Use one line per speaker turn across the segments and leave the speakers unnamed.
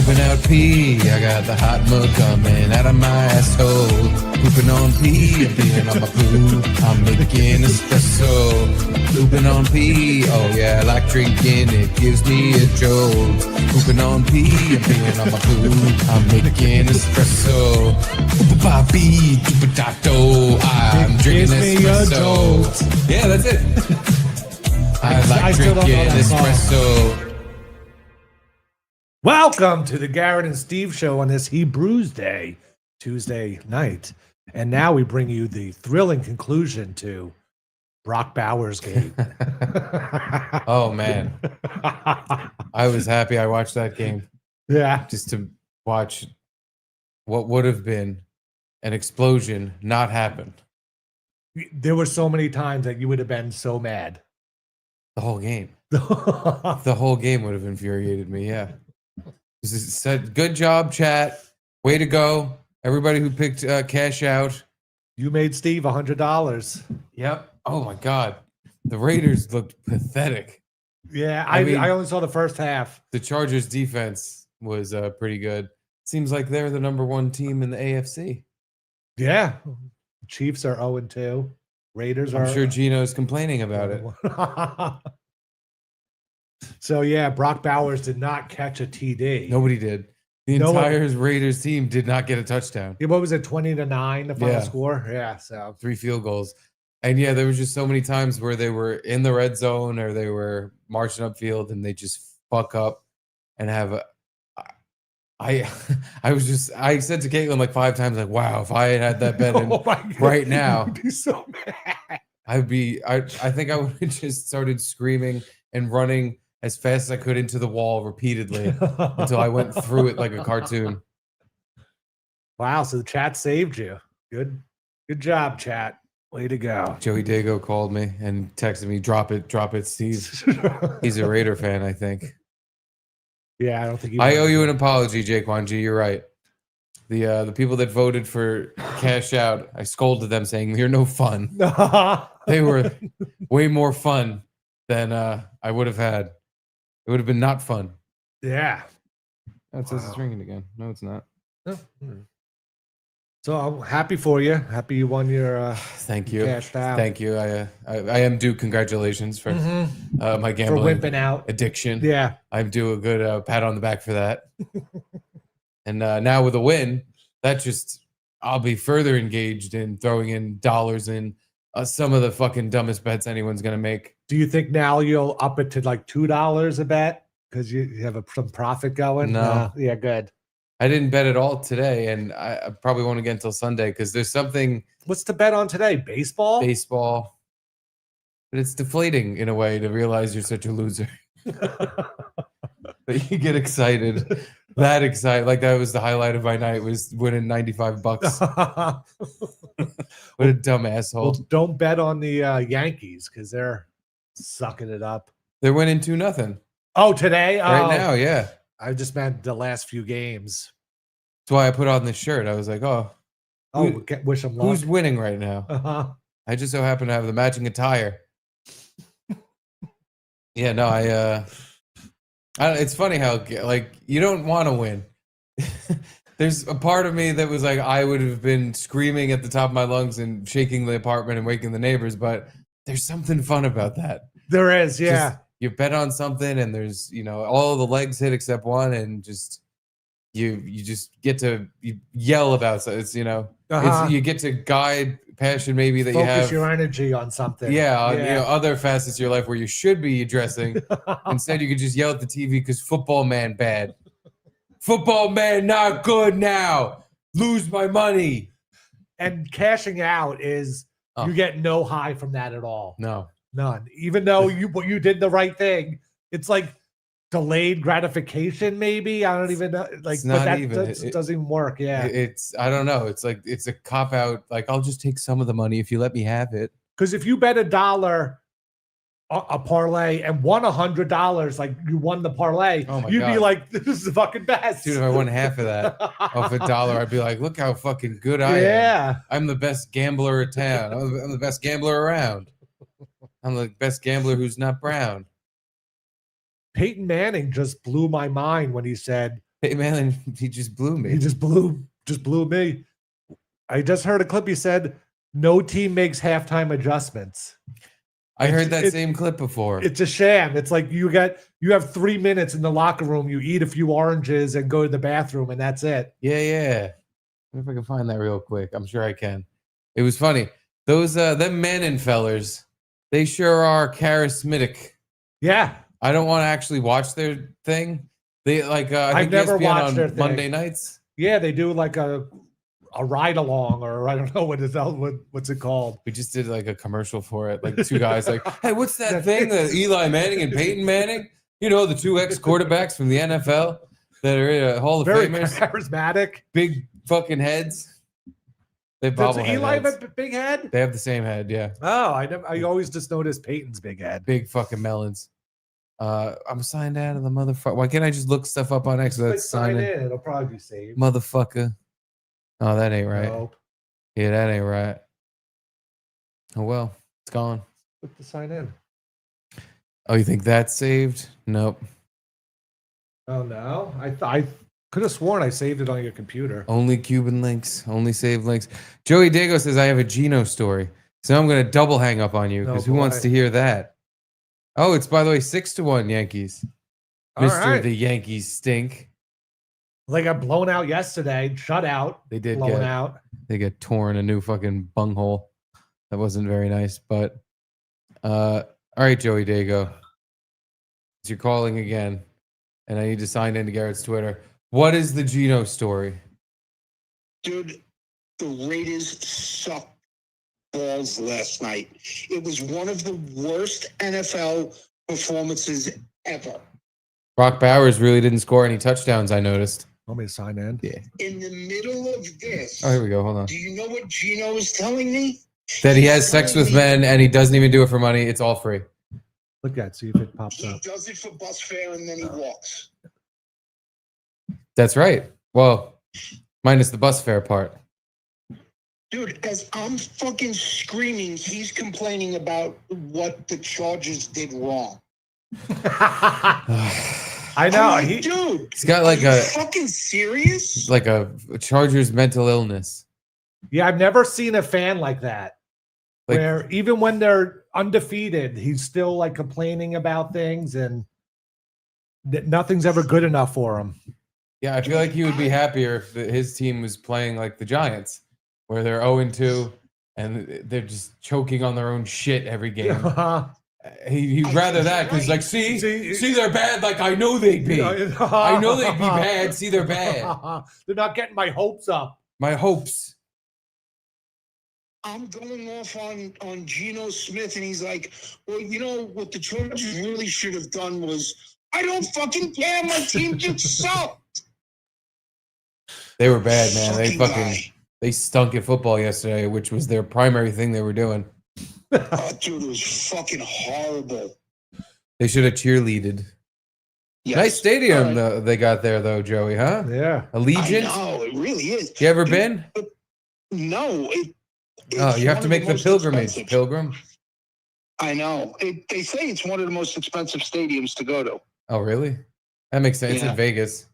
Pooping out pee, I got the hot mud coming out of my asshole. Pooping on pee, I'm peeing on my poo. I'm making espresso. Pooping on pee, oh yeah, I like drinking, it gives me a jolt. Pooping on pee, I'm peeing on my poo. I'm making espresso. Poop-a-pee, poop-a-da-do, I'm drinking espresso. Yeah, that's it. I like drinking espresso.
Welcome to the Garrett and Steve show on this Hebrews Day, Tuesday night. And now we bring you the thrilling conclusion to Brock Bowers' game.
Oh, man. I was happy I watched that game.
Yeah.
Just to watch what would have been an explosion not happen.
There were so many times that you would have been so mad.
The whole game. The whole game would have infuriated me, yeah. Said, good job, chat. Way to go. Everybody who picked cash out.
You made Steve $100.
Yep. Oh, my God. The Raiders looked pathetic.
Yeah, I mean, I only saw the first half.
The Chargers defense was pretty good. Seems like they're the number one team in the AFC.
Yeah. Chiefs are 0-2. Raiders are...
I'm sure Gino's complaining about it.
So, yeah, Brock Bowers did not catch a TD.
Nobody did. The entire Raiders team did not get a touchdown.
Yeah, what was it, 20-9, the final score? Yeah, so
3 field goals. And yeah, there was just so many times where they were in the red zone or they were marching upfield and they just fuck up and have a. I said to Caitlin like 5 times, like, wow, if I had that bet in right now,
you'd be so mad.
I think I would have just started screaming and running as fast as I could into the wall repeatedly until I went through it like a cartoon.
Wow, so the chat saved you. Good job, chat. Way to go.
Joey Dago called me and texted me, drop it, Steve. He's a Raider fan, I think.
Yeah, I don't think
I owe you an apology, Jaquan G. You're right. The people that voted for cash out, I scolded them saying you're no fun. They were way more fun than I would have had. It would have been not fun.
Yeah.
Oh, it says it's ringing again. No, it's not.
Oh. So I'm happy for you. Happy you won your
thank you.
Cashed out.
Thank you. I am due congratulations for my gambling
for wimping out
addiction.
Yeah.
I'm due a good pat on the back for that. And now with a win, I'll be further engaged in throwing in dollars in some of the fucking dumbest bets anyone's going to make.
Do you think now you'll up it to like $2 a bet because you have some profit going?
No.
Yeah, good.
I didn't bet at all today, and I probably won't again until Sunday because there's something.
What's the bet on today? Baseball?
Baseball. But it's deflating in a way to realize you're such a loser. But you get excited. That excited. Like that was the highlight of my night was winning $95. What a dumb asshole.
Well, don't bet on the Yankees because they're sucking it up.
They're winning 2-0.
Oh, today?
Right now, yeah.
I just meant the last few games.
That's why I put on this shirt. I was like,
wish them luck.
Who's winning right now? I just so happen to have the matching attire. Yeah, no, it's funny how like you don't want to win. There's a part of me that was like I would have been screaming at the top of my lungs and shaking the apartment and waking the neighbors, but there's something fun about that.
There is, yeah.
Just, you bet on something and there's all the legs hit except one, and just you just get to yell about it. It's you get to guide passion maybe that
Focus
you have.
your energy on something.
Yeah, on other facets of your life where you should be addressing. Instead, you could just yell at the TV because football man bad. Football man not good now. Lose my money.
And cashing out is you get no high from that at all.
No.
None. Even though you did the right thing. It's like delayed gratification, maybe. I don't even know. Like,
it's not even.
It doesn't even work. Yeah.
I don't know. It's like it's a cop out. Like, I'll just take some of the money if you let me have it.
Because if you bet $1 a parlay and won $100, like you won the parlay, you'd be like, this is the fucking best.
Dude, if I won half of that off $1, I'd be like, look how fucking good I am. I'm the best gambler in town. I'm the best gambler around. I'm the best gambler who's not brown.
Peyton Manning just blew my mind when he said
Hey man, he just blew me.
He just blew me. I just heard a clip. He said, "No team makes halftime adjustments."
I heard that same clip before.
It's a sham. It's like you have 3 minutes in the locker room. You eat a few oranges and go to the bathroom, and that's it.
Yeah. I wonder if I can find that real quick. I'm sure I can. It was funny. Those them Manning fellers, they sure are charismatic.
Yeah.
I don't want to actually watch their thing. They like I think
never
ESPN
watched
on
their thing.
Monday nights.
Yeah, they do like a ride along, or I don't know what's it called.
We just did like a commercial for it. Like two guys like, hey, what's that thing? The Eli Manning and Peyton Manning? You know, the two ex-quarterbacks from the NFL that are Hall of
Very
Famers.
charismatic.
Big fucking heads. They
Does
bobblehead
Eli have
heads.
a big head?
They have the same head, yeah.
Oh, I always just noticed Peyton's big head.
Big fucking melons. I'm signed out of the motherfucker. Why can't I just look stuff up on X? Let's sign in.
It'll probably be saved.
Motherfucker. Oh, that ain't right.
Nope.
Yeah, that ain't right. Oh well, it's gone.
Click to sign in.
Oh, you think that's saved? Nope.
Oh no, I could have sworn I saved it on your computer.
Only Cuban links. Only saved links. Joey Dago says I have a Geno story, so I'm gonna double hang up on you because who wants to hear that? Oh, it's by the way 6-1 Yankees.
All
Mr.
right.
The Yankees stink.
They got blown out yesterday. Shut out.
They did
blown out.
They get torn a new fucking bunghole. That wasn't very nice, but all right, Joey Dago. You're calling again, and I need to sign into Garrett's Twitter. What is the Geno story?
Dude, the Raiders sucked balls last night. It was one of the worst NFL performances ever.
Brock Bowers really didn't score any touchdowns, I noticed.
Want me to sign in?
Yeah.
In the middle of this,
Oh, here we go. Hold on.
do you know what Gino is telling me?
That he has sex with men and he doesn't even do it for money. It's all free.
Look at it, see if it pops
He
up.
does it for bus fare and then he walks.
That's right. Well, minus the bus fare part.
Dude, as I'm fucking screaming, he's complaining about what the Chargers did wrong.
I know.
I'm like, dude,
He's got like
are you
a
fucking serious?
like a Chargers mental illness.
Yeah, I've never seen a fan like that.
Like-
where even when they're undefeated, he's still like complaining about things and nothing's ever good enough for him.
Yeah, I feel like he would be happier if his team was playing like the Giants, where they're 0-2 and they're just choking on their own shit every game. He'd rather that because, like, see, they're bad. Like I know they'd be. I know they'd be bad. See, they're bad.
They're not getting my hopes up.
My hopes.
I'm going off on Geno Smith, and he's like, well, you know, what the Chargers really should have done was, I don't fucking care. My team just sucked.
They were bad, man.
Fucking
They stunk at football yesterday, which was their primary thing they were doing.
Oh, dude, it was fucking horrible.
They should have cheerleaded.
Yes.
Nice stadium they got there, though, Joey, huh?
Yeah.
Allegiant?
I know, it really is.
You ever been?
No.
Oh, you have to make the pilgrimage, pilgrim.
I know. They say it's one of the most expensive stadiums to go to.
Oh, really? That makes sense. It's
Yeah.
in Vegas.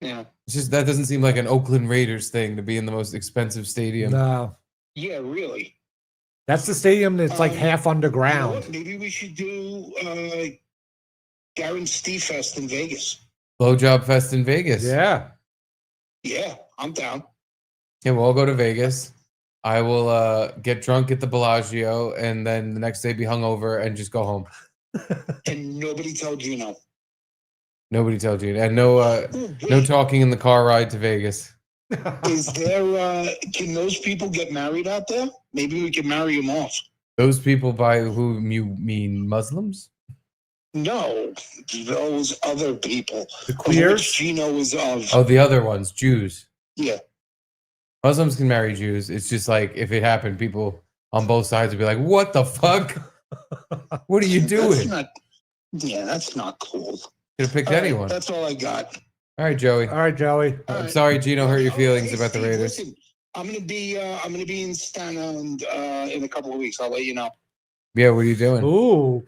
Yeah.
It's just that doesn't seem like an Oakland Raiders thing to be in the most expensive stadium.
No.
Yeah, really.
That's the stadium that's like half
You know
underground.
what? Maybe we should do Garrett and Steve Fest in Vegas.
Blowjob Fest in Vegas.
Yeah.
Yeah, I'm down.
Yeah, we'll all go to Vegas. I will get drunk at the Bellagio and then the next day be hungover and just go home.
And nobody told you no.
Nobody told you. And no talking in the car ride to Vegas.
Is there, can those people get married out there? Maybe we can marry them off.
Those people by whom you mean Muslims?
No, those other people.
The
Of
queers?
which Gino is of.
Oh, the other ones, Jews.
Yeah.
Muslims can marry Jews. It's just like if it happened, people on both sides would be like, "What the fuck? What are you doing?"
That's not cool.
Could have picked
All right,
anyone.
that's all I got.
All right, Joey.
All right, Joey.
All
I'm
right.
sorry, Gino hurt your feelings
Hey,
about the
Steve,
Raiders.
Listen, I'm gonna be in Staten Island in a couple of weeks. I'll let you know.
Yeah, what are you doing?
Ooh.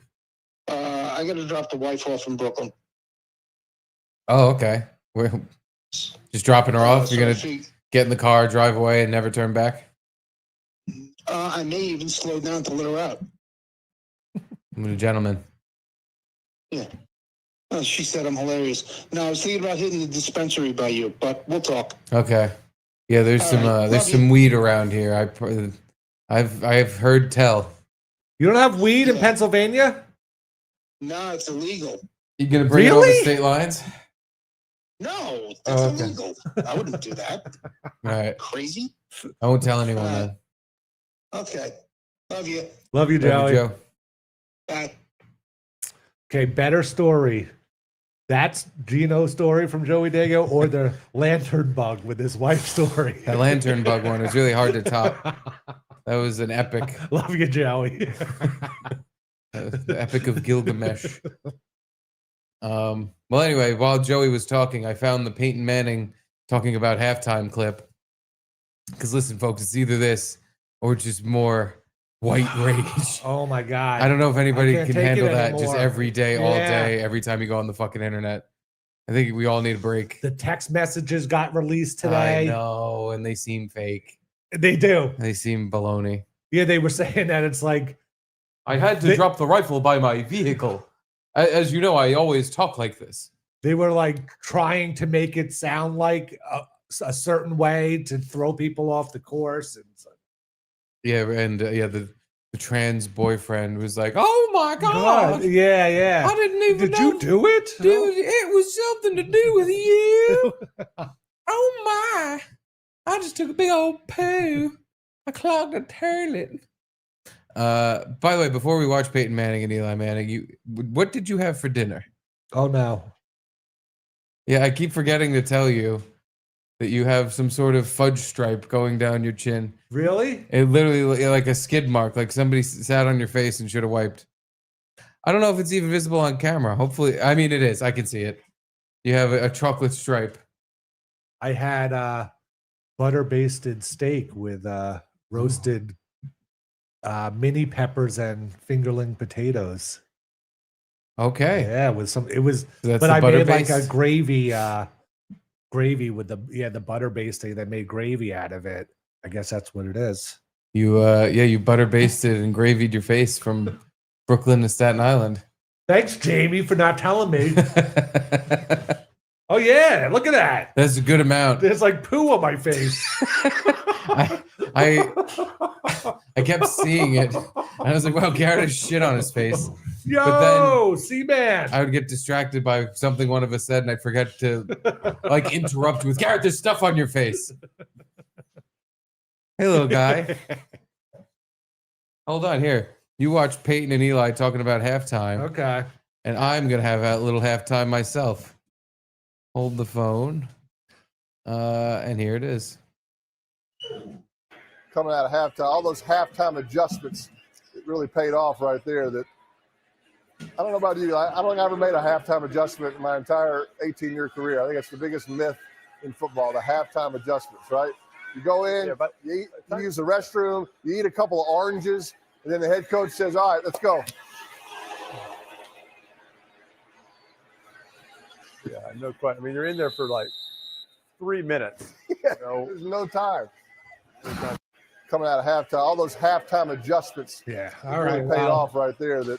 I got to drop the wife off in Brooklyn.
Oh, okay. We're just dropping her off.
So
You're gonna
she,
get in the car, drive away, and never turn back.
I may even slow down to let her out.
I'm a gentleman.
Yeah. She said I'm hilarious. No, I was thinking about hitting the dispensary by you, but we'll talk.
Okay. Yeah, there's
All
some
right.
there's
Love
some
you.
weed around here. I've heard tell.
You don't have weed in
Yeah.
Pennsylvania?
No, it's illegal.
You gonna bring it over
Really?
state lines?
No, that's
Oh, okay.
illegal. I wouldn't do that.
All right.
Crazy?
I won't tell anyone then.
Okay. Love you.
Love you,
Love
Joey.
you, Joe.
Bye.
Okay, better story. That's Gino's story from Joey Dago or the lantern bug with his wife story.
That lantern bug one is really hard to top. That was an epic.
Love you, Joey.
The Epic of Gilgamesh. Well, anyway, while Joey was talking, I found the Peyton Manning talking about halftime clip. Because listen, folks, it's either this or just more white rage.
Oh my God.
I don't know if anybody
can't
can
take it
handle that just
anymore.
every day, all
Yeah.
day, every time you go on the fucking internet. I think we all need a break.
The text messages got released today.
I know, and they seem fake.
They do.
They seem baloney.
Yeah, they were saying that it's like
I had to drop the rifle by my vehicle. As you know, I always talk like this.
they were like trying to make it sound like a certain way to throw people off the course. And so,
Yeah, and the trans boyfriend was like, "Oh my god,
yeah, yeah.
I didn't even
Did
know,
you do it?
dude. It was something to do with you. Oh my! I just took a big old poo. I clogged a toilet." By the way, before we watch Peyton Manning and Eli Manning, what did you have for dinner?
Oh no.
Yeah, I keep forgetting to tell you that you have some sort of fudge stripe going down your chin.
Really?
It literally like a skid mark, like somebody sat on your face and should have wiped. I don't know if it's even visible on camera. Hopefully, I mean it is. I can see it. You have a chocolate stripe.
I had butter basted steak with roasted mini peppers and fingerling potatoes.
Okay.
Yeah, with some. It was,
So that's
but
the
I
butter
made like
base?
a gravy with the butter basting. They made gravy out of it. I guess that's what it is.
You butter basted and gravied your face from Brooklyn to Staten Island.
Thanks, Jamie, for not telling me. Oh yeah, look at that.
That's a good amount.
There's like poo on my face.
I kept seeing it. And I was like, wow, Garrett has shit on his face.
Yo, Seaman.
I would get distracted by something one of us said, and I'd forget to like interrupt with Garrett, there's stuff on your face. Hey, little guy. Hold on here. You watch Peyton and Eli talking about halftime.
Okay.
And I'm going to have a little halftime myself. Hold the phone. And here it is.
Coming out of halftime, all those halftime adjustments, it really paid off right there. That I don't know about you. I don't think I ever made a halftime adjustment in my entire 18-year career. I think it's the biggest myth in football, the halftime adjustments, right? You go in, you use the restroom, you eat a couple of oranges, and then the head coach says, all right, let's go.
Yeah, no question. I mean, you're in there for like 3 minutes.
Yeah, there's no time. Coming out of halftime, all those halftime adjustments,
Yeah.
it
All
really
right.
paid
well,
off right there. That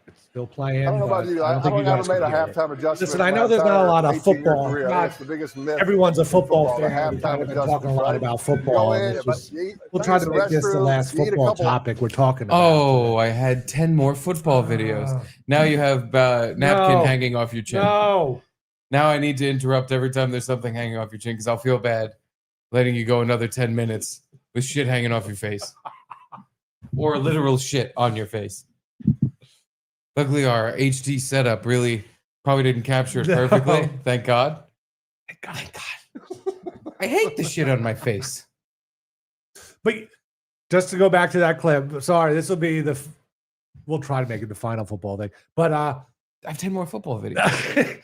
it's still playing.
I don't know about
but
you. I don't
think
think
you
I
guys
ever made a
can hear it.
halftime adjustment.
Listen,
in
I
my
know there's not a
entire
lot of
18-year
football.
career. I
Not
think it's the biggest myth.
everyone's a
in
football
the
fan. We've
halftime
been talking a lot
adjustments, right?
about football.
You go in,
It's just-
you eat-
we'll try to
use
make this the
restroom,
last
you eat a
football
couple-
topic we're talking about.
Oh, I had 10 more football videos. Now you have napkin
No.
hanging off your chin.
No.
Now I need to interrupt every time there's something hanging off your chin because I'll feel bad letting you go another 10 minutes with shit hanging off your face. Or literal shit on your face. Luckily, our HD setup really probably didn't capture it
No.
perfectly. Thank God. Thank God. I hate the shit on my face.
But just to go back to that clip, sorry, this will be we'll try to make it the final football thing. But
I have 10 more football videos.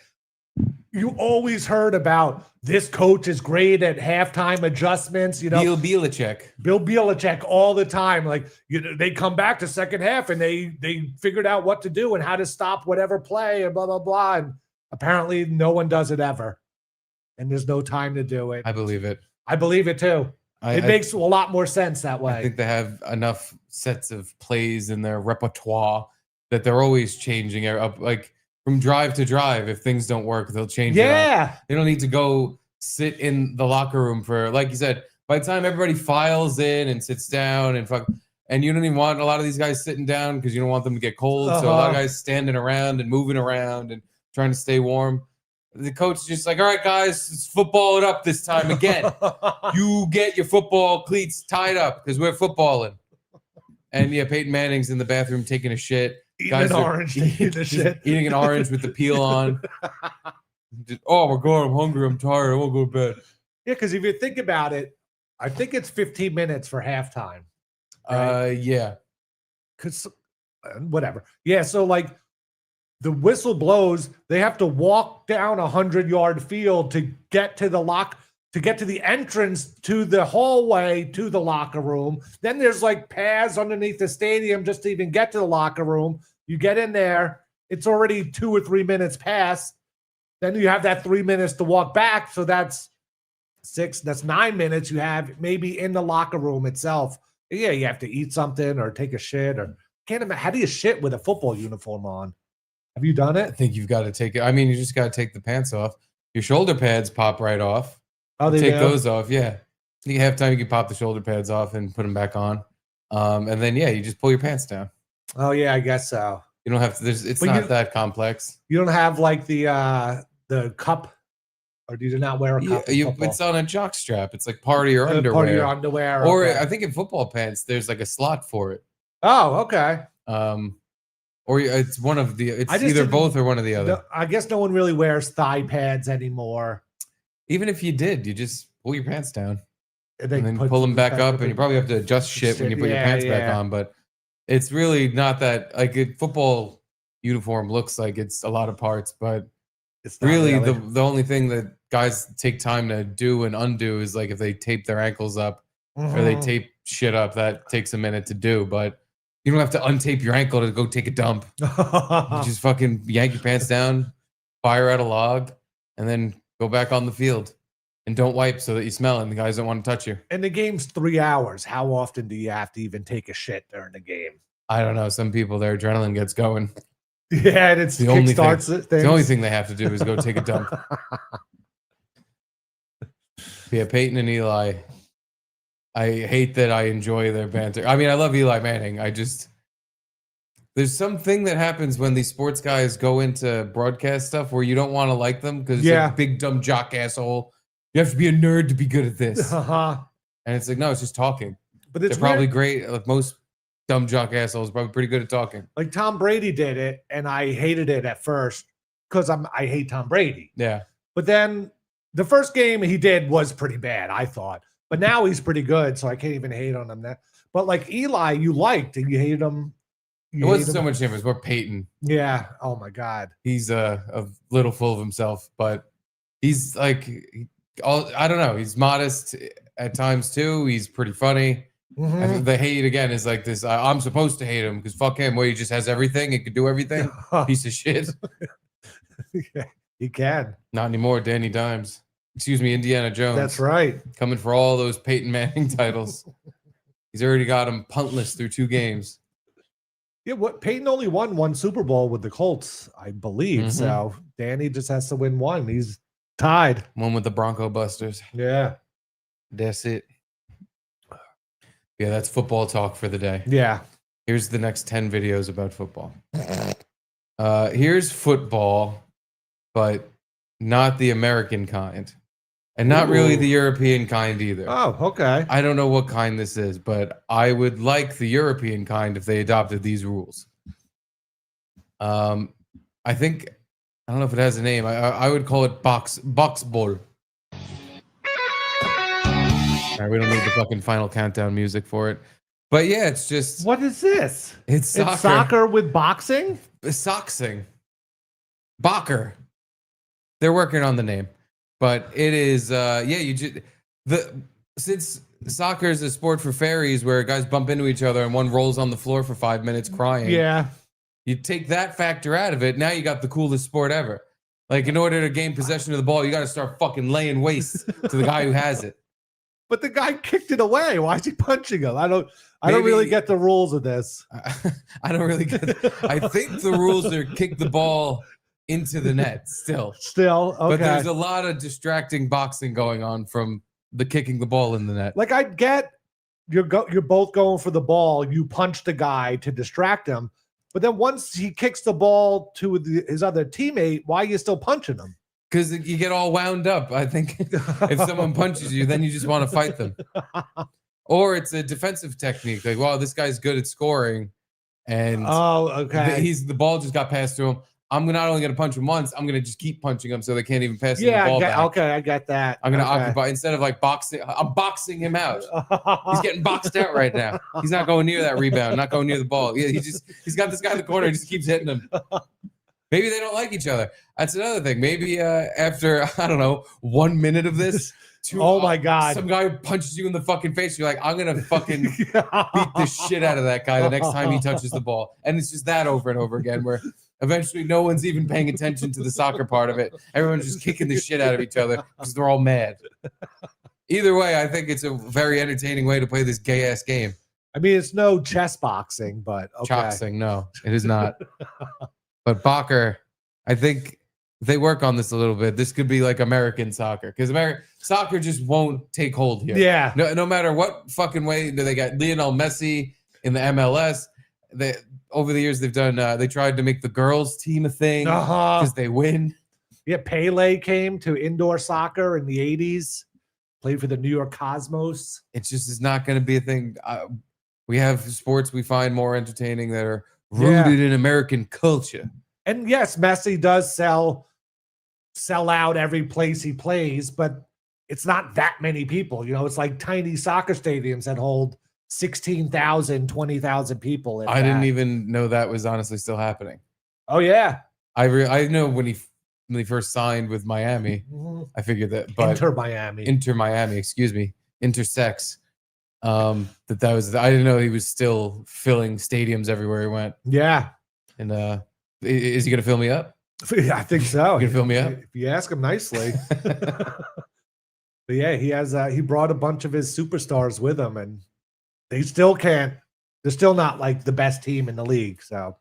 you always heard about this coach is great at halftime adjustments, you know.
Bill Belichick.
Bill Belichick all the time. Like, you know, they come back to second half and they figured out what to do and how to stop whatever play and blah, blah, blah. And apparently no one does it ever. and there's no time to do it.
I believe it.
I believe it too. It makes a lot more sense that way.
I think they have enough sets of plays in their repertoire that they're always changing up, like from drive to drive. If things don't work, they'll change it up. They don't need to go sit in the locker room for, like you said, by the time everybody files in and sits down and you don't even want a lot of these guys sitting down because you don't want them to get cold. So a lot of guys standing around and moving around and trying to stay warm. The coach is just like, all right, guys, let's football it up this time again. You get your football cleats tied up because we're footballing. And yeah, Peyton Manning's in the bathroom taking a shit.
Eating an orange,
eating an orange with the peel on. Just, oh my God, I'm hungry. I'm tired. I won't go to bed.
Yeah, because if you think about it, I think it's 15 minutes for halftime. Right?
Yeah.
Because whatever. Yeah, so like the whistle blows, they have to walk down 100-yard field to get to the entrance to the hallway to the locker room. Then there's like paths underneath the stadium just to even get to the locker room. You get in there, it's already 2 or 3 minutes past. Then you have that 3 minutes to walk back. So that's 9 minutes you have maybe in the locker room itself. Yeah, you have to eat something or take a shit or can't imagine. How do you shit with a football uniform on? Have you done it?
I think you've got to take it. I mean, you just got to take the pants off. Your shoulder pads pop right off.
Oh, they
take those off. Yeah. You have time. You can pop the shoulder pads off and put them back on. And then, yeah, you just pull your pants down.
Oh, yeah, I guess so.
You don't have to. It's not that complex.
You don't have like the cup, or do you not wear a cup?
It's on a jock strap. It's like part of your underwear.
Part of your underwear.
Or
okay.
I think in football pants, there's like a slot for it.
Oh, okay.
Or it's one of the. It's either both or one or the other.
I guess no one really wears thigh pads anymore.
Even if you did, you just pull your pants down
and
then pull them back up, and you probably have to adjust shit when you put your pants back on. But it's really not that. Like a football uniform looks like it's a lot of parts, but it's really the only thing that guys take time to do and undo is like if they tape their ankles up or they tape shit up. That takes a minute to do, but you don't have to untape your ankle to go take a dump. You just fucking yank your pants down, fire out a log, and then go back on the field. And don't wipe so that you smell and the guys don't want to touch you.
And the game's 3 hours. How often do you have to even take a shit during the game?
I don't know. Some people, their adrenaline gets going.
Yeah, and it's
the only thing they have to do is go take a dump. Yeah, Peyton and Eli. I hate that I enjoy their banter. I mean, I love Eli Manning. There's something that happens when these sports guys go into broadcast stuff where you don't want to like them because it's a big dumb jock asshole. You have to be a nerd to be good at this. And it's like, no, it's just talking. But they're probably great. Like most dumb jock assholes, probably pretty good at talking.
Like Tom Brady did it, and I hated it at first because I hate Tom Brady.
Yeah.
But then the first game he did was pretty bad, I thought. But now he's pretty good, so I can't even hate on him. But like Eli, you liked and you hated him.
It wasn't so much him; it was more Peyton.
Yeah. Oh my God.
He's a little full of himself, but he's like, I don't know. He's modest at times too. He's pretty funny. I think the hate again is like this. I'm supposed to hate him because fuck him. Where he just has everything. He could do everything. Piece of shit.
Yeah, he can.
Not anymore. Danny Dimes. Excuse me, Indiana Jones.
That's right.
Coming for all those Peyton Manning titles. He's already got him puntless through 2 games.
Yeah, Peyton only won 1 Super Bowl with the Colts, I believe. So Danny just has to win 1. He's tied.
1 with the Bronco Busters.
Yeah.
That's it. Yeah, that's football talk for the day.
Yeah.
Here's the next 10 videos about football. Here's football, but not the American kind. And not really the European kind either.
Oh, okay.
I don't know what kind this is, but I would like the European kind if they adopted these rules. I think, I don't know if it has a name. I would call it box ball. All right, we don't need the fucking final countdown music for it. But yeah, it's just...
What is this?
It's soccer.
It's soccer with boxing?
Soxing. Bocker. They're working on the name. But it is, since soccer is a sport for fairies where guys bump into each other and one rolls on the floor for 5 minutes crying.
Yeah.
You take that factor out of it. Now you got the coolest sport ever. Like, in order to gain possession of the ball, you got to start fucking laying waste to the guy who has it.
But the guy kicked it away. Why is he punching him? I don't
Maybe-
really get the rules of this.
I don't really get it. I think the rules are kick the ball into the net still.
Still, okay.
But there's a lot of distracting boxing going on from the kicking the ball in the net.
Like, I get you're both going for the ball. You punch the guy to distract him. But then once he kicks the ball to his other teammate, why are you still punching him?
Because you get all wound up. I think if someone punches you, then you just want to fight them. Or it's a defensive technique. Like, wow, this guy's good at scoring. And the ball just got passed to him. I'm not only going to punch him once, I'm going to just keep punching him so they can't even pass him the ball back.
Okay, I get that.
I'm going to occupy instead of like boxing. I'm boxing him out. He's getting boxed out right now. He's not going near that rebound, not going near the ball. Yeah, he's got this guy in the corner. He just keeps hitting him. Maybe they don't like each other. That's another thing. Maybe after, I don't know, 1 minute of this,
oh my God,
some guy punches you in the fucking face. You're like, I'm going to fucking beat the shit out of that guy the next time he touches the ball. And it's just that over and over again where eventually no one's even paying attention to the soccer part of it. Everyone's just kicking the shit out of each other because they're all mad. Either way, I think it's a very entertaining way to play this gay-ass game.
I mean, it's no chess boxing, but okay.
Choxing, no, it is not. But Bacher, I think if they work on this a little bit, this could be like American soccer because soccer just won't take hold here.
Yeah.
No matter what fucking way they got Lionel Messi in the MLS. Over the years they've done. They tried to make the girls team a thing because they win.
Yeah, Pele came to indoor soccer in the '80s. Played for the New York Cosmos.
It just is not going to be a thing. We have sports we find more entertaining that are rooted in American culture.
And yes, Messi does sell out every place he plays, but it's not that many people. You know, it's like tiny soccer stadiums that hold 16,000, 20,000 people.
I didn't even know that was honestly still happening.
Oh yeah,
I know when he first signed with Miami, I figured that. But Inter Miami, excuse me, intersex. That was. I didn't know he was still filling stadiums everywhere he went.
Yeah,
and is he gonna fill me up?
I think so.
You gonna fill me up
if you ask him nicely. But yeah, he has. He brought a bunch of his superstars with him, and they still can't. They're still not like the best team in the league. So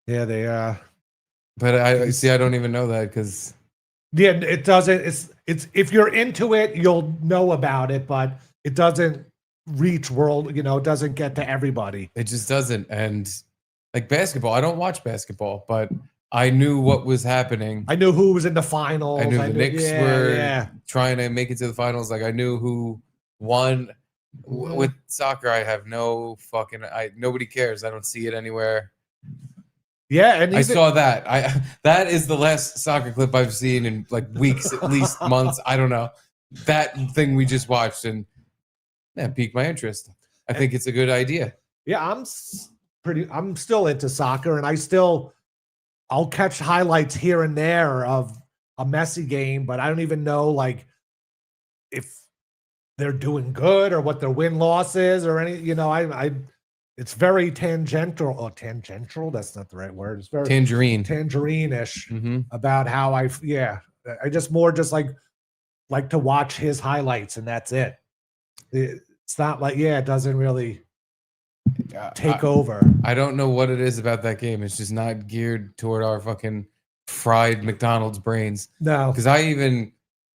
yeah, they.
But I see. I don't even know that because.
Yeah, it doesn't. It's if you're into it, you'll know about it, but it doesn't reach world. You know, it doesn't get to everybody.
It just doesn't. And like basketball, I don't watch basketball, but I knew what was happening.
I knew who was in the finals.
I knew the Knicks were trying to make it to the finals. Like I knew who won. With soccer, I have no fucking. Nobody cares. I don't see it anywhere.
Yeah, and
I saw that. That is the last soccer clip I've seen in like weeks, at least months. I don't know. That thing we just watched and piqued my interest. I think it's a good idea.
Yeah, I'm still into soccer, and I'll catch highlights here and there of a Messi game, but I don't even know like if they're doing good or what their win-loss is or any. You know, it's very tangential. Oh, tangential? That's not the right word. It's very tangerine-ish about how I just like to watch his highlights and that's it. It's not like, it doesn't really take over.
I don't know what it is about that game. It's just not geared toward our fucking fried McDonald's brains.
No.
Because I even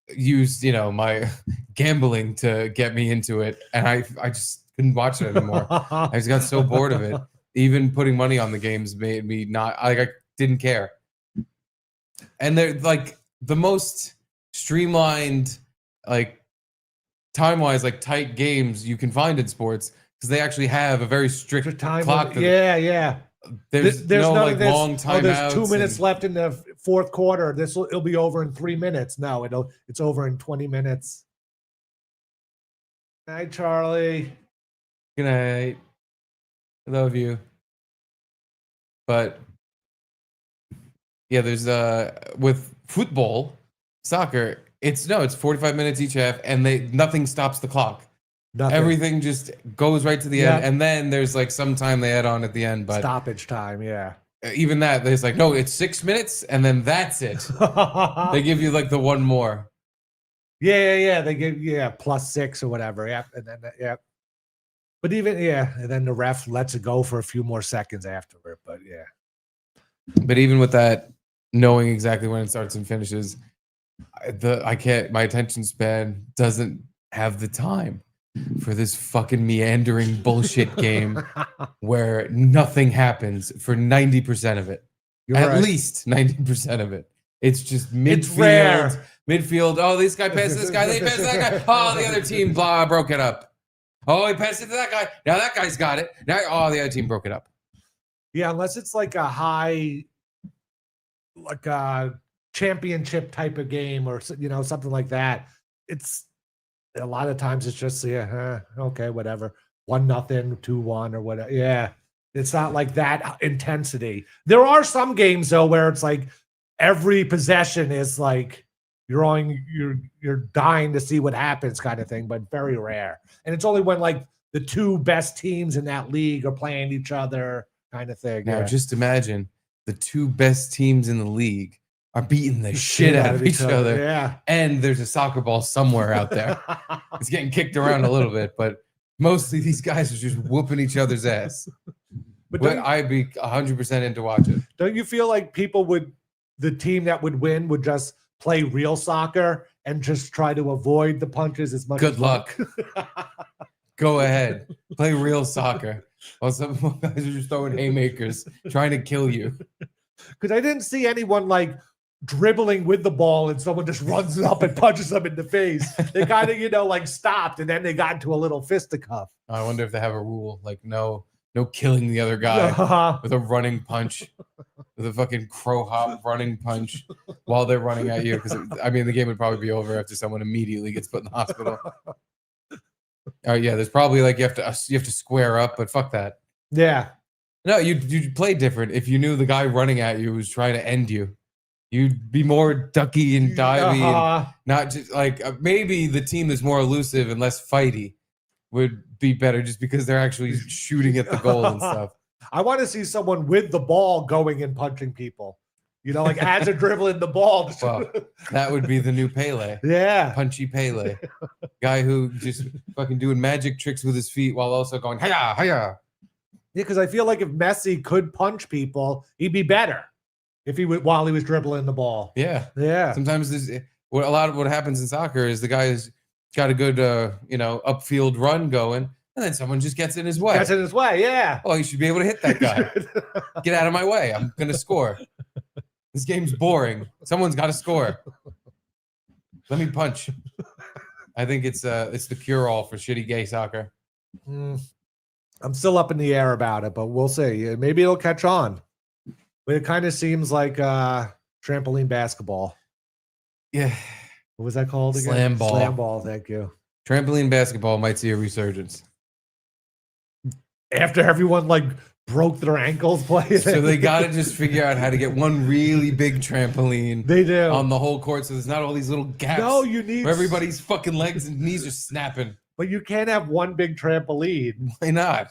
used, my gambling to get me into it. And I just couldn't watch it anymore. I just got so bored of it. Even putting money on the games made me not I didn't care. And they're like the most streamlined, like time-wise, like tight games you can find in sports because they actually have a very strict time clock. There's no like long timeouts.
There's 2 minutes left in the fourth quarter. It'll be over in 3 minutes. No, it's over in 20 minutes. Good night, Charlie.
Good night. I love you. But yeah, there's with football, soccer, it's 45 minutes each half, and nothing stops the clock.
Nothing.
Everything just goes right to the end, and then there's like some time they add on at the end, but
stoppage time, yeah.
even that, it's like, no, it's 6 minutes, and then that's it. They give you like the one more.
Yeah. They give +6 or whatever. Yeah, and then But even and then the ref lets it go for a few more seconds after it. But yeah.
But even with that, knowing exactly when it starts and finishes, I can't. My attention span doesn't have the time for this fucking meandering bullshit game where nothing happens for 90% of it.
You're
At
right.
least 90% of it. It's just midfield.
It's rare.
Midfield. Oh, this guy passed this guy. They passed that guy. Oh, the other team broke it up. Oh, he passed it to that guy. Now that guy's got it. Now, the other team broke it up.
Yeah, unless it's like a championship type of game or something like that. It's a lot of times it's just okay, whatever, 1-0, 2-1 or whatever. Yeah, it's not like that intensity. There are some games though where it's like every possession is like you're dying to see what happens kind of thing, but very rare. And it's only when like the two best teams in that league are playing each other kind of thing.
Now, just imagine the two best teams in the league are beating the shit out of each other.
Yeah.
And there's a soccer ball somewhere out there. It's getting kicked around a little bit, but mostly these guys are just whooping each other's ass. But I'd be 100% into watching.
Don't you feel like the team that would win would just play real soccer and just try to avoid the punches as much?
Good luck. Go ahead. Play real soccer. While some guys are just throwing haymakers, trying to kill you.
Because I didn't see anyone like dribbling with the ball and someone just runs up and punches them in the face. They kind of, like stopped and then they got into a little fisticuff.
I wonder if they have a rule like no killing the other guy with a running punch, with a fucking crow hop running punch while they're running at you. Because the game would probably be over after someone immediately gets put in the hospital. There's probably like you have to square up, but fuck that.
Yeah.
No, you'd play different if you knew the guy running at you was trying to end you. You'd be more ducky and divey, and not just like maybe the team that's more elusive and less fighty would be better just because they're actually shooting at the goal and stuff.
I want to see someone with the ball going and punching people. Like as they're dribbling the ball.
Well, that would be the new Pele.
Yeah.
Punchy Pele. Guy who just fucking doing magic tricks with his feet while also going, hiya, hiya.
Yeah, because I feel like if Messi could punch people, he'd be better while he was dribbling the ball.
Yeah.
Yeah.
Sometimes a lot of what happens in soccer is the guy's got a good, upfield run going, and then someone just gets in his way.
Yeah.
Oh, you should be able to hit that guy. Get out of my way. I'm going to score. This game's boring. Someone's got to score. Let me punch. I think it's the cure-all for shitty gay soccer.
I'm still up in the air about it, but we'll see. Maybe it'll catch on. But it kind of seems like trampoline basketball.
Yeah.
What was that called again?
Slam ball.
Slam ball, thank you.
Trampoline basketball might see a resurgence.
After everyone broke their ankles playing.
So they got to just figure out how to get one really big trampoline.
They do.
On the whole court, so there's not all these little gaps.
No, you need
where everybody's fucking legs and knees are snapping.
But you can't have one big trampoline.
Why not?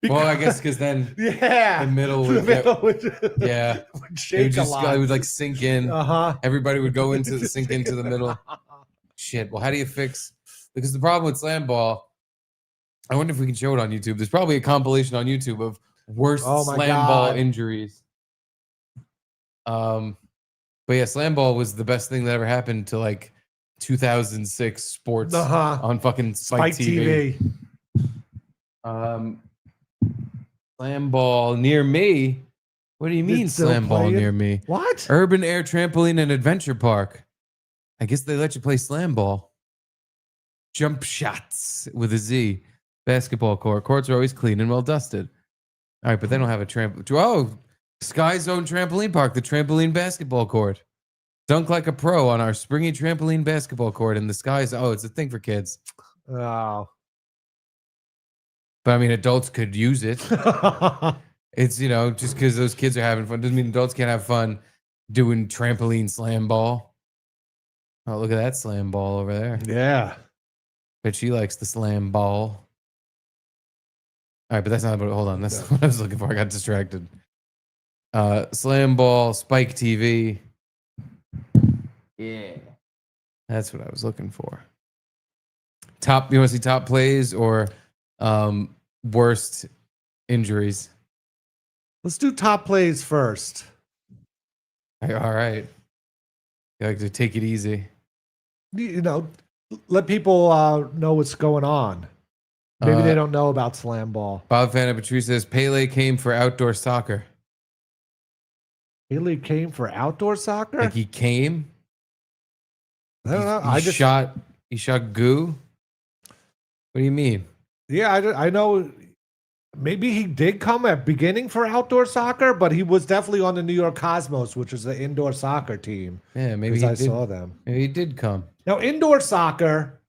Well, I guess because then the middle would
would shake a lot.
It would sink in. Everybody would go sink into the middle. Shit. Well, how do you fix? Because the problem with slam ball, I wonder if we can show it on YouTube. There's probably a compilation on YouTube of worst slam ball injuries. But yeah, slam ball was the best thing that ever happened to 2006 sports on fucking Spike TV. Slam ball near me. What do you mean slam ball near me?
What?
Urban Air Trampoline and Adventure Park. I guess they let you play slam ball. Jump shots with a Z. Basketball court. Courts are always clean and well dusted. All right, but they don't have a trampoline. Oh, Sky Zone Trampoline Park, the trampoline basketball court. Dunk like a pro on our springy trampoline basketball court in the skies. Oh, it's a thing for kids.
Oh.
But adults could use it. It's, just because those kids are having fun doesn't mean adults can't have fun doing trampoline slam ball. Oh, look at that slam ball over there.
Yeah.
Bet she likes the slam ball. All right, but that's not what, hold on. That's what I was looking for. I got distracted. Slam Ball, Spike TV.
Yeah.
That's what I was looking for. Top, you want to see top plays or worst injuries?
Let's do top plays first.
All right. You like to take it easy.
You know, let people know what's going on. Maybe they don't know about Slam Ball.
Bob Fana Patrice says Pele came for outdoor soccer.
Pele came for outdoor soccer?
Like he came?
I don't know.
He shot goo? What do you mean?
Yeah, I know. Maybe he did come at beginning for outdoor soccer, but he was definitely on the New York Cosmos, which is the indoor soccer team.
Yeah, maybe
I saw them.
Maybe he did come.
Now, indoor soccer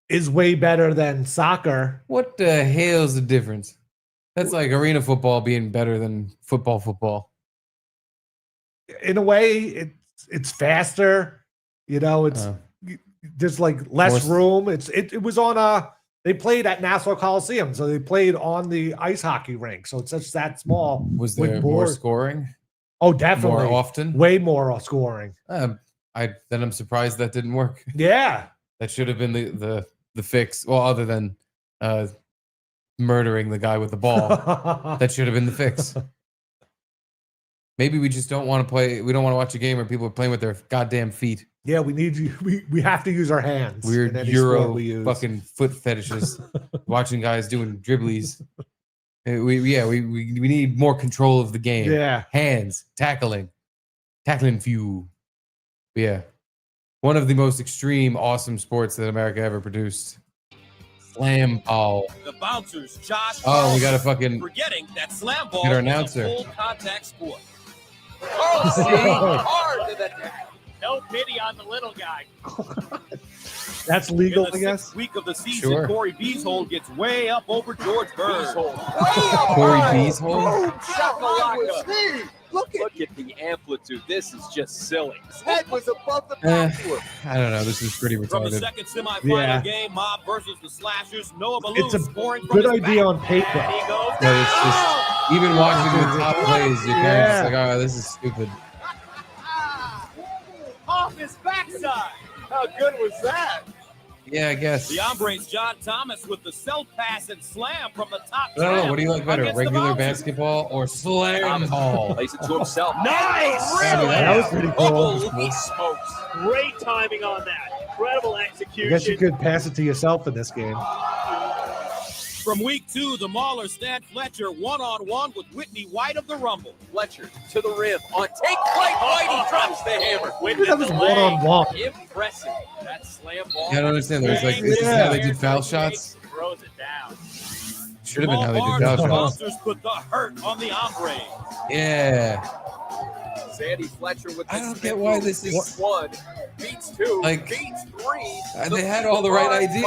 is way better than soccer.
What the hell's the difference? That's like arena football being better than football.
In a way, it's faster. You know, it's there's like less room. It was on they played at Nassau Coliseum, so they played on the ice hockey rink. So it's just that small.
Was there more scoring?
Oh, definitely.
More often?
Way more scoring.
Then I'm surprised that didn't work.
Yeah.
That should have been the fix. Well, other than murdering the guy with the ball. That should have been the fix. Maybe we just don't want to play. We don't want to watch a game where people are playing with their goddamn feet.
Yeah, we need you. We have to use our hands.
Weird Euro fucking foot fetishes. Watching guys doing dribblies. We need more control of the game.
Yeah,
hands, tackling few. Yeah, one of the most extreme, awesome sports that America ever produced. Slam ball.
The bouncers, Josh.
Oh, we got to fucking
forgetting that slam ball
get our
is
announcer.
a full contact sport.
Hard to the tackle.
No pity on the little guy.
That's legal,
In the
I guess.
sixth week of the season,
Sure.
Corey Beeshold gets way up over George Bird.
Corey Beeshold.
Look at the amplitude. This is just silly. His head was above the
Eh,
backboard.
I don't know. This is pretty
From the
retarded.
second semifinal
Yeah.
game, Mob versus the Slashers, Noah Baloo
It's a
scoring from
good
his
idea
back.
on paper.
And he goes
But it's just even watching the top plays, you're kind of just
Yeah.
like, oh, this is stupid.
off his backside.
How good was that?
Yeah, I guess.
The hombres, John Thomas with the self pass and slam from the top.
I don't know.
tram
What do you like better,
against the
regular
bouncers.
basketball or slam ball?
Plays it to himself.
Nice!
That was pretty cool.
Holy smokes.
Great timing on that. Incredible
I
execution.
guess you could pass it to yourself in this game.
From week 2, the Mauler Stan Fletcher one-on-one with Whitney White of the Rumble.
Fletcher to the rim. On take flight. Whitey drops the hammer.
That was one-on-one.
Impressive. That slam ball.
Yeah, I don't understand. There's like, this is how they did foul shots.
Throws it down.
Should have been how they
Jamal
did
Barnes
foul
and
shots.
Bouncers put the hurt on the hombre.
Yeah.
Sandy Fletcher with the
I don't
spin
get why
move.
this is-
Beats one, beats two,
Like,
beats three.
They had all the right ideas.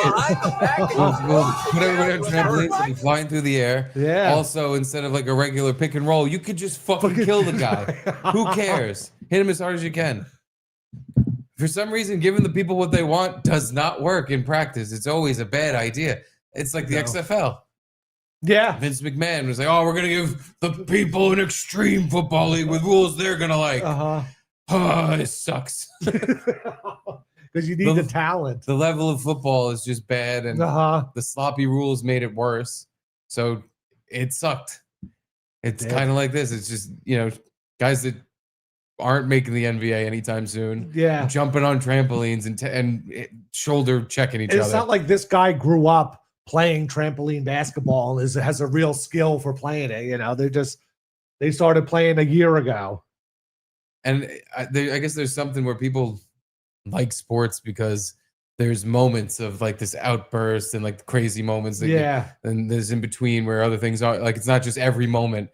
We'll put everybody on trampolines and be flying through the air.
Yeah.
Also, instead of like a regular pick and roll, you could just fucking kill the guy. Who cares? Hit him as hard as you can. For some reason, giving the people what they want does not work in practice. It's always a bad idea. It's like the
No.
XFL.
Yeah.
Vince McMahon was like, oh, we're going to give the people an extreme football league with rules they're going to like.
Uh-huh.
Oh, it sucks.
Because you need the talent.
The level of football is just bad, and
Uh-huh.
the sloppy rules made it worse. So it sucked. It's
Yeah.
kind of like this. It's just, guys that aren't making the NBA anytime soon,
Yeah.
jumping on trampolines and shoulder checking each
It's
other.
not like this guy grew up playing trampoline basketball and has a real skill for playing it. They started playing a year ago.
And I guess there's something where people like sports because there's moments of like this outburst and like crazy moments. That and there's in between where other things are like, it's not just every moment.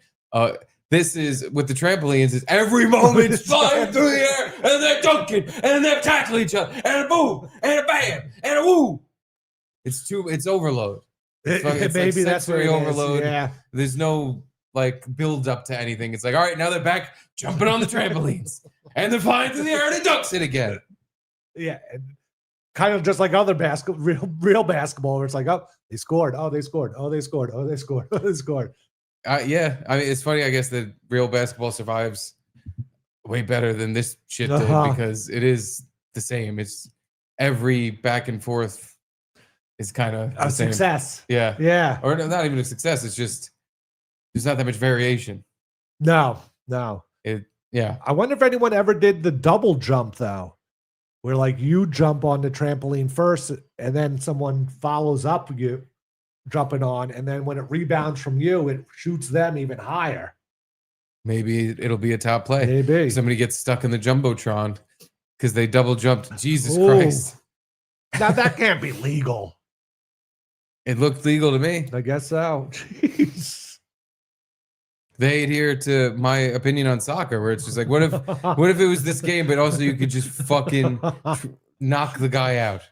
This is with the trampolines, is every moment flying through the air and they're dunking and they're tackling each other and a boom and a bam and a woo. It's overload. It's like
Maybe that's
sensory
what it is.
overload.
Yeah.
There's no like build up to anything. It's like, all right, now they're back jumping on the trampolines and they're flying through the air and it dunks it again.
Yeah. And kind of just like other real basketball, where it's like, oh, they scored. Oh, they scored. Oh, they scored. Oh, they scored. Oh, they scored.
Yeah, I mean, it's funny. I guess that real basketball survives way better than this shit did because it is the same. It's every back and forth is kind of
A success.
Yeah.
Yeah.
Or not even a success. It's just there's not that much variation.
No.
Yeah.
I wonder if anyone ever did the double jump though, where like you jump on the trampoline first and then someone follows up you jumping on, and then when it rebounds from you, it shoots them even higher.
Maybe it'll be a top play.
Maybe.
Somebody gets stuck in the Jumbotron because they double jumped. Jesus
Ooh.
Christ.
Now that can't be legal.
It looked legal to me.
I guess so. Jeez.
They adhere to my opinion on soccer, where it's just like, what if it was this game, but also you could just fucking knock the guy out?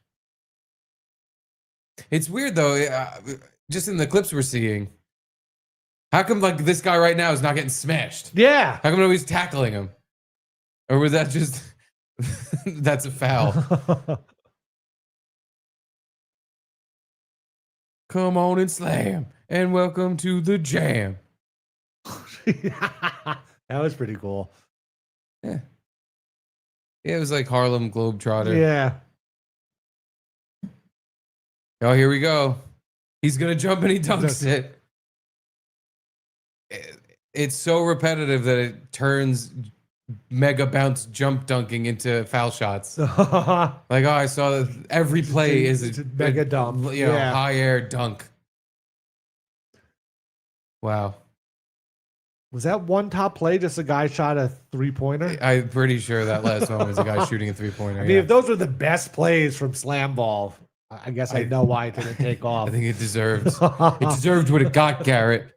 It's weird though. Just in the clips we're seeing, how come like this guy right now is not getting smashed?
Yeah.
How come nobody's tackling him? Or was that just that's a foul? Come on and slam, and welcome to the jam.
That was pretty cool.
Yeah, it was like Harlem Globetrotter.
Yeah.
Oh, here we go. He's gonna jump and he dunks it. It's so repetitive that it turns mega bounce jump dunking into foul shots. Like, oh, I saw that every play is a
mega dump.
You know, high air dunk. Wow.
Was that one top play just a guy shot a 3-pointer?
I'm pretty sure that last one was a guy shooting a 3-pointer.
I mean, if those were the best plays from Slam Ball, I guess I know why it didn't take off.
I think it deserved what it got, Garrett.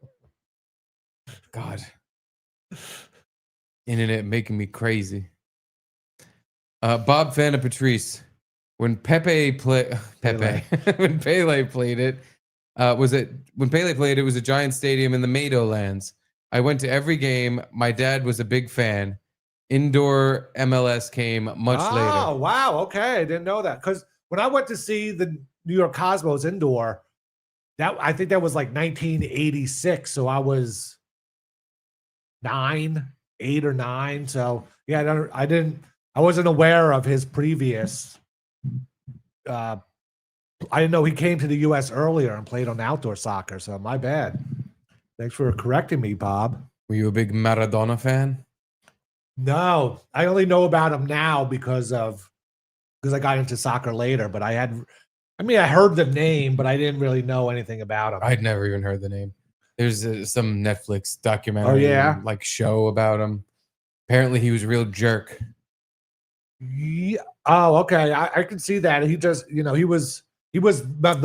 God. Internet making me crazy. Bob Fana Patrice. When Pele played it, it was a giant stadium in the Meadowlands. I went to every game. My dad was a big fan. Indoor MLS came much later.
Oh, wow. Okay. I didn't know that. Because when I went to see the New York Cosmos indoor, I think that was like 1986. So I was 8 or 9. So yeah, I wasn't aware of his previous. I didn't know he came to the U.S. earlier and played on outdoor soccer. So my bad. Thanks for correcting me, Bob.
Were you a big Maradona fan?
No, I only know about him now because I got into soccer later. But I heard the name, but I didn't really know anything about him.
I'd never even heard the name. There's some Netflix documentary, like show about him. Apparently, he was a real jerk.
Yeah. Oh, okay. I can see that. He just, he was the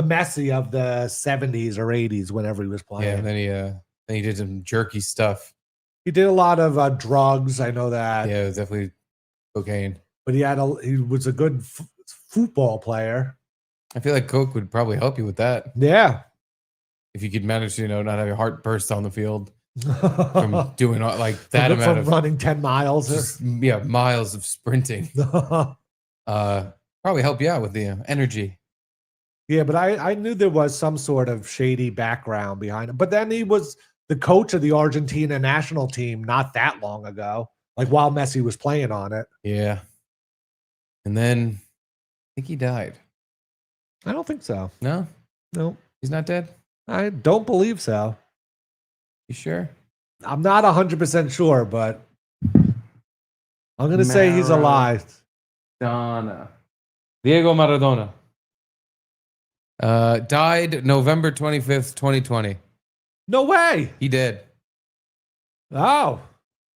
Messi of the 70s or 80s whenever he was playing.
Yeah, and then he did some jerky stuff.
He did a lot of drugs. I know that.
Yeah, it was definitely cocaine.
But he was a good football player.
I feel like coke would probably help you with that.
Yeah.
If you could manage to, not have your heart burst on the field from doing like that amount
from
of
running 10 miles.
Just, miles of sprinting. Probably help you out with the energy.
Yeah, but I knew there was some sort of shady background behind him. But then he was the coach of the Argentina national team not that long ago, like while Messi was playing on it.
Yeah. And then I think he died.
I don't think so.
No?
No.
He's not dead?
I don't believe so.
You sure?
I'm not 100% sure, but I'm going to say he's alive.
Diego Maradona. Died November 25th, 2020.
No way.
He did.
Oh,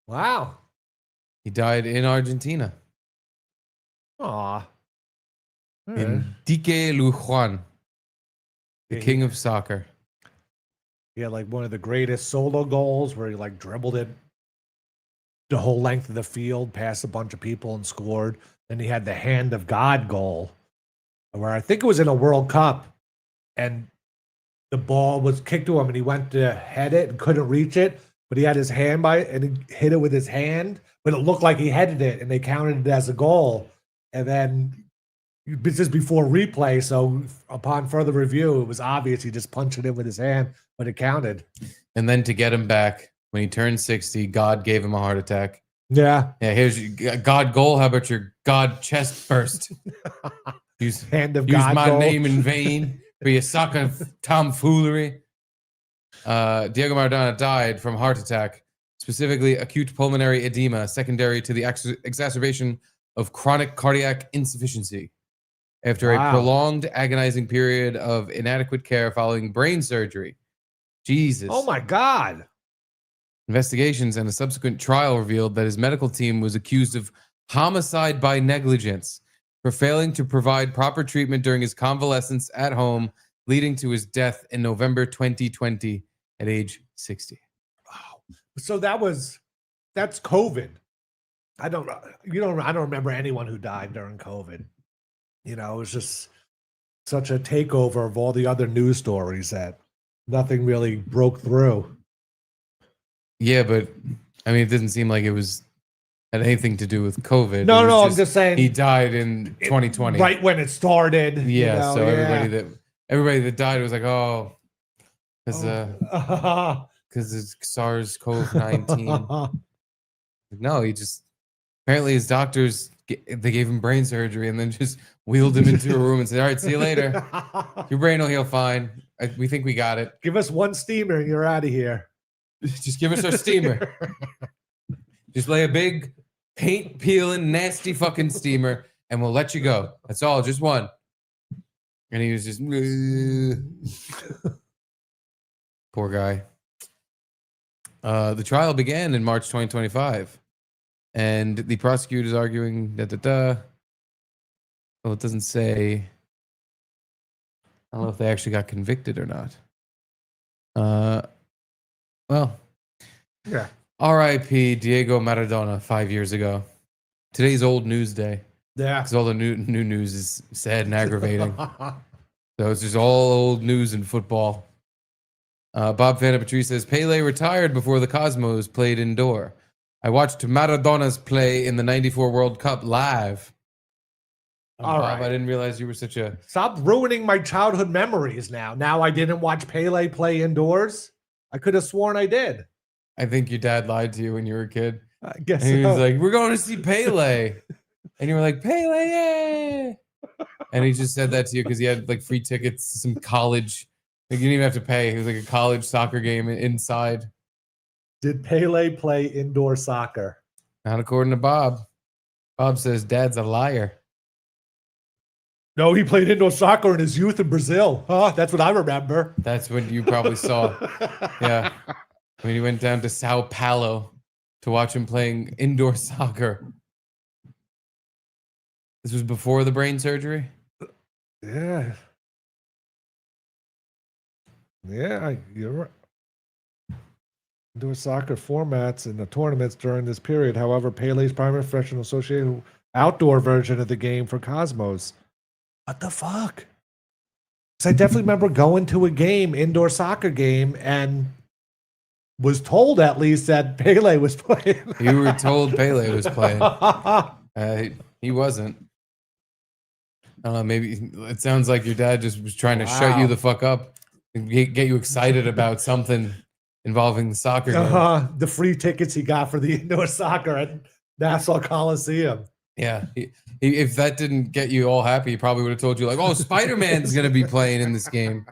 wow.
He died in Argentina.
Aw.
In Dique Lujuan, the king of soccer.
He had like one of the greatest solo goals where he like dribbled it the whole length of the field, past a bunch of people and scored. Then he had the hand of God goal where I think it was in a World Cup and the ball was kicked to him and he went to head it and couldn't reach it, but he had his hand by it and he hit it with his hand, but it looked like he headed it and they counted it as a goal. And then this is before replay, so upon further review, it was obvious he just punched it in with his hand, but it counted.
And then to get him back, when he turned 60, God gave him a heart attack.
Yeah.
Yeah, here's your God goal. How about your God chest burst? Use
Hand of
use
God
my
goal.
name in vain for your suck of tomfoolery. Diego Maradona died from heart attack, specifically acute pulmonary edema, secondary to the exacerbation of chronic cardiac insufficiency. After a prolonged, agonizing period of inadequate care following brain surgery. Jesus.
Oh my God.
Investigations and a subsequent trial revealed that his medical team was accused of homicide by negligence for failing to provide proper treatment during his convalescence at home, leading to his death in November 2020 at age 60.
Wow. So that's COVID. I don't remember anyone who died during COVID. You know, it was just such a takeover of all the other news stories that nothing really broke through.
Yeah, but I mean, it didn't seem like it had anything to do with COVID.
No, I'm just saying
he died in 2020,
right when it started.
Yeah,
you know,
so everybody that died was like, oh, because it's SARS-CoV-19. No, he just apparently his doctors they gave him brain surgery and then just wheeled him into a room and said, "All right, see you later. Your brain will heal fine. We think we got it.
Give us one steamer and you're out of here.
Just give us our steamer. Just lay a big paint peeling nasty fucking steamer and we'll let you go. That's all, just one." And he was just poor guy. The trial began in March 2025, and the prosecutor is arguing well, it doesn't say. I don't know if they actually got convicted or not. Well,
yeah.
R.I.P. Diego Maradona 5 years ago. Today's old news day.
Yeah.
Because all the new news is sad and aggravating. So it's just all old news in football. Bob Fanta Patrice says, Pele retired before the Cosmos played indoor. I watched Maradona's play in the 94 World Cup live.
All
Bob,
right.
I didn't realize you were such a...
Stop ruining my childhood memories now. Now I didn't watch Pele play indoors. I could have sworn I did.
I think your dad lied to you when you were a kid.
I guess
And he was
so.
like, we're going to see Pele. And you were like, Pele, yay! And he just said that to you because he had like free tickets to some college. Like, you didn't even have to pay. It was like a college soccer game inside.
Did Pele play indoor soccer?
Not according to Bob. Bob says dad's a liar.
No, he played indoor soccer in his youth in Brazil. Huh? That's what I remember.
That's what you probably saw. Yeah. When he went down to Sao Paulo to watch him playing indoor soccer. This was before the brain surgery?
Yeah. Yeah, you're right. Indoor soccer formats in the tournaments during this period. However, Pele's primary professional associated outdoor version of the game for Cosmos. What the fuck? Because I definitely remember going to a game, indoor soccer game, and was told at least that Pele was playing.
You were told Pele was playing. He wasn't. I don't know, maybe it sounds like your dad just was trying to shut you the fuck up and get you excited about something involving the soccer game.
The free tickets he got for the indoor soccer at Nassau Coliseum.
Yeah. If that didn't get you all happy, he probably would have told you, like, oh, Spider-Man's going to be playing in this game.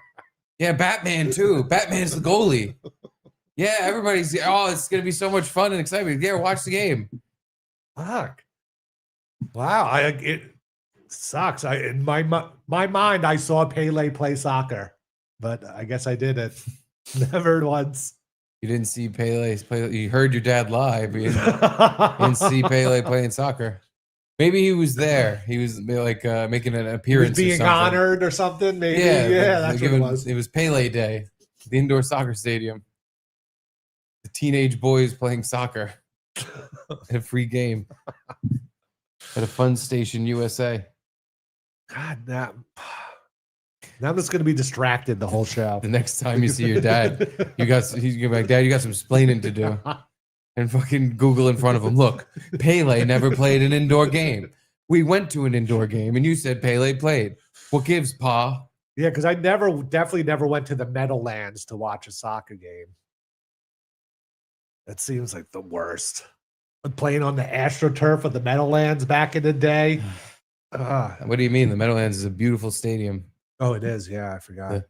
Yeah, Batman, too. Batman's the goalie. Yeah, everybody's, it's going to be so much fun and exciting. Yeah, watch the game.
Fuck. Wow. It sucks. In my mind, I saw Pele play soccer, but I guess I didn't. Never once.
You didn't see Pele play. You heard your dad lie, but you didn't see Pele playing soccer. Maybe he was there. He was like making an appearance.
He was being honored or something. Maybe. Yeah, that's what it was.
It was Pele Day, the indoor soccer stadium. The teenage boys playing soccer in a free game at a Fun Station USA.
God, now I'm just going to be distracted the whole show.
The next time you see your dad, he's going to be like, Dad, you got some splaining to do. And fucking Google in front of him. Look, Pele never played an indoor game. We went to an indoor game, and you said Pele played. What gives, Pa?
Yeah, because I definitely never went to the Meadowlands to watch a soccer game. That seems like the worst. Playing on the AstroTurf of the Meadowlands back in the day.
What do you mean? The Meadowlands is a beautiful stadium.
Oh, it is. Yeah, I forgot.
The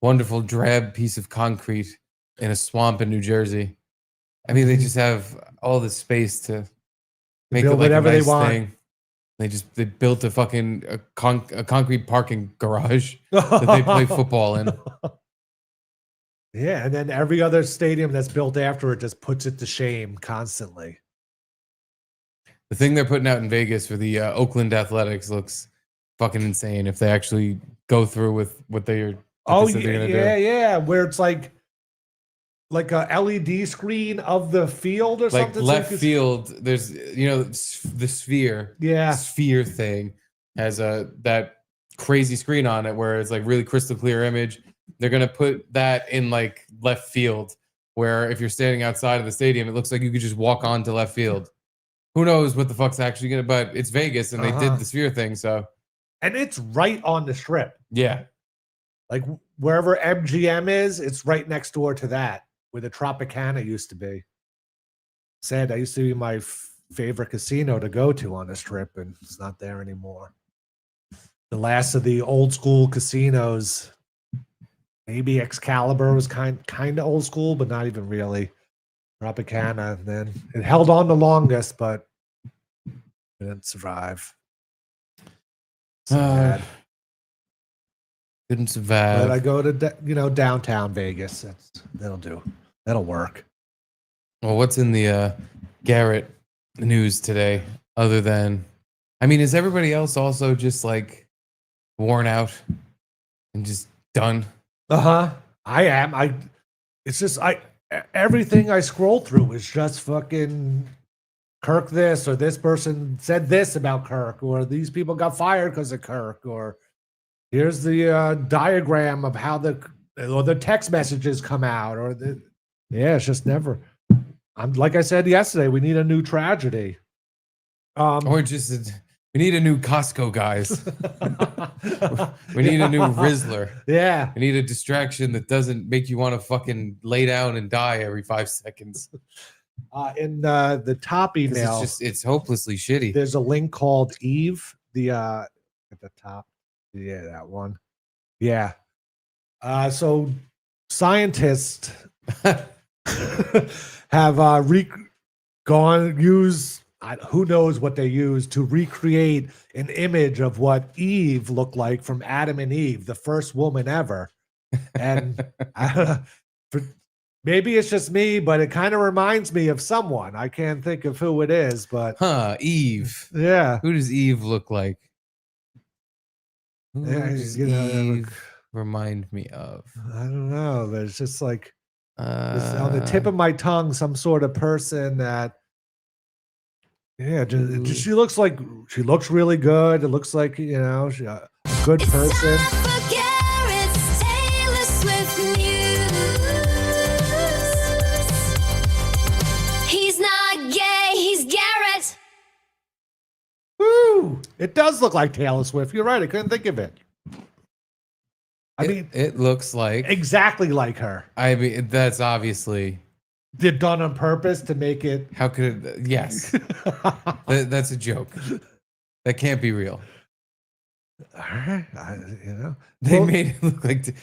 wonderful drab piece of concrete in a swamp in New Jersey. I mean, they just have all the space to make it
build
like a
whatever they
nice
want.
thing. They built a fucking a concrete parking garage that they play football in.
Yeah, and then every other stadium that's built after it just puts it to shame constantly.
The thing they're putting out in Vegas for the Oakland Athletics looks fucking insane if they actually go through with what they're
yeah, where it's like a LED screen of the field or
like
something.
left field. There's the sphere.
Yeah.
Sphere thing has that crazy screen on it where it's like really crystal clear image. They're gonna put that in like left field, where if you're standing outside of the stadium, it looks like you could just walk onto left field. Who knows what the fuck's actually gonna? But it's Vegas, and they did the sphere thing, so.
And it's right on the strip.
Yeah.
Like wherever MGM is, it's right next door to that, where the Tropicana used to be. Sad, that used to be my favorite casino to go to on the strip, and it's not there anymore. The last of the old school casinos, maybe Excalibur was kind of old school, but not even really. Tropicana, and then it held on the longest, but it didn't survive. Sad.
Didn't survive.
But I go to downtown Vegas. That'll do. That'll work.
Well, what's in the Garrett news today? Other than, I mean, is everybody else also just like worn out and just done?
I am. It's just everything I scroll through is just fucking Kirk this, or this person said this about Kirk, or these people got fired because of Kirk, or here's the diagram of how the text messages come out, or it's just never. I'm like I said yesterday, we need a new tragedy.
Or just we need a new Costco, guys. We need a new Rizzler.
Yeah.
We need a distraction that doesn't make you want to fucking lay down and die every 5 seconds.
In the top email,
it's hopelessly shitty.
There's a link called Eve. At the top. Yeah, that one. Yeah. So scientists have who knows what they use to recreate an image of what Eve looked like from Adam and Eve, the first woman ever. And maybe it's just me, but it kind of reminds me of someone. I can't think of who it is, but
Eve.
Yeah.
Who does Eve look like? Who
Yeah,
does Eve remind me of?
I don't know. There's just like on the tip of my tongue, some sort of person that she looks really good. It looks like, she's a good person.
He's not gay, he's Garrett.
Woo! It does look like Taylor Swift. You're right. I couldn't think of it. I mean,
it looks like
exactly like her.
I mean, that's obviously
they're done on purpose to make it.
How could it? Yes, that's a joke. That can't be real.
All right,
they made it look like,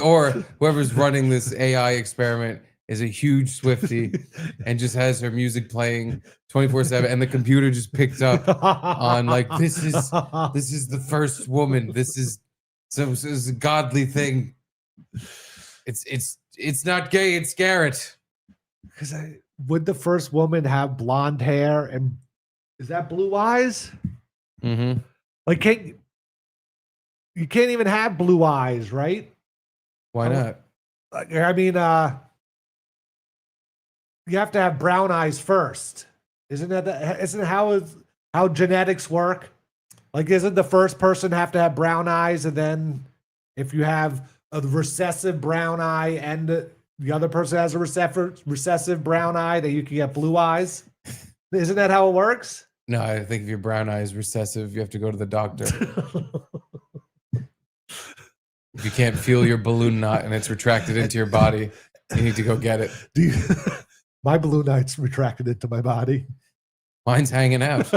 or whoever's running this AI experiment is a huge Swiftie and just has her music playing 24/7, and the computer just picked up on like this is the first woman. This is a godly thing. It's not gay. It's Garrett.
Because would the first woman have blonde hair and is that blue eyes?
Mm-hmm.
Like, you can't even have blue eyes, right?
Why not?
I mean, you have to have brown eyes first. Isn't how genetics work? Like, isn't the first person have to have brown eyes, and then if you have a recessive brown eye and the other person has a recessive brown eye, that you can get blue eyes? Isn't that how it works?
No, I think if your brown eye is recessive, you have to go to the doctor. If you can't feel your balloon knot and it's retracted into your body, you need to go get it.
My balloon knot's retracted into my body.
Mine's hanging out.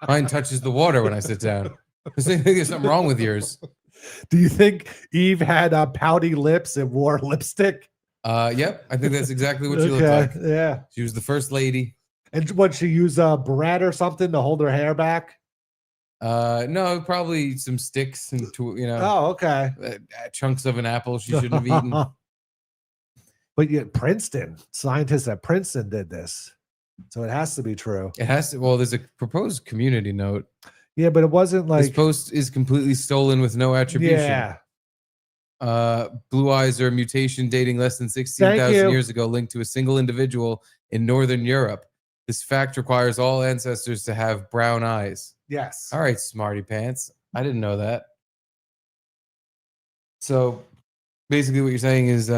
Mine touches the water when I sit down. I think there's something wrong with yours.
Do you think Eve had pouty lips and wore lipstick?
Yep, I think that's exactly what she looked like.
Yeah.
She was the first lady.
And what, she use a barrette or something to hold her hair back?
No, probably some sticks and
Oh, okay.
Chunks of an apple she shouldn't have eaten.
But yet Princeton, scientists at Princeton did this. So it has to be true.
It has to. Well, there's a proposed community note.
Yeah, but it wasn't like...
This post is completely stolen with no attribution.
Yeah.
Blue eyes are a mutation dating less than 16,000 years ago linked to a single individual in Northern Europe. This fact requires all ancestors to have brown eyes.
Yes.
All right, smarty pants. I didn't know that. So basically what you're saying is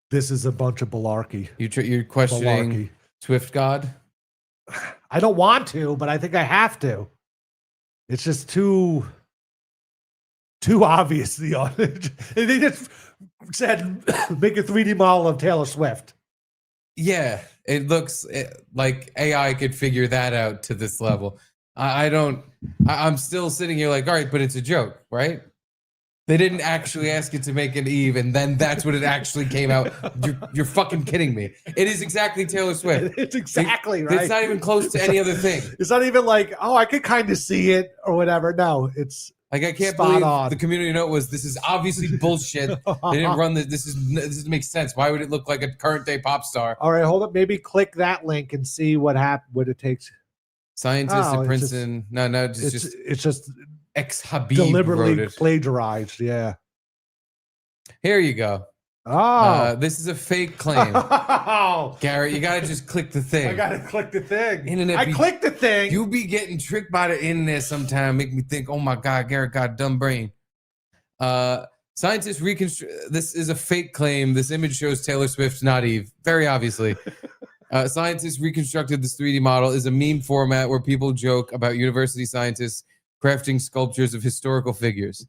this is a bunch of malarkey.
You're questioning
Malarkey.
Swift God?
I don't want to, but I think I have to. It's just too obvious. They just said make a 3D model of Taylor Swift.
Yeah, it looks like AI could figure that out to this level. I'm still sitting here like, all right, but it's a joke, right? They didn't actually ask it to make an Eve, and then that's what it actually came out. You're fucking kidding me. It is exactly Taylor Swift.
It's exactly right.
It's not even close to any other thing.
It's not even like, oh, I could kind of see it or whatever. No, it's
like, I can't believe the community note was, this is obviously bullshit. They didn't run this. This doesn't make sense. Why would it look like a current day pop star?
All right, hold up. Maybe click that link and see what it takes.
Scientists at Princeton. It's just ex-Habib
deliberately
wrote it.
Plagiarized. Yeah.
Here you go.
Oh,
this is a fake claim. Garrett, you gotta just click the thing.
I gotta click the thing.
Internet
clicked the thing.
You be getting tricked by the internet sometime. Make me think, oh my God, Garrett got a dumb brain. Scientists reconstruct. This is a fake claim. This image shows Taylor Swift, not Eve. Very obviously. Scientists reconstructed this 3D model is a meme format where people joke about university scientists crafting sculptures of historical figures.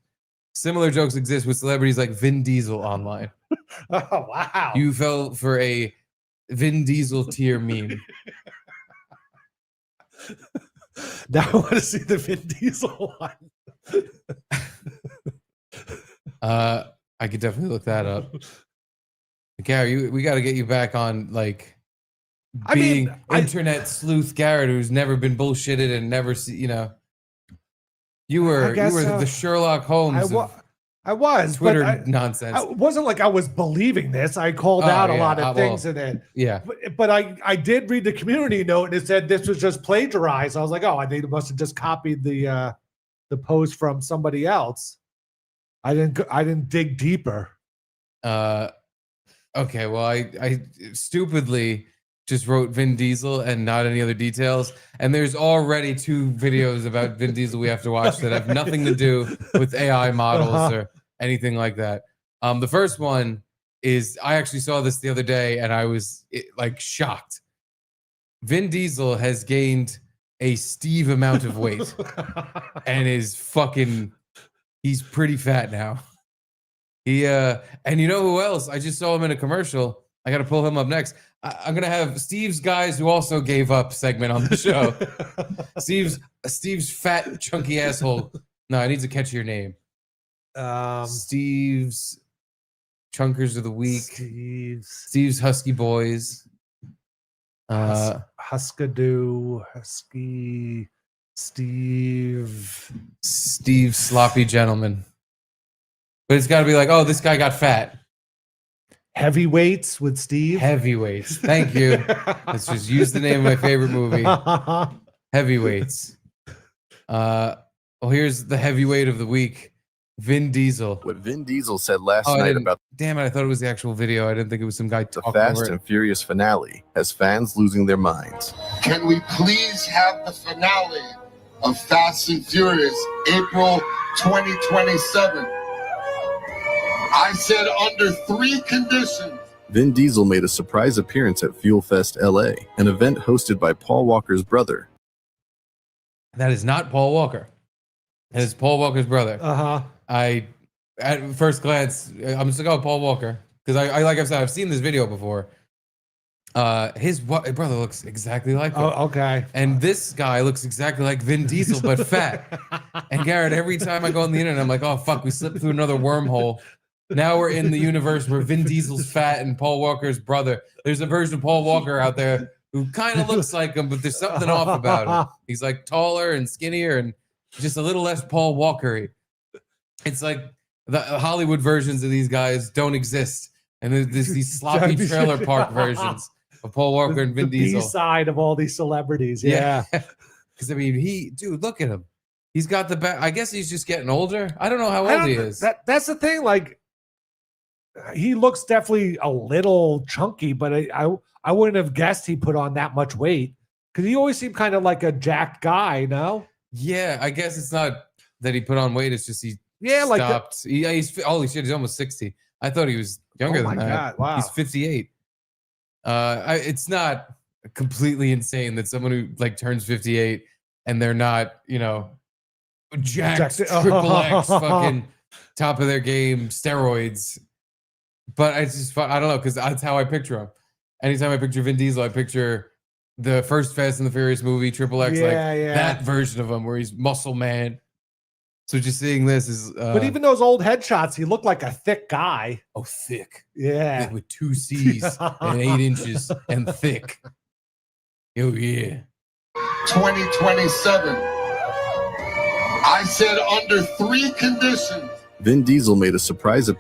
Similar jokes exist with celebrities like Vin Diesel online.
Oh, wow.
You fell for a Vin Diesel tier meme.
Now I want to see the Vin Diesel one.
I could definitely look that up. Gary, we got to get you back on, like, being internet sleuth Garrett, who's never been bullshitted and never see, You were the Sherlock Holmes.
I was
Twitter
but
nonsense.
It wasn't like I was believing this. I called out a lot of things in it.
Yeah,
but I did read the community note and it said this was just plagiarized. I was like, oh, I think it must have just copied the post from somebody else. I didn't dig deeper.
Okay, well, I stupidly just wrote Vin Diesel and not any other details. And there's already 2 videos about Vin Diesel we have to watch that have nothing to do with AI models or anything like that. The first one is, I actually saw this the other day and I was shocked. Vin Diesel has gained a Steve amount of weight and he's pretty fat now. And you know who else? I just saw him in a commercial. I got to pull him up next. I'm going to have Steve's guys who also gave up segment on the show. Steve's fat, chunky asshole. No, I need to catch your name. Steve's Chunkers of the Week. Steve's Husky Boys.
Huskadoo, Husky, Steve
Sloppy Gentleman. But it's got to be like, oh, this guy got fat.
Heavyweights with Steve.
Heavyweights. Thank you. Let's just use the name of my favorite movie. Heavyweights. Well, here's the heavyweight of the week. Vin Diesel.
What Vin Diesel said last night about
damn it, I thought it was the actual video. I didn't think it was some guy
the
talking
Fast
over it.
and Furious finale has fans losing their minds.
Can we please have the finale of Fast and Furious April 2027? I said under 3 conditions.
Vin Diesel made a surprise appearance at Fuel Fest LA, an event hosted by Paul Walker's brother.
That is not Paul Walker. That is Paul Walker's brother. At first glance, I'm just like, oh, Paul Walker, because I like I said, I've seen this video before. His brother looks exactly like him.
Oh, okay.
And this guy looks exactly like Vin Diesel, but fat. And Garrett, every time I go on the internet, I'm like, oh fuck, we slipped through another wormhole. Now we're in the universe where Vin Diesel's fat and Paul Walker's brother. There's a version of Paul Walker out there who kind of looks like him, but there's something off about him. He's like taller and skinnier and just a little less Paul Walker-y. It's like the Hollywood versions of these guys don't exist. And there's these sloppy trailer park versions of Paul Walker and Vin Diesel.
The B-side of all these celebrities. Yeah.
Because I mean, dude, look at him. He's got the back. I guess he's just getting older. I don't know how old he is.
That's the thing. Like, he looks definitely a little chunky, but I wouldn't have guessed he put on that much weight because he always seemed kind of like a jacked guy. No.
Yeah, I guess it's not that he put on weight. It's just he stopped. He's holy shit. He's almost 60. I thought he was younger than that.
God, wow.
He's 58. It's not completely insane that someone who like turns 58 and they're not, jacked triple X fucking top of their game steroids. But I don't know, because that's how I picture him. Anytime I picture Vin Diesel, I picture the first Fast and the Furious movie, Triple X, that version of him where he's muscle man. So just seeing this is.
But even those old headshots, he looked like a thick guy.
Oh, thick.
Yeah.
With 2 C's and 8 inches and thick. Oh, yeah.
2027. I said under 3 conditions.
Vin Diesel made a surprise.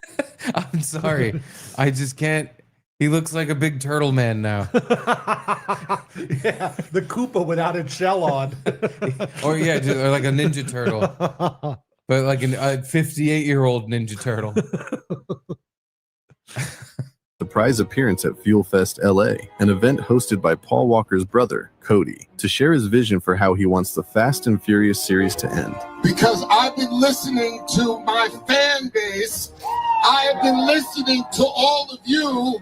I'm sorry. I just can't. He looks like a big turtle man now.
Yeah, the Koopa without its shell on.
or like a Ninja Turtle. But like a 58-year-old Ninja Turtle.
Surprise appearance at Fuel Fest LA, an event hosted by Paul Walker's brother, Cody, to share his vision for how he wants the Fast and Furious series to end.
Because I've been listening to my fan base, I have been listening to all of you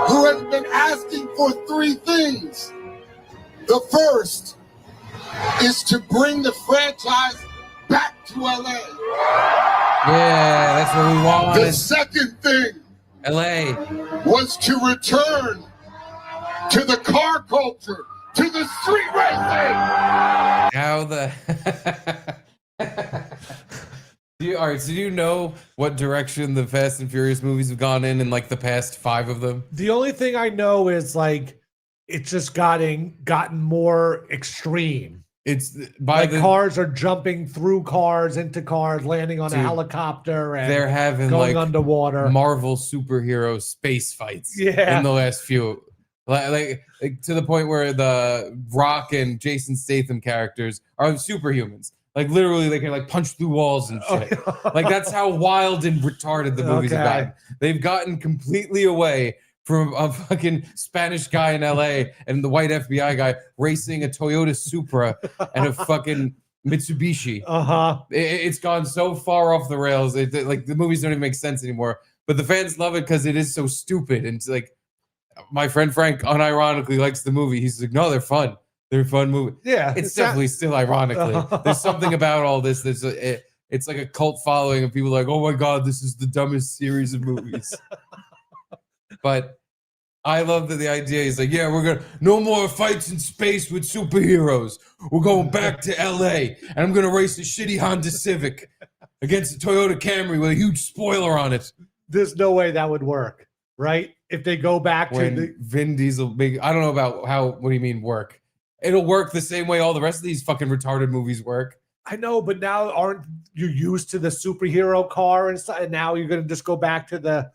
who have been asking for 3 things. The first is to bring the franchise back to LA.
Yeah, that's what we want.
The second thing
LA
was to return to the car culture, to the street racing.
How the all right, so do you know what direction the Fast and Furious movies have gone in like the past 5 of them?
The only thing I know is like it's just gotten more extreme.
It's
cars are jumping through cars into cars, landing on a helicopter, and
they're having
going
like
underwater.
Marvel superhero space fights.
Yeah.
In the last few, like to the point where the Rock and Jason Statham characters are superhumans. Like literally, they can like punch through walls and shit. Like that's how wild and retarded the movies have gotten. They've gotten completely away from a fucking Spanish guy in LA and the white FBI guy racing a Toyota Supra and a fucking Mitsubishi. It's gone so far off the rails. Like the movies don't even make sense anymore. But the fans love it because it is so stupid. And it's like my friend Frank unironically likes the movie. He's like, no, they're fun. They're a fun movie.
Yeah,
it's definitely still ironically. There's something about all this that's it's like a cult following of people like, oh my god, this is the dumbest series of movies. But I love that the idea is like, yeah, we're gonna no more fights in space with superheroes. We're going back to LA, and I'm gonna race a shitty Honda Civic against a Toyota Camry with a huge spoiler on it.
There's no way that would work, right? If they go back
when
to the
Vin Diesel, I don't know about how. What do you mean work? It'll work the same way all the rest of these fucking retarded movies work.
I know, but now aren't you used to the superhero car and stuff? And now you're gonna just go back to the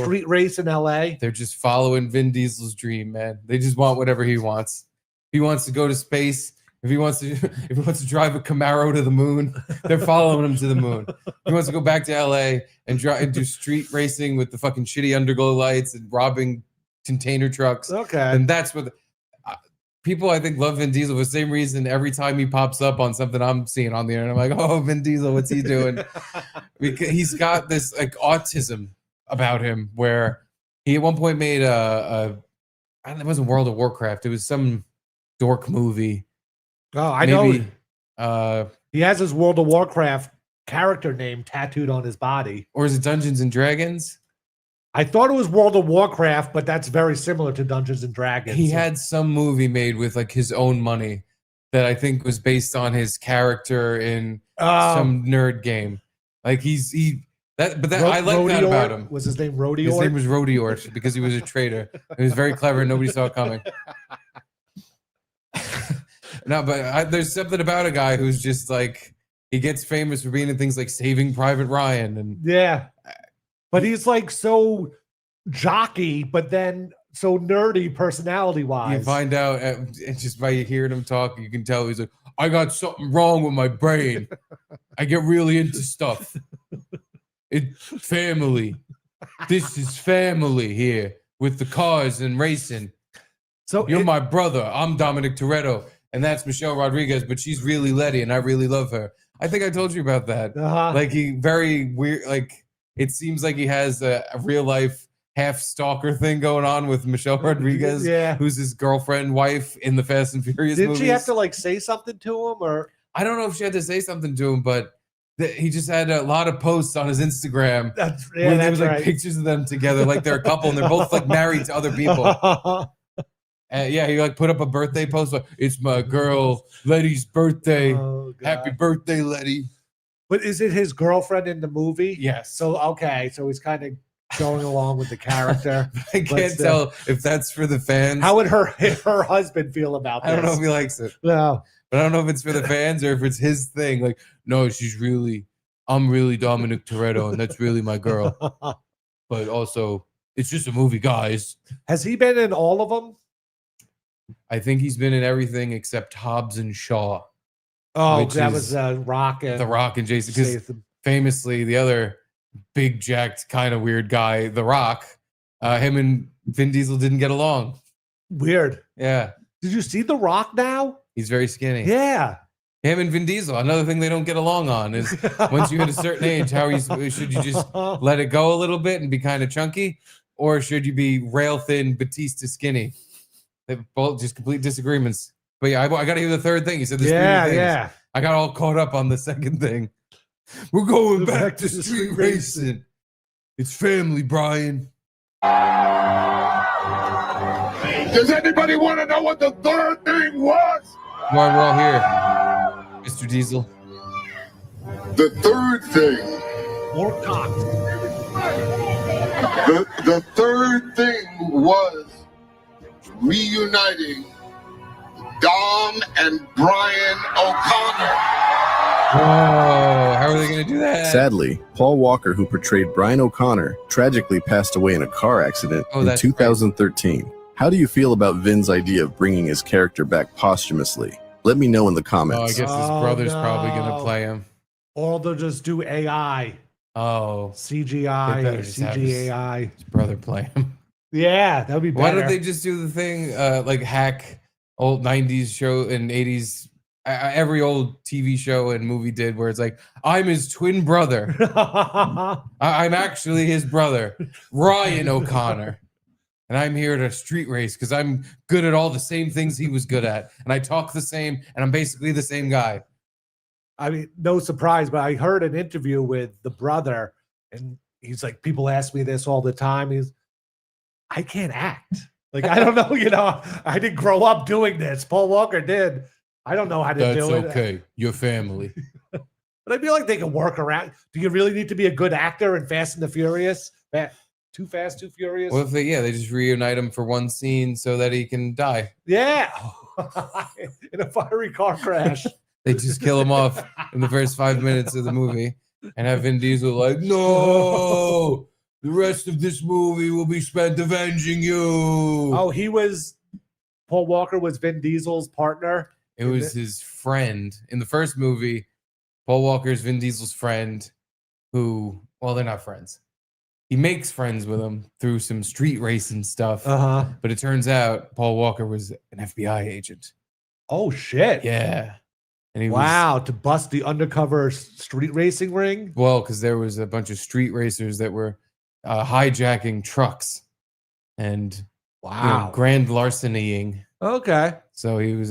street race in LA.
They're just following Vin Diesel's dream, man. They just want whatever he wants. If he wants to go to space, if he wants to drive a Camaro to the moon, they're following him to the moon. If he wants to go back to LA and do street racing with the fucking shitty underglow lights and robbing container trucks.
Okay,
and that's what. People, I think, love Vin Diesel for the same reason. Every time he pops up on something I'm seeing on the internet, I'm like, oh, Vin Diesel, what's he doing? Because he's got this like autism about him where he at one point made it wasn't World of Warcraft. It was some dork movie
Oh, I
Maybe,
know. He has his World of Warcraft character name tattooed on his body.
or is it Dungeons and Dragons?
I thought it was World of Warcraft, but that's very similar to Dungeons and Dragons.
He had some movie made with like his own money that I think was based on his character in some nerd game. Like I like that about him.
Was his name Rodior?
His name was Rodior because he was a traitor. He was very clever and nobody saw it coming. No, but there's something about a guy who's just like, he gets famous for being in things like Saving Private Ryan. And
yeah. But he's like so jockey, but then so nerdy personality wise.
You find out just by hearing him talk, you can tell he's like, I got something wrong with my brain. I get really into stuff. It's family. This is family here with the cars and racing. So you're my brother. I'm Dominic Toretto, and that's Michelle Rodriguez, but she's really Letty, and I really love her. I think I told you about that. Like he very weird. Like it seems like he has a real life half stalker thing going on with Michelle Rodriguez, who's his girlfriend, wife in the Fast and Furious movies.
Did she have to like say something to him, or
I don't know if she had to say something to him, but he just had a lot of posts on his Instagram where there was like pictures of them together, like they're a couple, and they're both like married to other people. He like put up a birthday post like, it's my girl Letty's birthday. Happy birthday, Letty.
But is it his girlfriend in the movie?
Yes.
So okay, so he's kind of going along with the character.
I can't tell if that's for the fans.
How would her husband feel about this?
I don't know if he likes it.
No.
But I don't know if it's for the fans or if it's his thing. Like, no, I'm really Dominic Toretto, and that's really my girl. But also, it's just a movie, guys.
Has he been in all of them?
I think he's been in everything except Hobbs and Shaw.
Oh, that was Rock and
The Rock and Jason. Because famously, the other big jacked kind of weird guy, The Rock, him and Vin Diesel didn't get along.
Weird.
Yeah.
Did you see The Rock now?
He's very skinny.
Yeah.
Him and Vin Diesel. Another thing they don't get along on is once you hit a certain age, should you just let it go a little bit and be kind of chunky, or should you be rail thin, Batista skinny? They're both just complete disagreements. But yeah, I got to hear the third thing. You said there's three things. Yeah. I got all caught up on the second thing. We're going back to street racing. It's family, Brian.
Does anybody want to know what the third thing was?
Why we're all here, Mr. Diesel.
The third thing.
More cock.
The third thing was reuniting Dom and Brian O'Connor.
Oh, how are they going to do that?
Sadly, Paul Walker, who portrayed Brian O'Connor, tragically passed away in a car accident in 2013. Right. How do you feel about Vin's idea of bringing his character back posthumously? Let me know in the comments.
Oh, I guess his brother's probably going to play him.
Or they'll just do AI.
Oh.
CGI, CGI.
His brother play him.
Yeah, that would be better.
Why don't they just do the thing, like hack old 90s show and 80s, every old TV show and movie did, where it's like, I'm his twin brother. I'm actually his brother, Ryan O'Connor. And I'm here to street race because I'm good at all the same things he was good at. And I talk the same, and I'm basically the same guy.
I mean, no surprise, but I heard an interview with the brother, and he's like, people ask me this all the time. I can't act. Like, I don't know, I didn't grow up doing this. Paul Walker did. I don't know how to do it.
That's okay. Your family.
But I feel like they can work around. Do you really need to be a good actor in Fast and the Furious? Too Fast, Too Furious?
Well, if they just reunite him for one scene so that he can die.
Yeah. In a fiery car crash.
They just kill him off in the first 5 minutes of the movie and have Vin Diesel like, no, the rest of this movie will be spent avenging you.
Oh, Paul Walker was Vin Diesel's partner?
It was his friend. In the first movie, Paul Walker's Vin Diesel's friend who, well, they're not friends. He makes friends with him through some street racing stuff. But it turns out Paul Walker was an FBI agent.
Oh, shit.
Yeah. And he
to bust the undercover street racing ring?
Well, because there was a bunch of street racers that were hijacking trucks and grand larceny-ing.
Okay.
So he was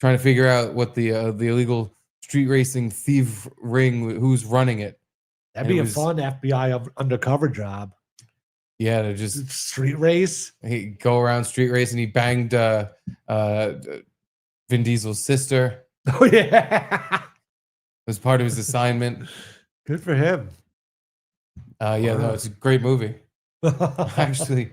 trying to figure out what the illegal street racing thief ring, who's running it.
That'd be a fun FBI undercover job.
Yeah, to just
street race.
He go around street race, and he banged Vin Diesel's sister.
Oh yeah,
it was part of his assignment.
Good for him.
Yeah, no, it's a great movie. Actually,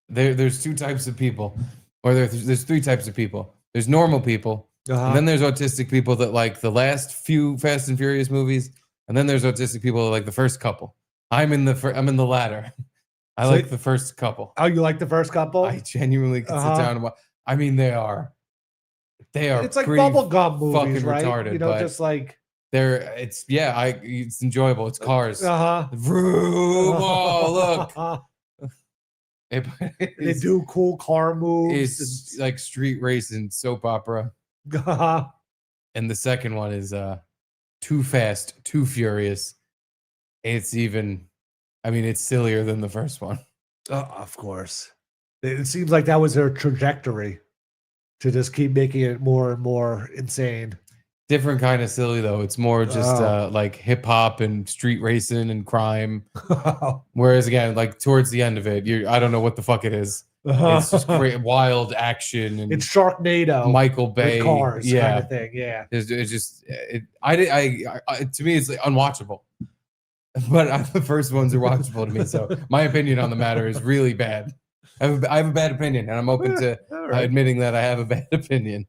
there's two types of people, or there's three types of people. There's normal people, and then there's autistic people that like the last few Fast and Furious movies, and then there's autistic people that like the first couple. I'm in the latter. I like the first couple.
Oh, you like the first couple?
I genuinely can sit down and watch. I mean, they are.
It's like bubblegum movies, right?
Retarded,
you know, just like
it's enjoyable. It's cars.
Vroom,
oh, look.
They do cool car moves.
It's like street racing soap opera. And the second one is Too Fast, Too Furious. It's sillier than the first one.
Of course. It seems like that was their trajectory to just keep making it more and more insane.
Different kind of silly though. It's more just like hip hop and street racing and crime. Whereas again, like towards the end of it, I don't know what the fuck it is. It's just great, wild action. And
it's Sharknado.
Michael Bay
with cars, kind of thing. Yeah.
It's just to me, it's like unwatchable. But the first ones are watchable to me. So my opinion on the matter is really bad. I have a bad opinion, and I'm open to admitting that I have a bad opinion.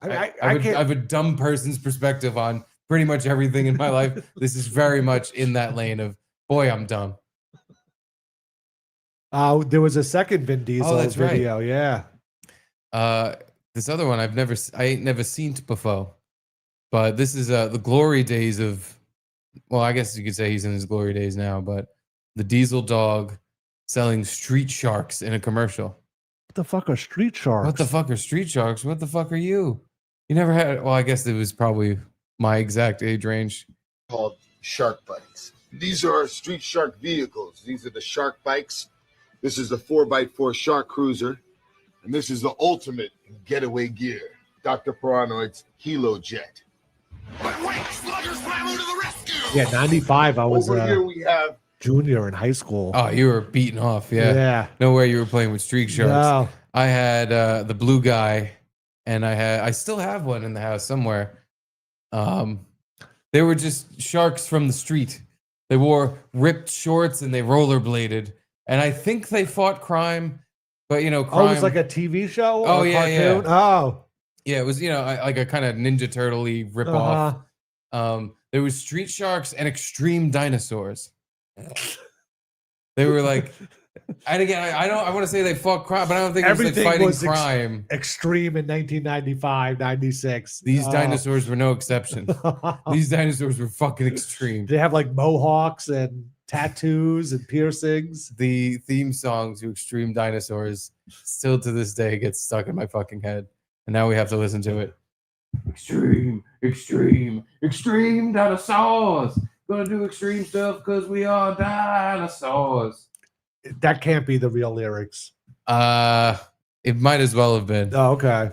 I have a dumb person's perspective on pretty much everything in my life. This is very much in that lane of, boy, I'm dumb.
There was a second Vin Diesel video.
Right.
Yeah.
This other one I ain't never seen before. But this is the glory days of, well, I guess you could say he's in his glory days now, but the Diesel dog selling street sharks in a commercial.
What the fuck are street sharks?
What the fuck are street sharks? What the fuck are you? You never had, well, I guess it was probably my exact age range.
Called shark bikes. These are street shark vehicles. These are the shark bikes. This is the 4x4 Shark Cruiser. And this is the ultimate getaway gear. Dr. Paranoid's Helo Jet.
Yeah, 95. I was
Over here we have
junior in high school.
Oh, you were beating off. Yeah. No way you were playing with street sharks.
No.
I had the blue guy, and I still have one in the house somewhere. They were just sharks from the street. They wore ripped shorts and they rollerbladed. And I think they fought crime, but crime.
Oh, it was like a TV show?
Oh, yeah,
cartoon?
yeah.
Oh.
Yeah, it was, like a kind of Ninja Turtle-y ripoff. There was street sharks and extreme dinosaurs. They were like, and again, I want to say they fought crime, but I don't think it was like fighting crime.
Extreme in 1995, 96.
These dinosaurs were no exception. These dinosaurs were fucking extreme.
They have like mohawks and tattoos and piercings.
The theme song to Extreme Dinosaurs still to this day gets stuck in my fucking head. And now we have to listen to it. Extreme, extreme, extreme dinosaurs. Gonna do extreme stuff because we are dinosaurs.
That can't be the real lyrics.
It might as well have been.
Oh, okay.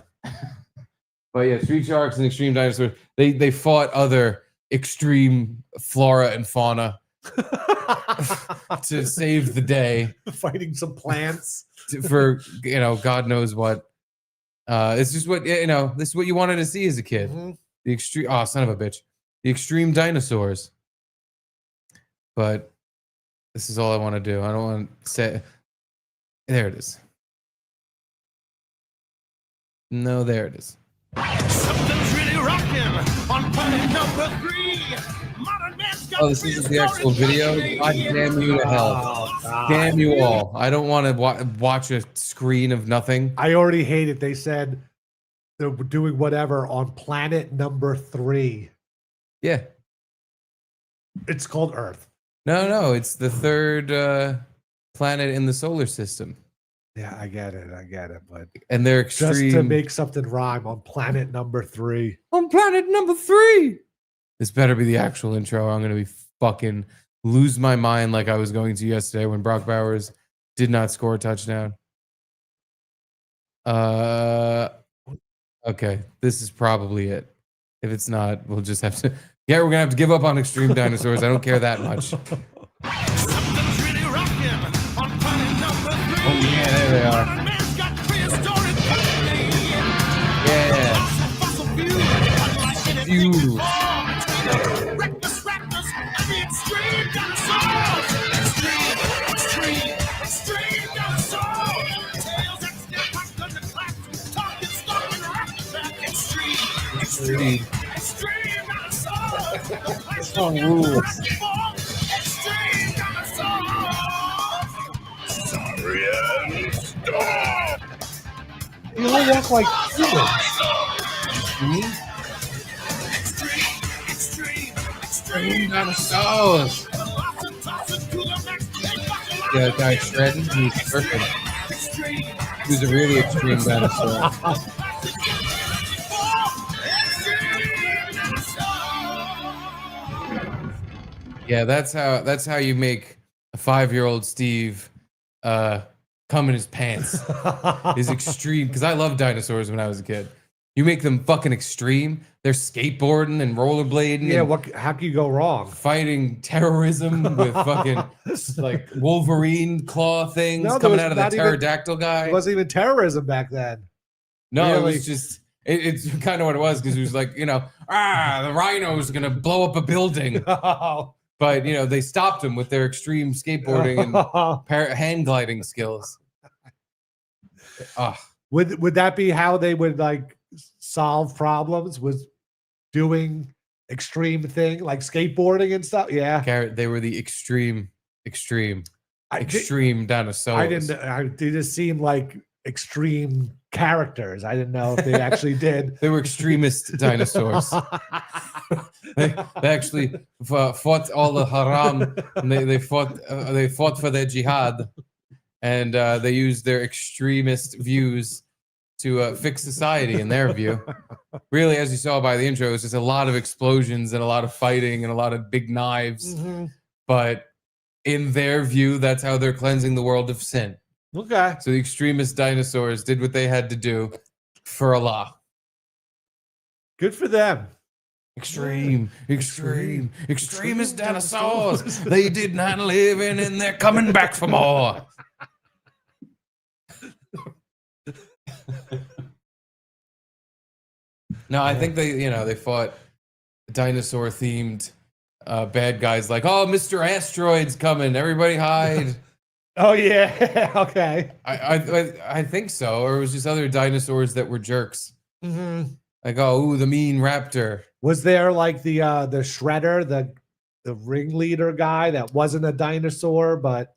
But yeah, street sharks and extreme dinosaurs. They fought other extreme flora and fauna to save the day.
Fighting some plants
for God knows what. It's just what this is what you wanted to see as a kid.
Mm-hmm.
The extreme son of a bitch. The extreme dinosaurs. But this is all I want to do. I don't want to say there it is. No, there it is.
Something's really rocking on planet number 3. Modern man's got
this isn't the actual video. God damn you to hell. Damn you all. I don't want to watch a screen of nothing.
I already hate it. They said they're doing whatever on planet number 3.
Yeah.
It's called Earth.
No. It's the third planet in the solar system.
Yeah, I get it, but
and they're extreme.
Just to make something rhyme on planet number 3.
On planet number 3. This better be the actual intro. I'm gonna be fucking lose my mind like I was going to yesterday when Brock Bowers did not score a touchdown. Okay, this is probably it. If it's not, we'll just have to. Yeah, we're gonna have to give up on extreme dinosaurs. I don't care that much. Oh yeah, there they are. Yeah. Huge. Extreme. This song rules.
You all walk like humans.
Extreme dinosaurs. Yeah, that guy shredding, he's perfect. He was a really extreme dinosaur. Yeah, that's how you make a 5-year-old Steve come in his pants. Is extreme, because I loved dinosaurs when I was a kid. You make them fucking extreme. They're skateboarding and rollerblading.
Yeah,
and
how can you go wrong?
fighting terrorism with fucking like Wolverine claw things coming out of the pterodactyl guy.
It wasn't even terrorism back then.
No,
Really?
it was just it's kind of what it was, because it was like, the rhino's gonna blow up a building. But they stopped him with their extreme skateboarding and hand gliding skills.
Would that be how they would like solve problems? Was doing extreme thing like skateboarding and stuff? Yeah,
Garrett, they were the extreme dinosaurs.
They just seemed like extreme characters. I didn't know if they actually did.
They were extremist dinosaurs. They actually fought all the haram, and they fought for their jihad, and they used their extremist views to fix society in their view. Really, as you saw by the intro, it was just a lot of explosions and a lot of fighting and a lot of big knives.
Mm-hmm.
But in their view, that's how they're cleansing the world of sin.
Okay.
So the extremist dinosaurs did what they had to do for Allah.
Good for them.
Extremist dinosaurs. They did 9/11 and they're coming back for more. No, I think they fought dinosaur themed bad guys like, oh, Mr. Asteroid's coming, everybody hide.
Oh yeah, okay.
I think so, or it was just other dinosaurs that were jerks.
Mm-hmm.
Like, the mean raptor.
Was there like the shredder, the ringleader guy that wasn't a dinosaur, but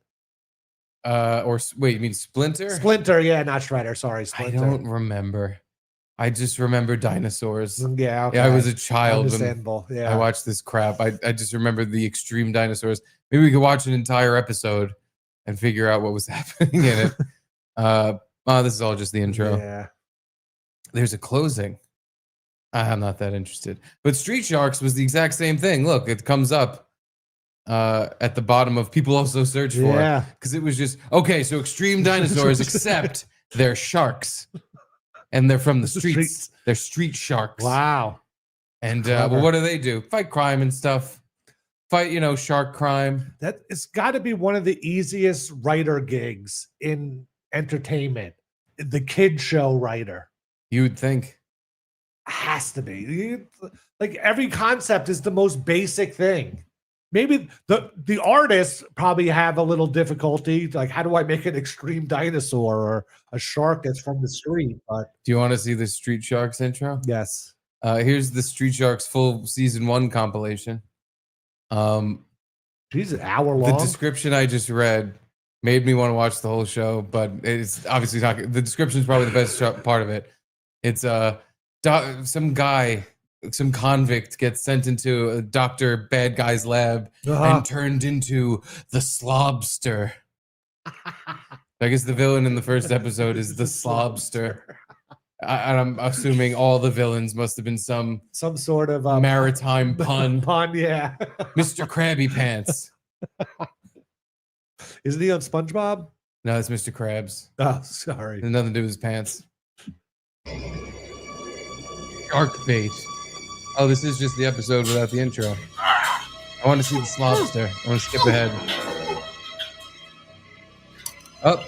or wait, you mean Splinter?
Splinter, yeah, not Shredder. Sorry, Splinter.
I don't remember. I just remember dinosaurs.
Yeah, okay.
Yeah, I was a child
Understandable.
when
Yeah,
I watched this crap. I just remember the extreme dinosaurs. Maybe we could watch an entire episode and figure out what was happening in it. This is all just the intro.
Yeah.
There's a closing. I'm not that interested. But Street Sharks was the exact same thing. Look, it comes up at the bottom of people also search for.
Yeah.
Because it was just, okay, so extreme dinosaurs, except they're sharks. And they're from the streets. They're street sharks.
Wow.
And well, what do? Fight crime and stuff. Fight, shark crime.
That it's got to be one of the easiest writer gigs in entertainment. The kid show writer.
You would think.
Has to be. Like every concept is the most basic thing. Maybe the artists probably have a little difficulty. Like, how do I make an extreme dinosaur or a shark that's from the street? But
do you want to see the Street Sharks intro?
Yes.
Here's the Street Sharks full season 1 compilation.
She's an hour long.
The description I just read made me want to watch the whole show, but it's obviously not. The description is probably the best part of it. It's some guy. Some convict gets sent into a Dr. Bad Guy's lab and turned into the Slobster. I guess the villain in the first episode is the Slobster. And I'm assuming all the villains must have been some
sort of
maritime pun.
Yeah.
Mr. Krabby Pants.
Isn't he on SpongeBob?
No, it's Mr. Krabs.
Oh, sorry.
There's nothing to do with his pants. Shark bait. Oh, this is just the episode without the intro. I want to see the slobster. I want to skip ahead. Oh.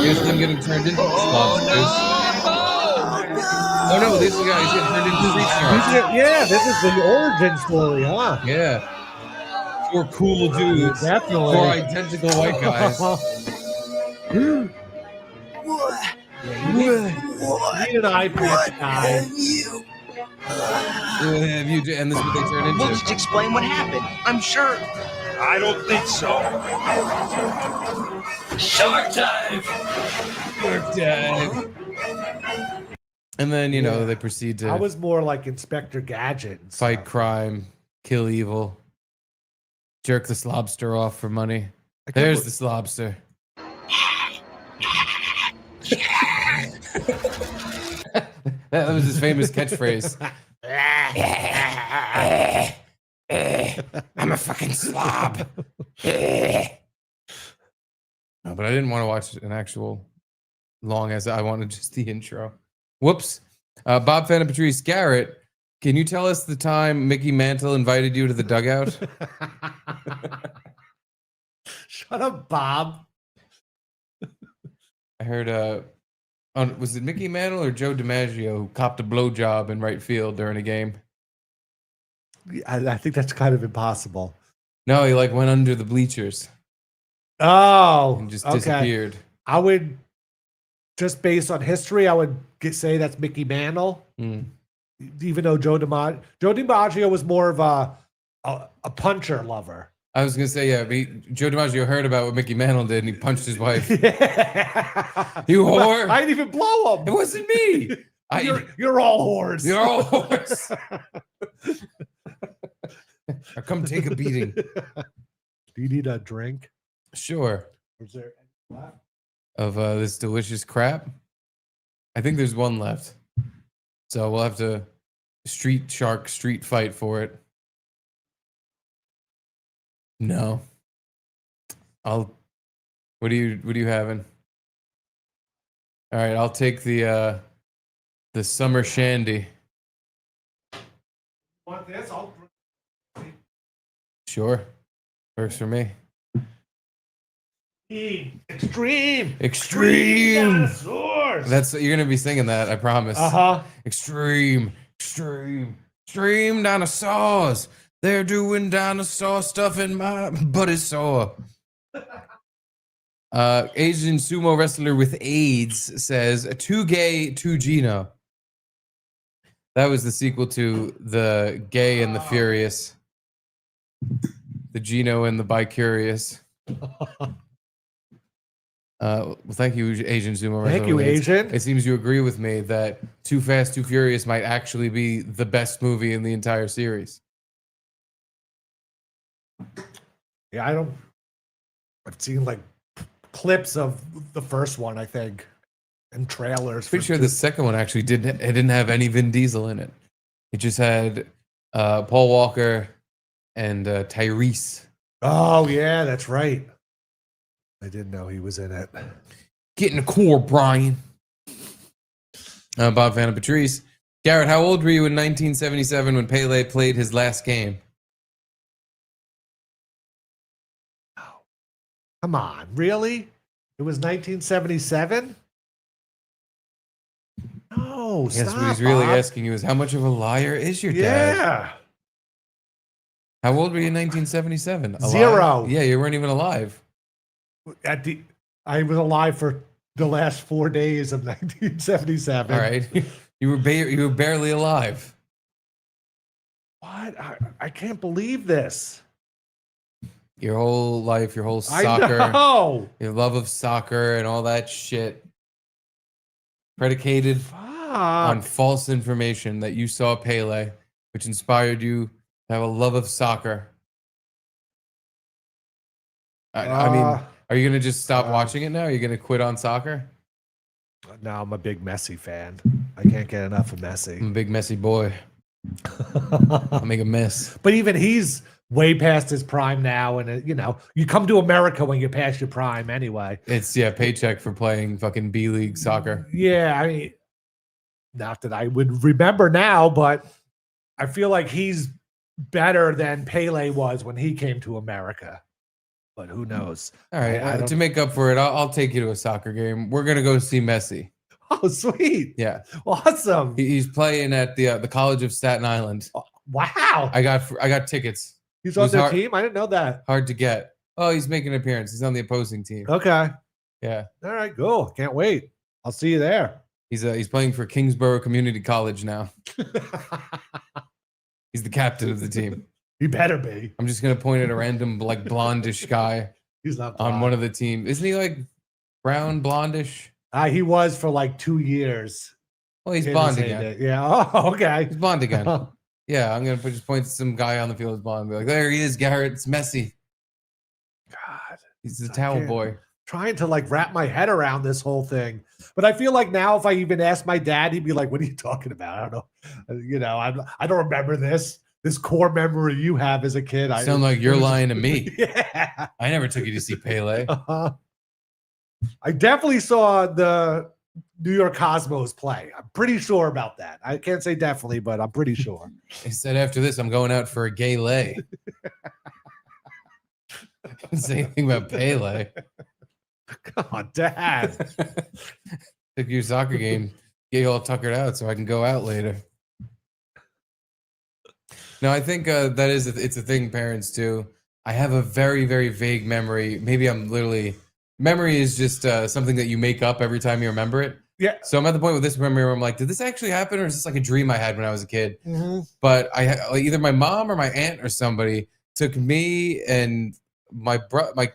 Here's them getting turned into slobsters. Oh no, this guy is getting turned into street sharks.
Yeah, this is the origin story, huh?
Yeah. 4 cool dudes.
Definitely.
4 identical white guys.
You need an eye patch guy.
Have you, and this is what they turn into.
We'll just explain what happened. I'm sure.
I don't think so.
Shark time.
Shark time. And then, you know, they proceed to
I was more like Inspector Gadget. And
fight
stuff.
crime, kill evil, jerk the slobster off for money. There's the slobster. That was his famous catchphrase. I'm a fucking slob. No, but I didn't want to watch an actual long as I wanted just the intro. Whoops. Bob Fan and Patrice Garrett, can you tell us the time Mickey Mantle invited you to the dugout?
Shut up, Bob.
I heard was it Mickey Mantle or Joe DiMaggio who copped a blowjob in right field during a game?
I think that's kind of impossible.
No, he like went under the bleachers
Oh,
and just
okay.
disappeared.
I would, just based on history, I would say that's Mickey Mantle. Even though Joe DiMaggio was more of a puncher lover.
I was gonna say, yeah, Joe DiMaggio heard about what Mickey Mantle did and he punched his wife. You whore!
I didn't even blow him.
It wasn't me.
You're all whores.
You're all whores. Now come take a beating.
Do you need a drink?
Sure.
Is there any left?
Of this delicious crap. I think there's one left. So we'll have to street fight for it. No. What are you having? All right, I'll take the summer shandy.
Want this?
Sure. Works for me.
Extreme.
Dinosaurs. That's you're gonna be singing that, I promise. Extreme dinosaurs. They're doing dinosaur stuff in my butt is sore. Asian sumo wrestler with AIDS says, too gay, too Gino. That was the sequel to The Gay and the Furious. The Gino and the Bicurious. Well, thank you, Asian sumo wrestler.
Thank you, Asian.
It seems you agree with me that Too Fast, Too Furious might actually be the best movie in the entire series.
Yeah, I've seen like clips of the first one, I think, and trailers.
Pretty sure the second one actually didn't have any Vin Diesel in it. It just had Paul Walker and Tyrese.
Oh yeah, that's right. I didn't know he was in it.
Get in the core, Brian. Bob Van and Patrice. Garrett, how old were you in 1977 when Pele played his last game?
Come on, really? It was 1977? No,
Yes,
stop,
what he's really
Bob.
asking you is how much of a liar is your dad?
Yeah.
How old were you in 1977? Alive?
0.
Yeah, you weren't even alive.
I was alive for the last 4 days of 1977.
All right. You were barely alive.
What? I can't believe this.
Your whole life, your whole soccer,
I know.
your love of soccer and all that shit predicated on false information that you saw Pele, which inspired you to have a love of soccer. I mean, are you going to just stop watching it now? Are you going to quit on soccer?
No, I'm a big Messi fan. I can't get enough of Messi.
I'm a big messy boy. I'll make a mess.
But even he's way past his prime now, and you come to America when you're past your prime anyway.
It's paycheck for playing fucking B League soccer.
Yeah, I mean, not that I would remember now, but I feel like he's better than Pele was when he came to America. But who knows?
All right,
I don't-
to make up for it, I'll take you to a soccer game. We're gonna go see Messi.
Oh, sweet!
Yeah,
Awesome.
he's playing at the College of Staten Island.
Wow.
I got tickets.
He's
It
on
was
their team? I didn't know that.
Hard to get. Oh, he's making an appearance. He's on the opposing team.
Okay.
Yeah,
All right, cool. Can't wait. I'll see you there.
he's playing for Kingsborough Community College now. He's the captain of the team.
He better be.
I'm just gonna point at a random like blondish guy
He's not
on
blonde.
one of the teams. Isn't he like brown, blondish?
He was for like 2 years.
Well, he's
in
blonde
his
again.
heyday. Yeah. Oh, okay.
He's blonde again. Yeah, I'm gonna just point to some guy on the field who's blonde and be like, there he is, Garrett. It's Messi.
God.
He's the towel
can't-
boy.
Trying to like wrap my head around this whole thing. But I feel like now if I even ask my dad, he'd be like, what are you talking about? I don't know. You know, I don't remember this core memory you have as a kid.
You sound like you're lying to me.
Yeah.
I never took you to see Pele.
I definitely saw the New York Cosmos play. I'm pretty sure about that. I can't say definitely, but I'm pretty sure.
He said after this, I'm going out for a gay lay. Didn't say anything about Pele.
God, Dad.
Took you to a soccer game, get you all tuckered out so I can go out later. No, I think that is it's a thing parents do. I have a very, very vague memory. Maybe memory is just something that you make up every time you remember it.
Yeah.
So I'm at the point with this memory where I'm like, did this actually happen, or is this like a dream I had when I was a kid?
Mm-hmm.
But either my mom or my aunt or somebody took me and my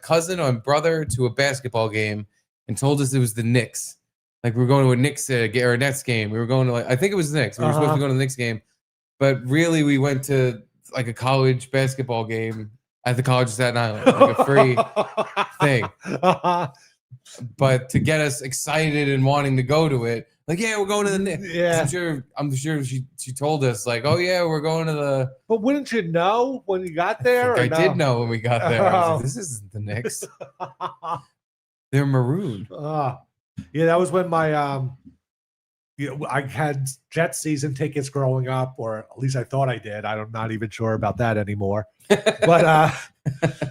cousin or brother to a basketball game and told us it was the Knicks. Like we were going to a Knicks or a Nets game. We were going to I think it was the Knicks. We were supposed to go to the Knicks game, but really we went to like a college basketball game at the College of Staten Island, like a free thing. But to get us excited and wanting to go to it, like, yeah, we're going to the Knicks.
Yeah.
I'm sure she told us like, oh yeah, we're going to the.
But wouldn't you know when you got there?
I
or no?
did know when we got there. I was
Oh.
like, this isn't the Knicks. They're maroon.
Yeah, that was when my I had Jets season tickets growing up, or at least I thought I did. I'm not even sure about that anymore. But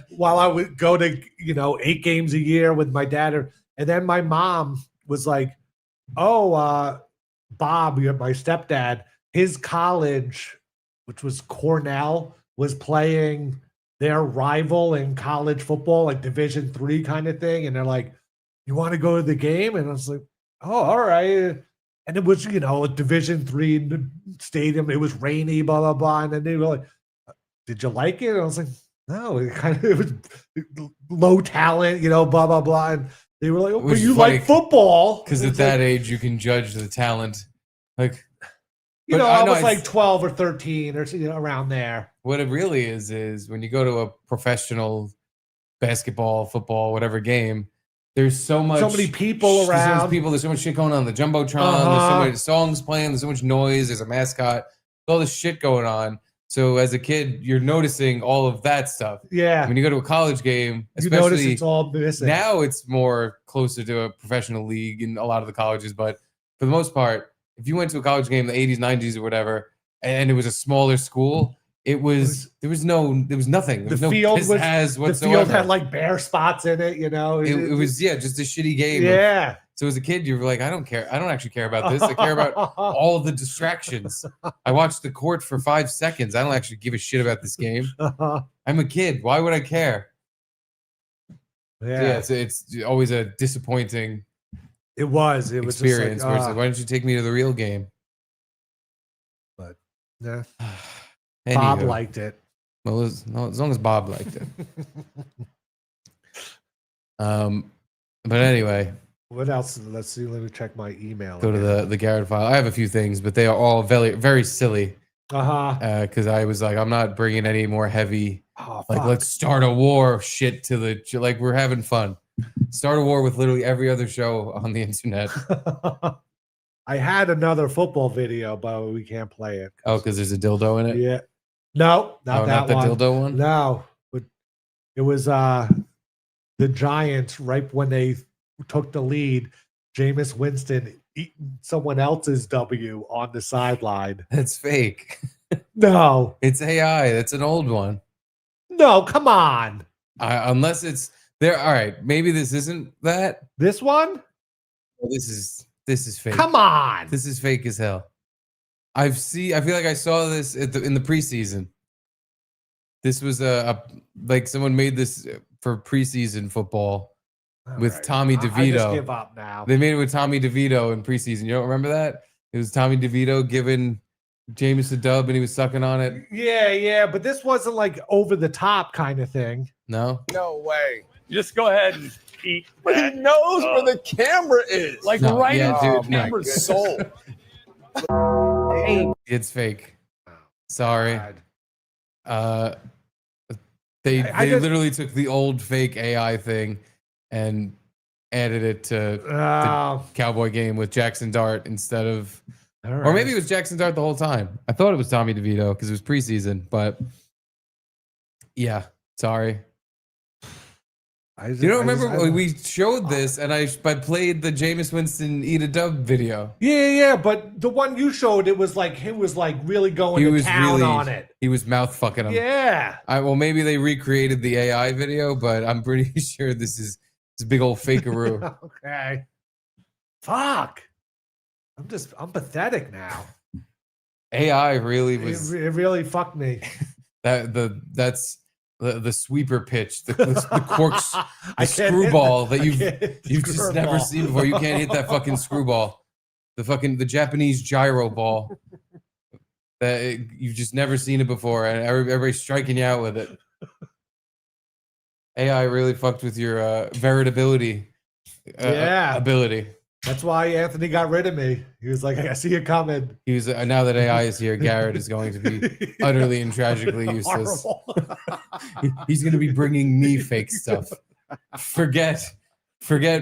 while I would go to 8 games a year with my dad, and then my mom was like, "Oh, Bob, my stepdad, his college, which was Cornell, was playing their rival in college football, like Division III kind of thing." And they're like, "You want to go to the game?" And I was like, "Oh, all right." And it was, a Division III stadium. It was rainy, blah, blah, blah. And then they were like, "Did you like it?" And I was like, "No, it was low talent, blah, blah, blah." And they were like, "Oh, but you like football."
Because at that age, you can judge the talent. Like,
I was like 12 or 13 or around there.
What it really is when you go to a professional basketball, football, whatever game, there's so many
people around.
There's so much shit going on. The Jumbotron, there's so many songs playing, there's so much noise, there's a mascot, all this shit going on. So as a kid, you're noticing all of that stuff.
Yeah.
When you go to a college game,
You notice
especially
it's all missing.
now, it's more closer to a professional league in a lot of the colleges. But for the most part, if you went to a college game in the 80s, 90s, or whatever, and it was a smaller school, there was nothing. There was no pizzazz whatsoever.
The field had like bare spots in it,
It was just a shitty game.
Yeah.
So as a kid, you were like, I don't care. I don't actually care about this. I care about all the distractions. I watched the court for 5 seconds. I don't actually give a shit about this game. I'm a kid. Why would I care?
Yeah.
It's always a disappointing.
It was
experience.
Just
Where it's like, why don't you take me to the real game?
But yeah.
Anywho.
Bob liked it.
Well, as long as Bob liked it. But anyway.
What else? Let's see. Let me check my email.
Go to the Garrett file. I have a few things, but they are all very, very silly. Because I was like, I'm not bringing any more heavy. Let's start a war shit to the like. We're having fun. Start a war with literally every other show on the internet.
I had another football video, but we can't play it.
Oh, because there's a dildo in it?
Yeah. No, not that
not the
one.
dildo one?
No. But it was the Giants right when they took the lead. Jameis Winston eating someone else's W on the sideline.
That's fake.
No.
It's AI. That's an old one.
No, come on.
Unless it's there. All right. Maybe this isn't that.
This one?
This is fake.
Come on.
This is fake as hell. I feel like I saw this in the preseason. This was like someone made this for preseason football with Tommy DeVito.
I just give up now.
They made it with Tommy DeVito in preseason. You don't remember that? It was Tommy DeVito giving Jameis a dub and he was sucking on it.
Yeah, but this wasn't like over the top kind of thing.
No?
No way. Just go ahead and eat.
But he knows where the camera is.
Like
No,
right
yeah,
in
dude,
the
no.
camera's soul.
It's fake. Sorry.
God.
They
I just-
literally took the old fake AI thing and added it to the Cowboy game with Jackson Dart instead of, or maybe it was Jackson Dart the whole time. I thought it was Tommy DeVito because it was preseason, but yeah, sorry. You don't remember we showed this and I played the Jameis Winston eat a dub video.
Yeah, but the one you showed, it was like really going to town on it.
He was mouth fucking him.
Yeah.
Well, maybe they recreated the AI video, but I'm pretty sure this is a big old fakeroo.
Okay. Fuck. I'm pathetic now.
AI really was.
It really fucked me.
That's the sweeper pitch, the corks,
I
the
can't
screwball
hit
that you've just never seen before. You can't hit that fucking screwball, the Japanese gyro ball. You've just never seen it before, and everybody's striking you out with it. AI really fucked with your veritability. Ability.
That's why Anthony got rid of me. He was like, I see you coming.
He was now that AI is here, Garrett is going to be utterly and tragically useless. He's going to be bringing me fake stuff. Forget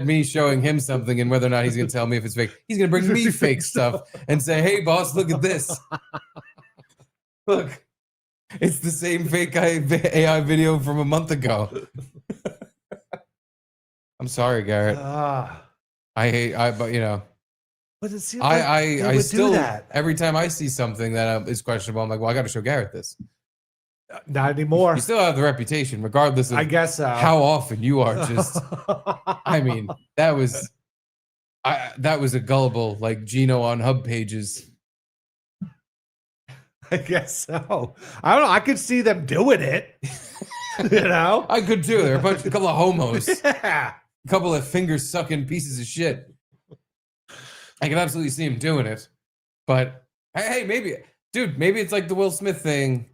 me showing him something and whether or not he's going to tell me if it's fake. He's going to bring me fake stuff and say, "Hey, boss, look at this. Look, it's the same fake AI video from a month ago." I'm sorry, Garrett. But you know,
but it seems like I
still
do that.
Every time I see something that is questionable, I'm like, well, I got to show Garrett this.
Not anymore.
You still have the reputation, regardless of
I guess
how often you are just. I mean, that was a gullible like Gino on hub pages.
I guess so. I don't know. I could see them doing it. You know,
I could too. They're a couple of homos.
Yeah.
A couple of finger sucking pieces of shit. I can absolutely see him doing it. But hey, maybe it's like the Will Smith thing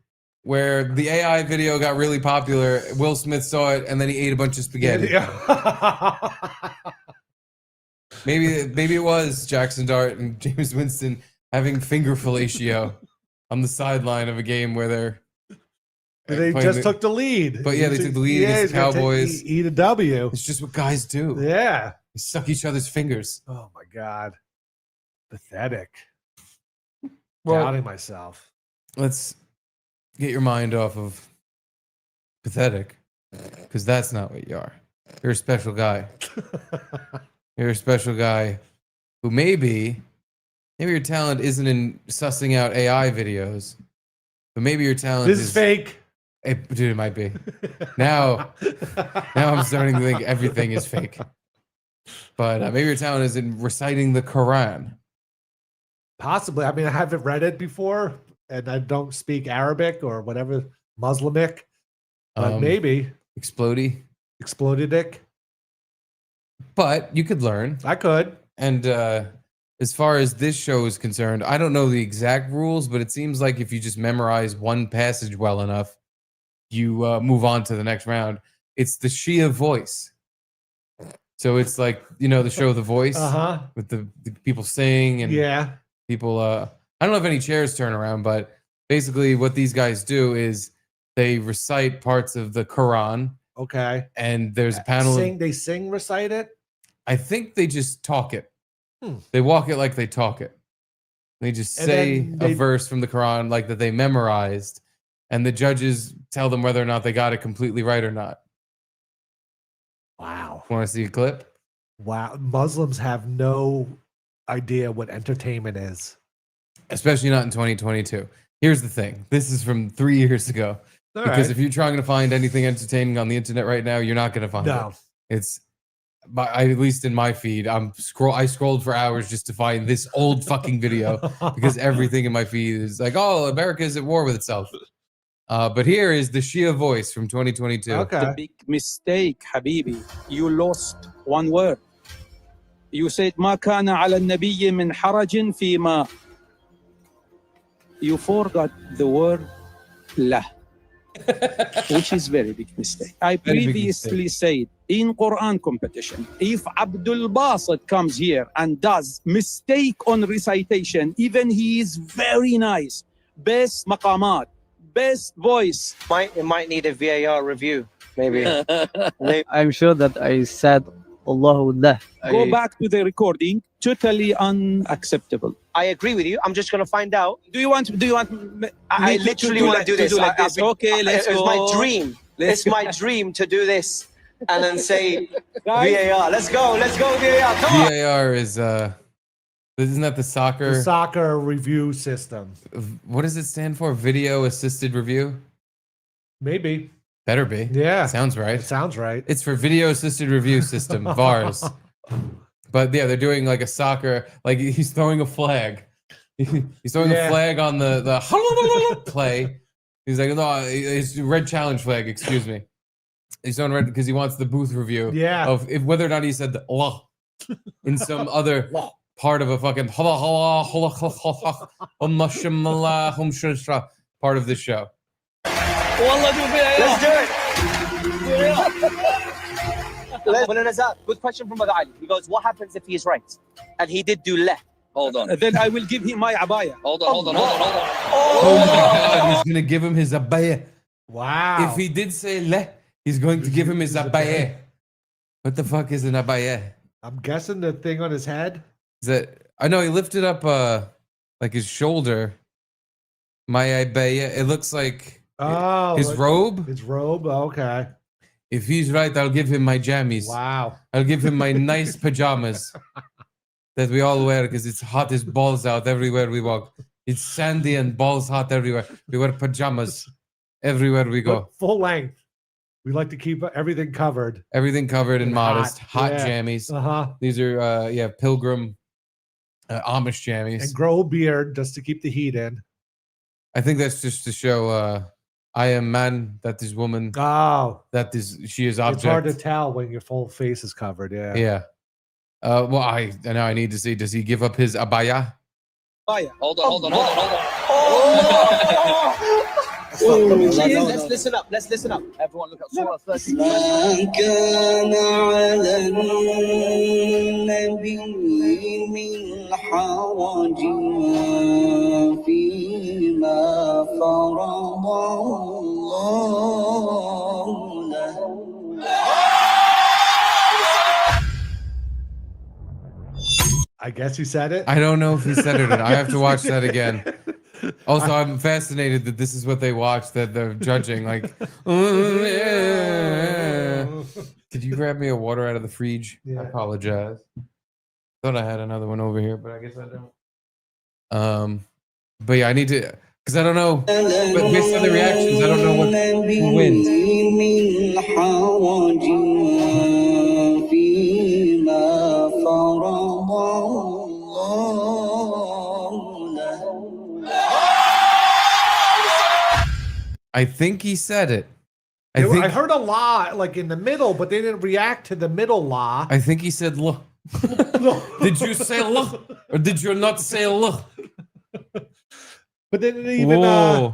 where the AI video got really popular. Will Smith saw it and then he ate a bunch of spaghetti. Maybe it was Jackson Dart and Jameis Winston having finger fellatio on the sideline of a game where
they just took the lead.
But yeah, they took the lead against the Cowboys.
Eat a W.
It's just what guys do.
Yeah.
They suck each other's fingers.
Oh my God. Pathetic.
Well,
Doubting myself.
Let's get your mind off of pathetic, because that's not what you are. You're a special guy. You're a special guy who maybe your talent isn't in sussing out AI videos, but maybe your talent
is fake.
Dude, it might be. Now I'm starting to think everything is fake. But maybe your talent is in reciting the Quran.
Possibly. I mean, I haven't read it before, and I don't speak Arabic or whatever, Muslimic. But maybe. Exploded dick.
But you could learn.
I could.
And as far as this show is concerned, I don't know the exact rules, but it seems like if you just memorize one passage well enough, you move on to the next round. It's the Shia Voice. So it's like, you know, the show The Voice with the people sing and people. I don't know if any chairs turn around, but basically what these guys do is they recite parts of the Quran.
Okay.
And there's a panel.
They sing, recite it?
I think they just talk it. They walk it like they talk it. They just say a verse from the Quran like that they memorized, and the judges tell them whether or not they got it completely right or not.
Wow.
Want to see a clip?
Wow. Muslims have no idea what entertainment is.
Especially not in 2022. Here's the thing. This is from 3 years ago. Because if you're trying to find anything entertaining on the internet right now, you're not going to find it. It's, at least in my feed, I scrolled for hours just to find this old fucking video because everything in my feed is like, oh, America is at war with itself. But here is the Shia Voice from 2022.
The big mistake, Habibi. You lost one word. You said ما كان على النبي من حرج فيما. You forgot the word له. Which is very big mistake. I previously said in Quran competition, if Abdul Basit comes here and does mistake on recitation, even he is very nice, best maqamat, best voice.
It might need a VAR review, maybe.
I'm sure that I said Allahu lah.
Go back to the recording. Totally unacceptable.
I agree with you. I'm just gonna find out.
Do you want?
I literally want to do this.
Like this. Okay, let's go.
It's my dream. It's my dream to do this and then say VAR. Let's go VAR. Come on.
VAR is isn't that the
soccer review system?
What does it stand for? Video assisted review?
Maybe.
Better be.
Yeah.
Sounds right.
Sounds right.
It's for video assisted review system, VARs. But yeah, they're doing like a soccer, like he's throwing a flag. He's throwing a flag on the play. He's like, no, it's red challenge flag, excuse me. He's throwing red because he wants the booth review of whether or not he said the Allah in some other part of a fucking part of this show.
Let's do it. Good question from Brother Ali. He goes, what happens if he's right? And he did do leh.
Hold on. Then I will give him my abaya.
Hold on. Oh my God, he's going to give him his abaya.
Wow.
If he did say leh, he's going to give him his abaya. What the fuck is an abaya?
I'm guessing the thing on his head.
Is that, I know he lifted up like his shoulder. My abaya. It looks like his robe.
His robe, okay.
If he's right, I'll give him my jammies.
Wow.
I'll give him my nice pajamas that we all wear because it's hot as balls out everywhere we walk. It's sandy and balls hot everywhere. We wear pajamas everywhere we go.
But full length. We like to keep everything covered.
Everything covered and modest. Hot jammies. These are, pilgrim Amish jammies.
And grow a beard just to keep the heat in.
I think that's just to show... I am man, that is woman.
Oh.
She is object.
It's hard to tell when your full face is covered,
Yeah. Well, I need to see, does he give up his abaya?
Hold on.
Let's listen up. Everyone look up Surah 30.
I guess he said it.
I don't know if he said it. I have to watch that again. Also, I'm fascinated that this is what they watch, that they're judging. Like, could you grab me a water out of the fridge?
Yeah.
I apologize. Thought I had another one over here, but I guess I don't. But yeah, I need to, because I don't know. But based on the reactions, I don't know who wins. I think he said it.
I heard a la like in the middle, but they didn't react to the middle la.
I think he said la. Did you say la? Or did you not say la?
But they didn't even.
I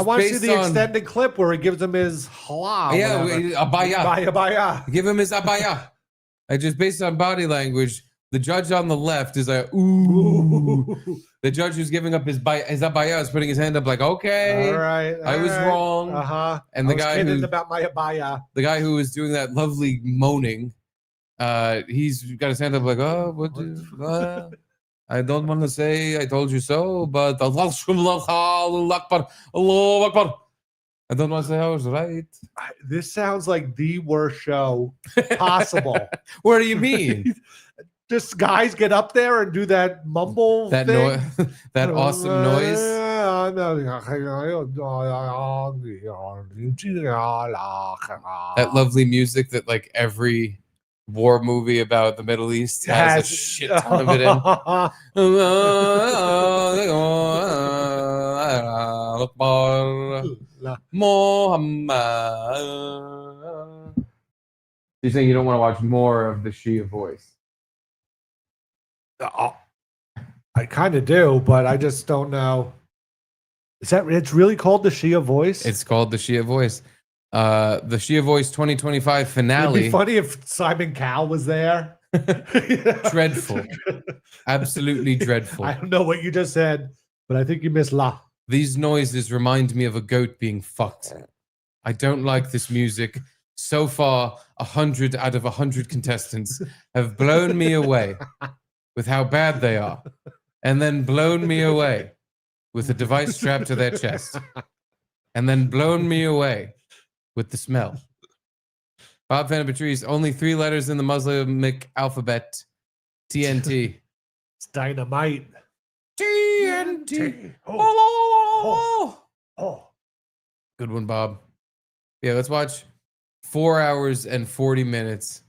want to see the extended clip where he gives him his halal.
Yeah, abaya.
Abaya.
Give him his abaya. Just based on body language, the judge on the left is like, ooh. The judge who's giving up his abaya is putting his hand up like, okay,
all right,
I was wrong. And the guy who
about my abaya.
The guy who was doing that lovely moaning, he's got his hand up like, oh, what? I don't want to say I told you so, but Allah Akbar. I don't want to say I was right.
This sounds like the worst show possible.
What do you mean?
just guys get up there and do that mumble
That
thing.
that awesome noise. That lovely music that like every war movie about the Middle East has a shit ton of it in. You're saying you don't want to watch more of the Shia Voice?
I kind of do, but I just don't know. Is that it's really called the Shia Voice?
It's called the Shia Voice. The Shia Voice 2025 finale.
It'd be funny if Simon Cowell was there.
Dreadful. Absolutely dreadful.
I don't know what you just said, but I think you missed La.
These noises remind me of a goat being fucked. I don't like this music. So far, 100 out of 100 contestants have blown me away with how bad they are, and then blown me away with a device strapped to their chest, and then blown me away with the smell. Bob Van Patrice, only 3 letters in the Muslimic alphabet. TNT.
It's dynamite.
TNT.
Oh.
Good one, Bob. Yeah, let's watch 4 hours and 40 minutes.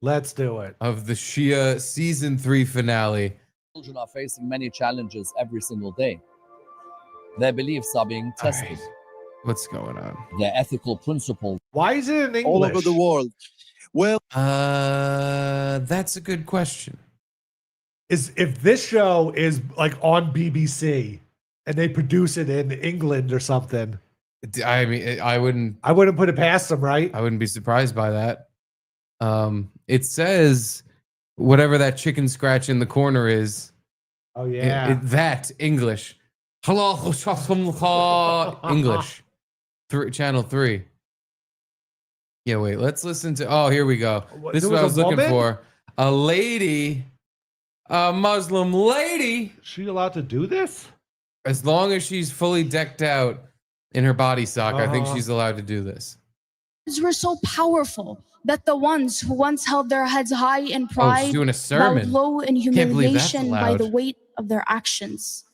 Let's do it.
Of the Shia season 3 finale.
Children are facing many challenges every single day. Their beliefs are being tested.
Right. What's going on?
Their ethical principles.
Why is it in English?
All over the world. Well,
that's a good question.
If this show is like on BBC and they produce it in England or something,
I mean, I wouldn't
put it past them, right?
I wouldn't be surprised by that. It says whatever that chicken scratch in the corner is.
Oh yeah,
that English. English. Channel 3. Yeah, wait. Let's listen to. Oh, here we go. This is what I was looking for. A lady, a Muslim lady.
Is she allowed to do this?
As long as she's fully decked out in her body sock, I think she's allowed to do this.
Were so powerful that the ones who once held their heads high in pride
she's doing a sermon.
bowed low in humiliation by the weight of their actions.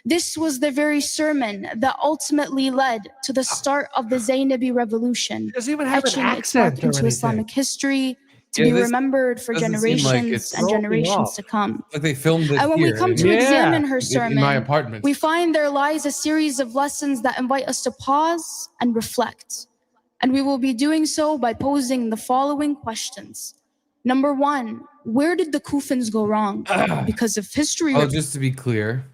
This was the very sermon that ultimately led to the start of the Zainabi revolution,
doesn't even have
etching
an
its mark
accent or
into
anything.
Islamic history to be remembered for generations and generations to come.
Like they filmed it
And when
here.
we come to examine her
in
sermon,
my apartment.
we find there lies a series of lessons that invite us to pause and reflect. And we will be doing so by posing the following questions. Number 1, where did the Kufans go wrong? Because if history...
Oh, just to be clear,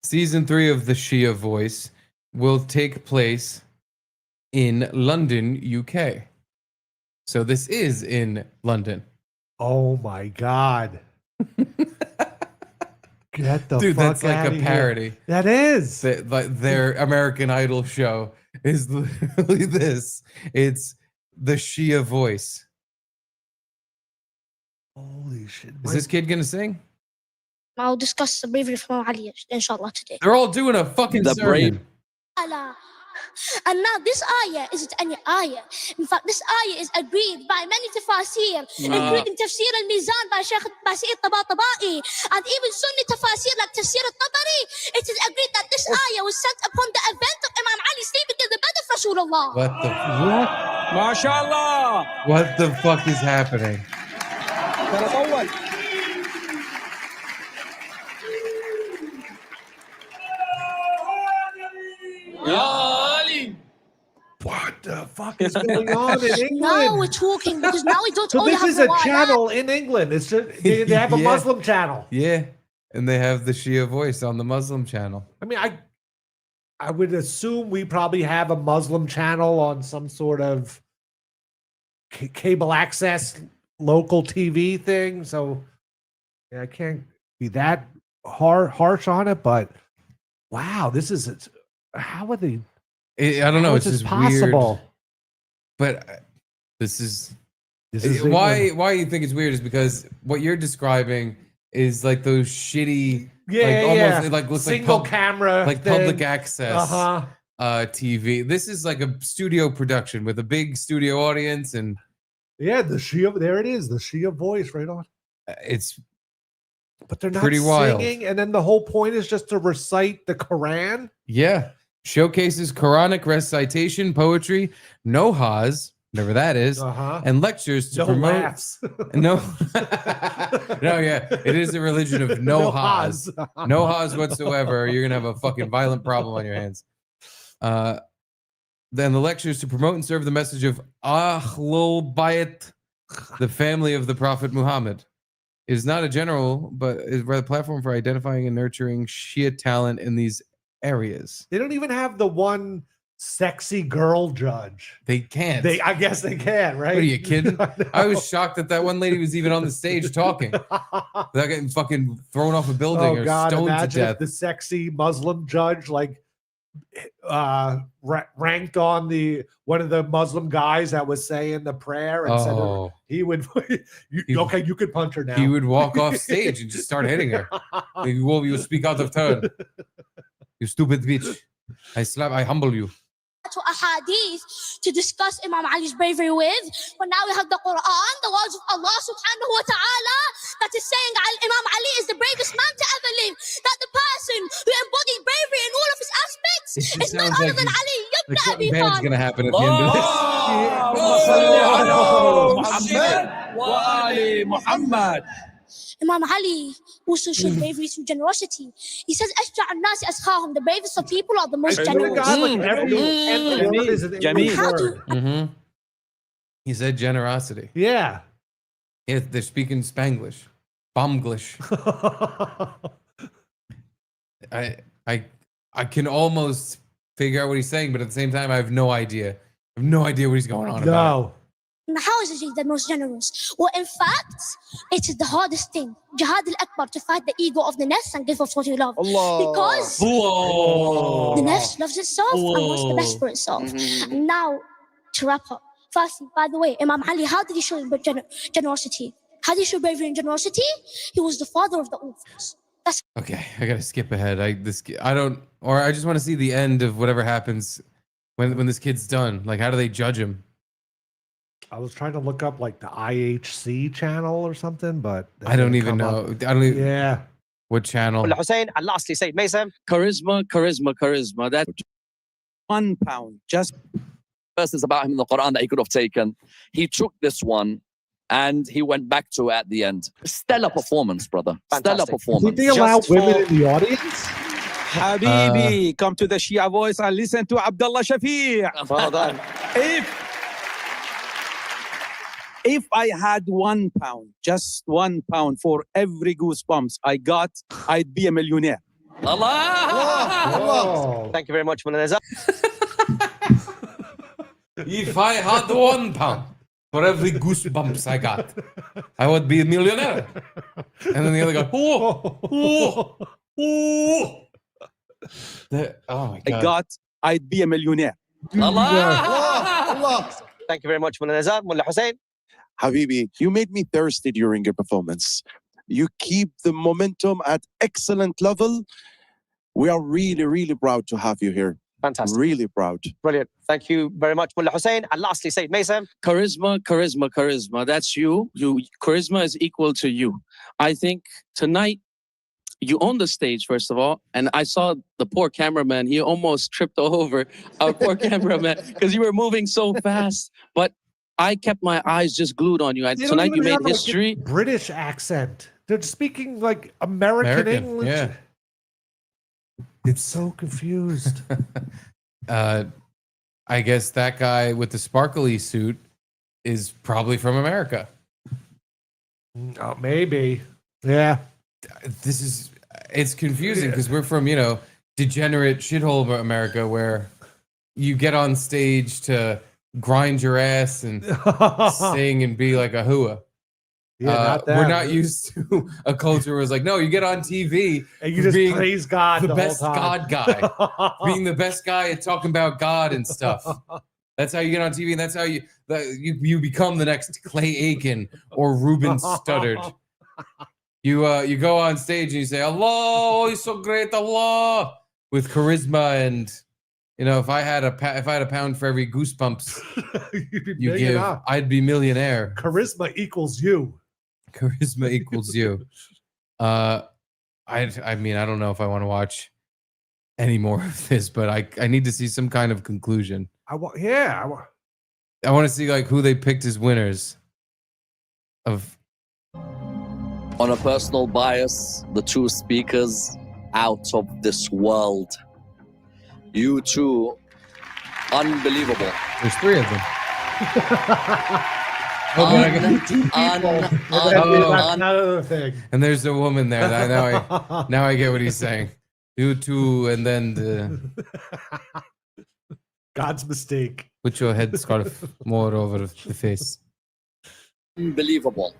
season 3 of the Shia Voice will take place in London, UK. So this is in London.
Oh my God. Get the
Dude,
fuck
that's like
outta
a
here.
parody.
That is.
Their American Idol show is literally this. It's the Shia Voice.
Holy shit.
Is this kid gonna sing?
I'll discuss the bravery from Ali, inshallah, today.
They're all doing a fucking sermon.
And now this ayah isn't any ayah. In fact, this ayah is agreed by many tafasir, including Tafsir al-Mizan by Sheikh Basir Tabatabai, and even Sunni tafasir like Tafsir al-Tabari. It is agreed that this ayah was sent upon the event of Imam Ali sleeping in the bed of Rasulullah.
What the
MashaAllah.
What the fuck is happening?
What the fuck is going on in England?
Now we're talking because now we don't
So
only
this
have
is a
Rawaya.
channel in England. It's just they have a
Yeah.
Muslim channel.
Yeah, and they have the Shia Voice on the Muslim channel.
I mean, I would assume we probably have a Muslim channel on some sort of cable access local TV thing. So yeah, I can't be that harsh on it. But wow, this is how are they?
I don't know.
How
It's
is this
just
possible?
weird. But this is
England.
why you think it's weird is because what you're describing is like those shitty,
Yeah,
like
yeah.
almost like looks
Single
like
camera,
like
thing.
public access TV. This is like a studio production with a big studio audience, and
Yeah, the Shia. There it is, the Shia Voice, right on.
it's
But they're not
Pretty wild.
singing, and then the whole point is just to recite the Quran.
Yeah. Showcases Quranic recitation, poetry, no haz, whatever that is, and lectures to
No
promote.
laughs.
No, no, yeah, it is a religion of no haz, no haz whatsoever. Or you're gonna have a fucking violent problem on your hands. Then the lectures to promote and serve the message of Ahlul Bayt, the family of the Prophet Muhammad. It is not a general, but is rather a platform for identifying and nurturing Shia talent in these areas.
They don't even have the one sexy girl judge.
They can't.
I guess they can, right?
What are you kidding? I was shocked that one lady was even on the stage talking. Without getting fucking thrown off a building or stoned to
imagine if
death.
the sexy Muslim judge ranked on one of the Muslim guys that was saying the prayer and said he would okay, you could punch her now.
He would walk off stage and just start hitting her. Like, whoa, you speak out of turn. You stupid bitch. I humble you.
To ahadith to discuss Imam Ali's bravery with. But now we have the Quran, the words of Allah subhanahu wa ta'ala, that is saying Imam Ali is the bravest man to ever live. That the person who embodied bravery in all of his aspects is none other than Ali ibn Abi
Something bad's
Talib.
gonna happen at the end of this.
Imam Ali also showed bravery through generosity. He says, "Ashja' an-nas askhahum." The bravest of people are the most generous.
He said generosity.
Yeah.
Yeah, they're speaking Spanglish. Bomglish. I can almost figure out what he's saying, but at the same time, I have no idea. I have no idea what he's going on about.
And how is he the most generous? Well, in fact, it is the hardest thing, Jihad al-Akbar, to fight the ego of the nafs and give up what you love. Because the nafs loves itself and wants the best for itself. And now, to wrap up, firstly, by the way, Imam Ali, how did he show generosity? How did he show bravery and generosity? He was the father of the orphans.
Okay, I gotta skip ahead. I just want to see the end of whatever happens when this kid's done. Like, how do they judge him?
I was trying to look up like the IHC channel or something, but
I don't even know. I don't even.
Yeah.
What channel?
Hussein, and lastly, Sayyid Mason.
Charisma. That's £1. Just
verses about him in the Quran that he could have taken. He took this one and he went back to it at the end. Stellar performance, brother. Stellar performance.
Did they allow women in the audience?
Habibi, come to the Shia Voice and listen to Abdullah Shafiq.
Well done.
If I had £1, just £1 for every goosebumps I got, I'd be a millionaire.
Allah. Thank you very much, Munazar.
If I had £1 for every goosebumps I got, I would be a millionaire. And then the other guy, oh my God.
I'd be a millionaire.
Allah. Thank you very much, Munazar. Mullah Hussein.
Habibi, you made me thirsty during your performance. You keep the momentum at excellent level. We are really, really proud to have you here.
Fantastic.
Really proud.
Brilliant. Thank you very much, Mullah Hussein. And lastly, Sayyid Mason.
Charisma. That's you. Charisma is equal to you. I think tonight you own the stage, first of all. And I saw the poor cameraman. He almost tripped over our poor cameraman because you were moving so fast. But I kept my eyes just glued on you. Tonight you made history.
Like a British accent. They're speaking like American English.
Yeah.
It's so confused.
I guess that guy with the sparkly suit is probably from America.
Maybe. Yeah.
It's confusing because we're from, degenerate shithole America where you get on stage to grind your ass and sing and be like a hua.
Yeah,
we're not used to a culture where it's like, no, you get on TV
and you just praise God
the
whole
best
time.
God guy, being the best guy at talking about God and stuff. That's how you get on TV, and that's how you become the next Clay Aiken or Ruben Studdard. You go on stage and you say, Allah, he's so great, Allah, with charisma and. If I had a pound for every goosebumps you give, I'd be millionaire.
Charisma equals you.
Charisma equals you. I mean, I don't know if I want to watch any more of this, but I need to see some kind of conclusion.
I want
to see like who they picked as winners of.
On a personal bias, the two speakers out of this world. You two, unbelievable.
There's 3 of them.
Another thing.
And there's a woman there. Now I get what he's saying. You two, and then the
God's mistake.
Put your headscarf more over the face.
Unbelievable.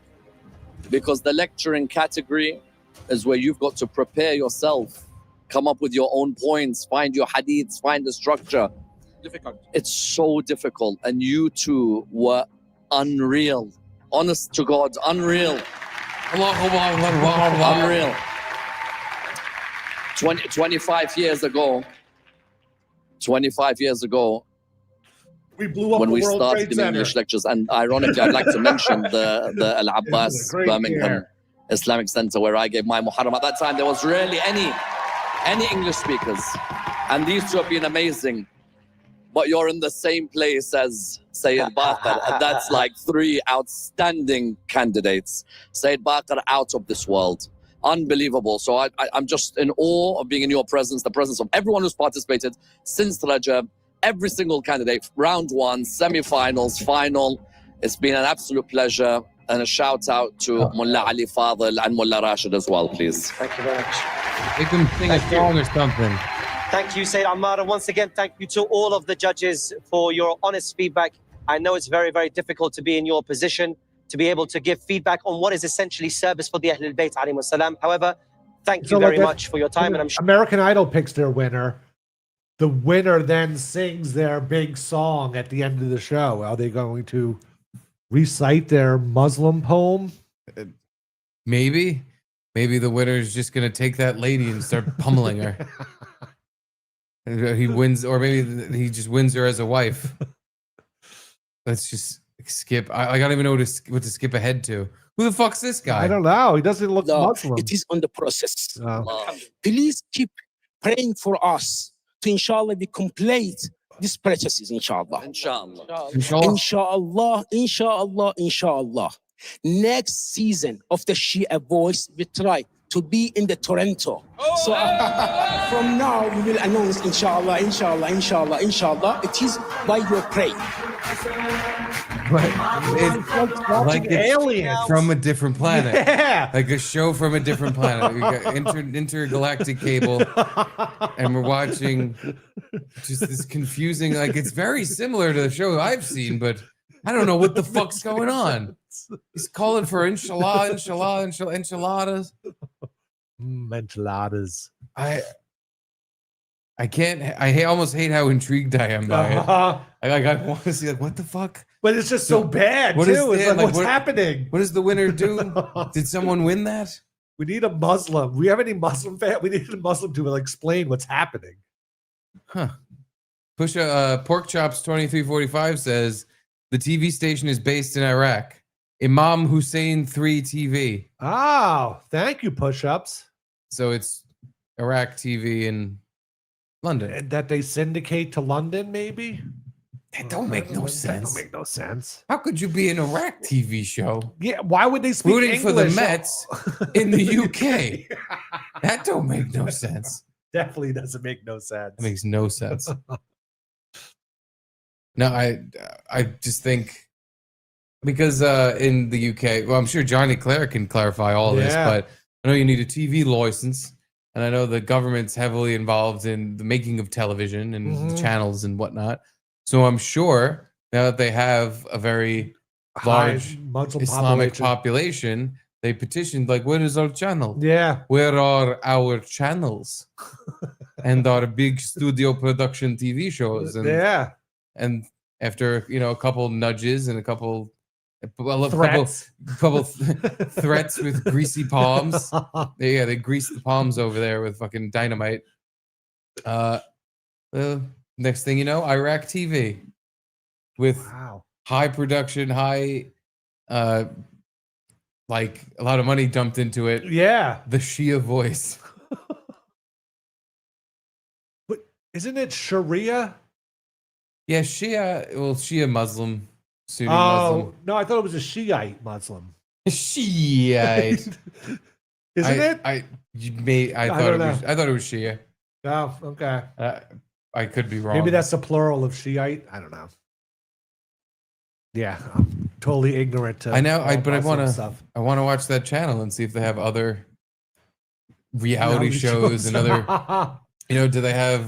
Because the lecturing category is where you've got to prepare yourself, come up with your own points, find your hadiths, find the structure.
Difficult.
It's so difficult. And you two were unreal. Honest to God, unreal. Unreal. 25 years ago,
we blew up
when
the
we
World
started
Trade
giving
Center.
English lectures, and ironically, I'd like to mention the Al Abbas
great
Birmingham
year.
Islamic Center where I gave my Muharram. At that time, there was rarely any English speakers, and these two have been amazing. But you're in the same place as Sayyid Baqir, and that's like 3 outstanding candidates. Sayyid Baqir out of this world. Unbelievable. So I'm just in awe of being in your presence, the presence of everyone who's participated since Rajab, every single candidate, round 1, semi-finals, final. It's been an absolute pleasure. And a shout out to Mullah Ali Fadil and Mullah Rashid as well, please.
Thank you very much.
They can sing a song or something.
Thank you, Sayyid Ammar. And once again, thank you to all of the judges for your honest feedback. I know it's very, very difficult to be in your position, to be able to give feedback on what is essentially service for the Ahlul Bayt alayhimus salam. However, thank you very much for your time. And I'm sure
American Idol picks their winner. The winner then sings their big song at the end of the show. Are they going to recite their Muslim poem?
Maybe the winner is just gonna take that lady and start pummeling her. He wins, or maybe he just wins her as a wife. Let's just skip. I don't even know what to skip ahead to. Who the fuck's this guy?
I don't know. He doesn't look Muslim.
It is on the process.
Oh.
Please keep praying for us to inshallah we complete this process, inshallah.
Inshallah.
Inshallah. Next season of the Shia Voice, we try to be in the Toronto. So from now we will announce inshallah. It is by your prayer.
Like
aliens
from a different planet.
Yeah.
Like a show from a different planet. We got intergalactic cable, and we're watching just this confusing. Like it's very similar to the show I've seen, but I don't know what the fuck's going on. He's calling for enchiladas.
Enchiladas.
I can't. I almost hate how intrigued I am by it. I want to see like what the fuck.
But it's just so bad
What
too.
is
It's
that?
like, what's
What-
happening?
What does the winner do? Did someone win that?
We need a Muslim. We have any Muslim fan? We need a Muslim to explain what's happening.
Huh. Pork Chops 2345 says the TV station is based in Iraq. Imam Hussein 3 TV.
Oh, thank you, push-ups.
So it's Iraq TV in London.
And that they syndicate to London, maybe?
That don't make no sense.
That don't make no sense.
How could you be an Iraq TV show?
Yeah, why would they speak
Rooting
English?
for the Mets in the UK? That don't make no sense.
Definitely doesn't make no sense.
That makes no sense. No, I just think because in the UK, well, I'm sure Johnny Clare can clarify all this,
Yeah.
but I know you need a TV license, and I know the government's heavily involved in the making of television and the channels and whatnot. So I'm sure now that they have a very large
Muslim
Islamic population, they petitioned like, "Where is our channel?
Yeah,
where are our channels and our big studio production TV shows?" And
Yeah.
and after a couple nudges and a couple
Threats.
threats with greasy palms. They greased the palms over there with fucking dynamite. Next thing you know, Iraq TV with high production, high like a lot of money dumped into it.
Yeah.
The Shia Voice.
But isn't it Sharia?
Yeah, Shia Muslim, Sunni Muslim.
No, I thought it was a Shiite Muslim.
Shiite.
Isn't it?
I thought it was Shia.
Oh, okay.
I could be wrong.
Maybe that's the plural of Shiite. I don't know. Yeah, I'm totally ignorant to.
I know, but I want
to
watch that channel and see if they have other reality shows and other. Do they have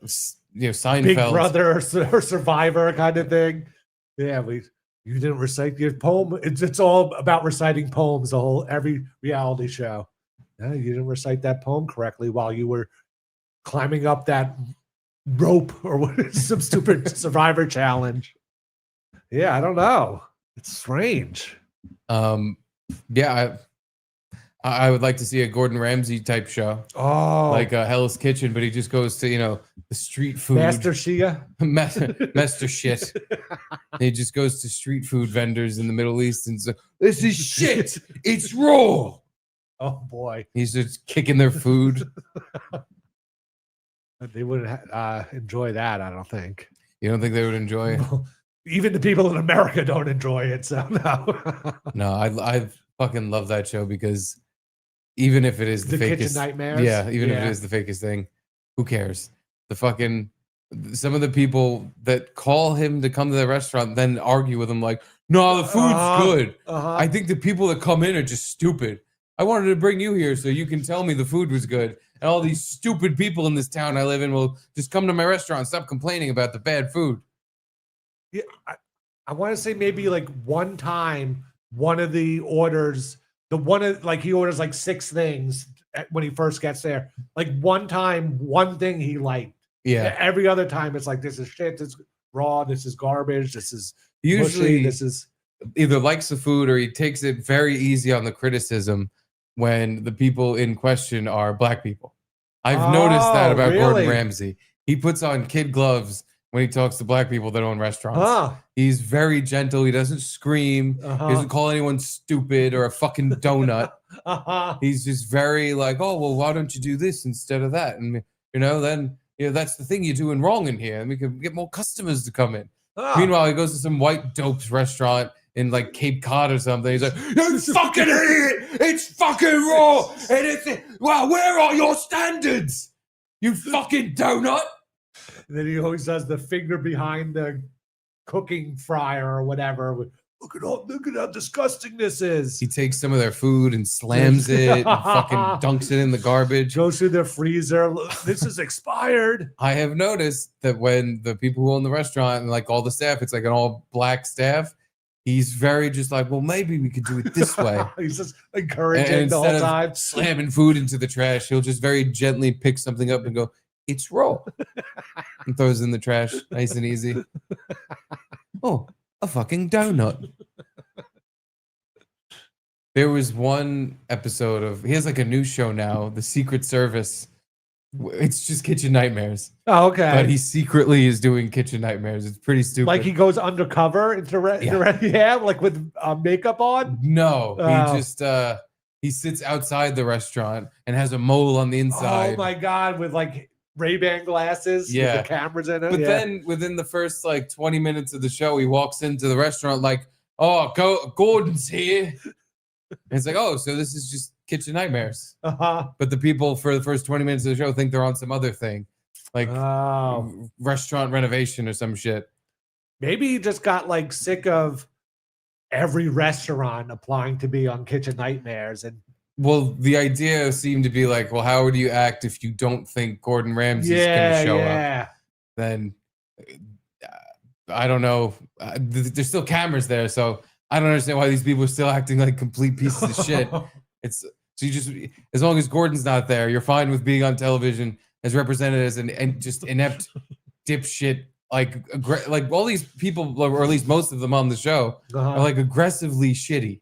Seinfeld,
Big Brother or Survivor kind of thing? Yeah, you didn't recite your poem. It's all about reciting poems. Every reality show. No, you didn't recite that poem correctly while you were climbing up that rope or some stupid Survivor challenge. Yeah, I don't know. It's strange.
Yeah, I would like to see a Gordon Ramsay type show.
Oh,
like Hell's Kitchen, but he just goes to the street food.
Master Shia,
Master shit. He just goes to street food vendors in the Middle East and says, "This is shit. It's raw."
Oh boy,
he's just kicking their food.
They wouldn't enjoy that. I don't think.
You don't think they would enjoy it?
Even the people in America don't enjoy it. So no.
No, I fucking love that show because even if it is the fakest,
Kitchen Nightmares.
Yeah, even if it is the fakest thing, who cares? Some of the people that call him to come to the restaurant then argue with him like, "No, the food's good. I think the people that come in are just stupid. I wanted to bring you here so you can tell me the food was good. And all these stupid people in this town I live in will just come to my restaurant and stop complaining about the bad food."
Yeah, I want to say maybe like one time, one of the orders, he orders like 6 things when he first gets there. Like one time, one thing he liked.
Yeah.
Every other time, it's like, this is shit. This is raw. This is garbage. This is
Usually,
mushy, this is
either likes the food or he takes it very easy on the criticism when the people in question are black people. I've noticed that about Gordon Ramsay. He puts on kid gloves when he talks to black people that own restaurants. He's very gentle. He doesn't scream. He doesn't call anyone stupid or a fucking donut. He's just very like, "Oh, well, why don't you do this instead of that?" And then that's the thing you're doing wrong in here, and we can get more customers to come in. Meanwhile, he goes to some white dope's restaurant in like Cape Cod or something. He's like, "You fucking idiot! It's fucking raw! And where are your standards? You fucking donut!"
And then he always does the finger behind the cooking fryer or whatever. Look at how disgusting this is.
He takes some of their food and slams it and fucking dunks it in the garbage.
Goes through their freezer. Look, this is expired.
I have noticed that when the people who own the restaurant and like all the staff, it's like an all black staff. He's very just like, "Well, maybe we could do it this way."
He's just encouraging the whole time.
Slamming food into the trash, he'll just very gently pick something up and go, "It's raw," and throws it in the trash, nice and easy. Oh, a fucking donut. There was one episode he has like a new show now, The Secret Service. It's just Kitchen Nightmares.
Oh, okay.
But he secretly is doing Kitchen Nightmares. It's pretty stupid.
Like he goes undercover into like with makeup on?
No, he just he sits outside the restaurant and has a mole on the inside.
Oh my God, with like Ray-Ban glasses with the cameras in it.
But then within the first like 20 minutes of the show, he walks into the restaurant like, "Oh, Gordon's here." And it's like, "Oh, so this is just Kitchen Nightmares." But the people for the first 20 minutes of the show think they're on some other thing, like restaurant renovation or some shit.
Maybe he just got like sick every restaurant applying to be on Kitchen Nightmares. And
well, the idea seemed to be like, well, how would you act if you don't think Gordon Ramsay's going to show up? Then I don't know. There's still cameras there, so I don't understand why these people are still acting like complete pieces of shit. So you just, as long as Gordon's not there, you're fine with being on television as represented as an just inept dipshit. Like all these people, or at least most of them on the show, are like aggressively shitty.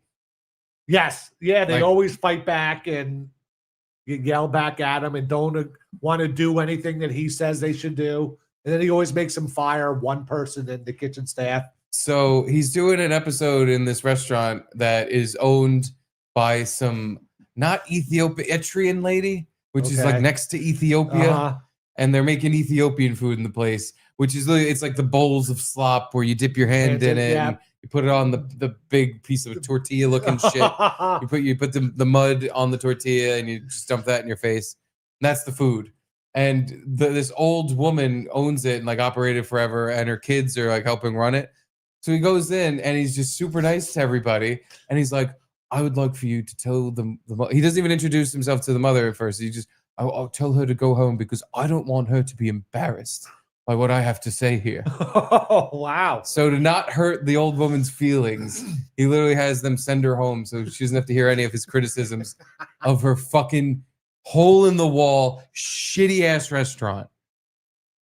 Yes. Yeah. They always fight back and yell back at him and don't want to do anything that he says they should do. And then he always makes them fire one person in the kitchen staff.
So he's doing an episode in this restaurant that is owned by some not Eritrean lady, which is like
Okay.
next to Ethiopia,
Uh-huh.
and they're making Ethiopian food in the place, which is literally, it's like the bowls of slop where you dip your hand in it, and you put it on the big piece of tortilla looking shit. You put the mud on the tortilla and you just dump that in your face. And that's the food. And this old woman owns it and like operated forever, and her kids are like helping run it. So he goes in and he's just super nice to everybody, and he's like, I would like for you to tell them. He doesn't even introduce himself to the mother at first. He just, I'll tell her to go home because I don't want her to be embarrassed by what I have to say here.
Oh, wow.
So to not hurt the old woman's feelings, he literally has them send her home so she doesn't have to hear any of his criticisms of her fucking hole in the wall, shitty ass restaurant.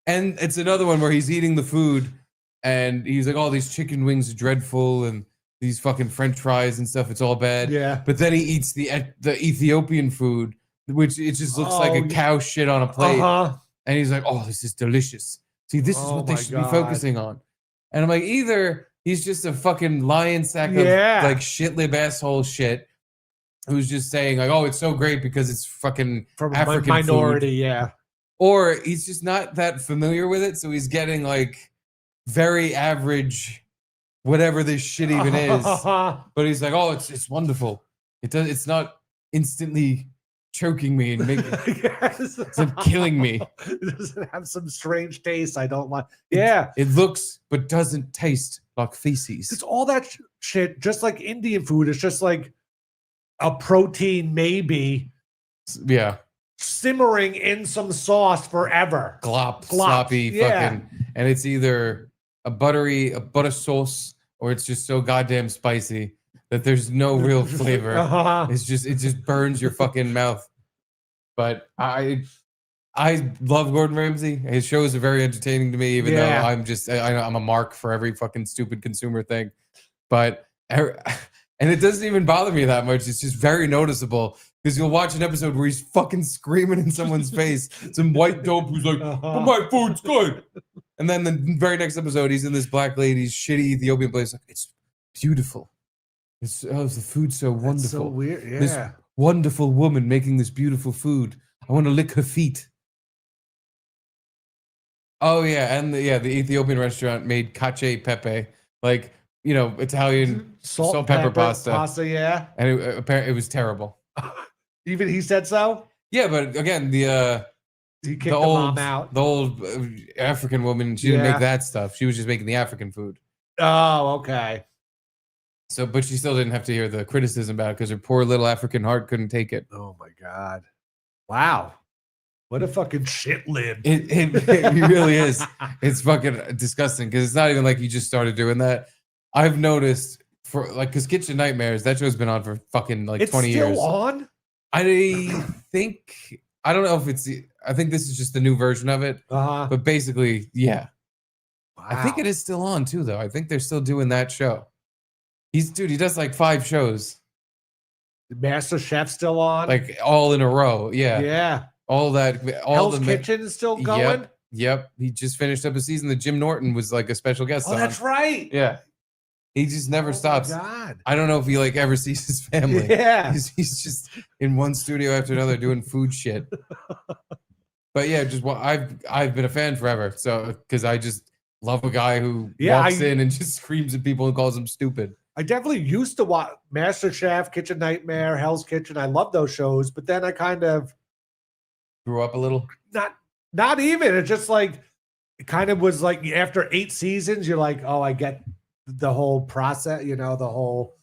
And it's another one where he's eating the food and he's like, oh, these chicken wings are dreadful and these fucking French fries and stuff, it's all bad.
Yeah.
But then he eats the Ethiopian food, which it just looks like a cow shit on a plate. And he's like, oh, this is delicious. See, this is what they should be focusing on. And I'm like, either he's just a fucking lion sack of like shit lib asshole shit who's just saying like, oh, it's so great because it's fucking
From
African
minority,
food.
yeah.
Or he's just not that familiar with it, so he's getting like very average, whatever this shit even is. But he's like, oh, it's wonderful. It's not instantly choking me and making it's killing me.
It doesn't have some strange taste I don't like. Yeah.
It looks but doesn't taste like feces.
It's all that shit, just like Indian food. It's just like a protein, maybe.
Yeah.
Simmering in some sauce forever.
Sloppy fucking. And it's either a butter sauce or it's just so goddamn spicy that there's no real flavor. It just burns your fucking mouth. But I love Gordon Ramsay. His shows are very entertaining to me, even though I'm a mark for every fucking stupid consumer thing. But and it doesn't even bother me that much. It's just very noticeable because you'll watch an episode where he's fucking screaming in someone's face. Some white dope who's like, but my food's good. And then the very next episode, he's in this black lady's shitty Ethiopian place. Like, it's beautiful. The food's so wonderful.
That's so weird. Yeah.
This wonderful woman making this beautiful food. I want to lick her feet. Oh yeah, and the Ethiopian restaurant made cacio pepe, like Italian salt pepper pasta.
Yeah.
And apparently it was terrible.
Even he said so.
Yeah, but again,
he kicked the mom out.
The old African woman, she didn't make that stuff. She was just making the African food.
Oh, okay.
So, but she still didn't have to hear the criticism about it because her poor little African heart couldn't take it.
Oh my God. Wow. What a fucking shit lid.
It really is. It's fucking disgusting because it's not even like you just started doing that. I've noticed because Kitchen Nightmares, that show's been on for fucking like 20 years.
It's still on?
I don't know if I think this is just the new version of it. But basically, yeah. Wow. I think it is still on too, though. I think they're still doing that show. He does like 5 shows.
Master Chef still on?
Like all in a row. Yeah.
Yeah.
All that.
Hell's Kitchen is still going?
Yep. He just finished up a season that Jim Norton was like a special guest on.
Oh, that's right.
Yeah. He just never stops.
My God.
I don't know if he like ever sees his family.
Yeah.
He's just in one studio after another doing food shit. But yeah, I've been a fan forever. So because I just love a guy who walks in and just screams at people and calls them stupid.
I definitely used to watch Master Chef, Kitchen Nightmare, Hell's Kitchen. I love those shows, but then I kind of
grew up a little.
Not even. It's just like it kind of was like after 8 seasons, you're like, oh, I get the whole process, the whole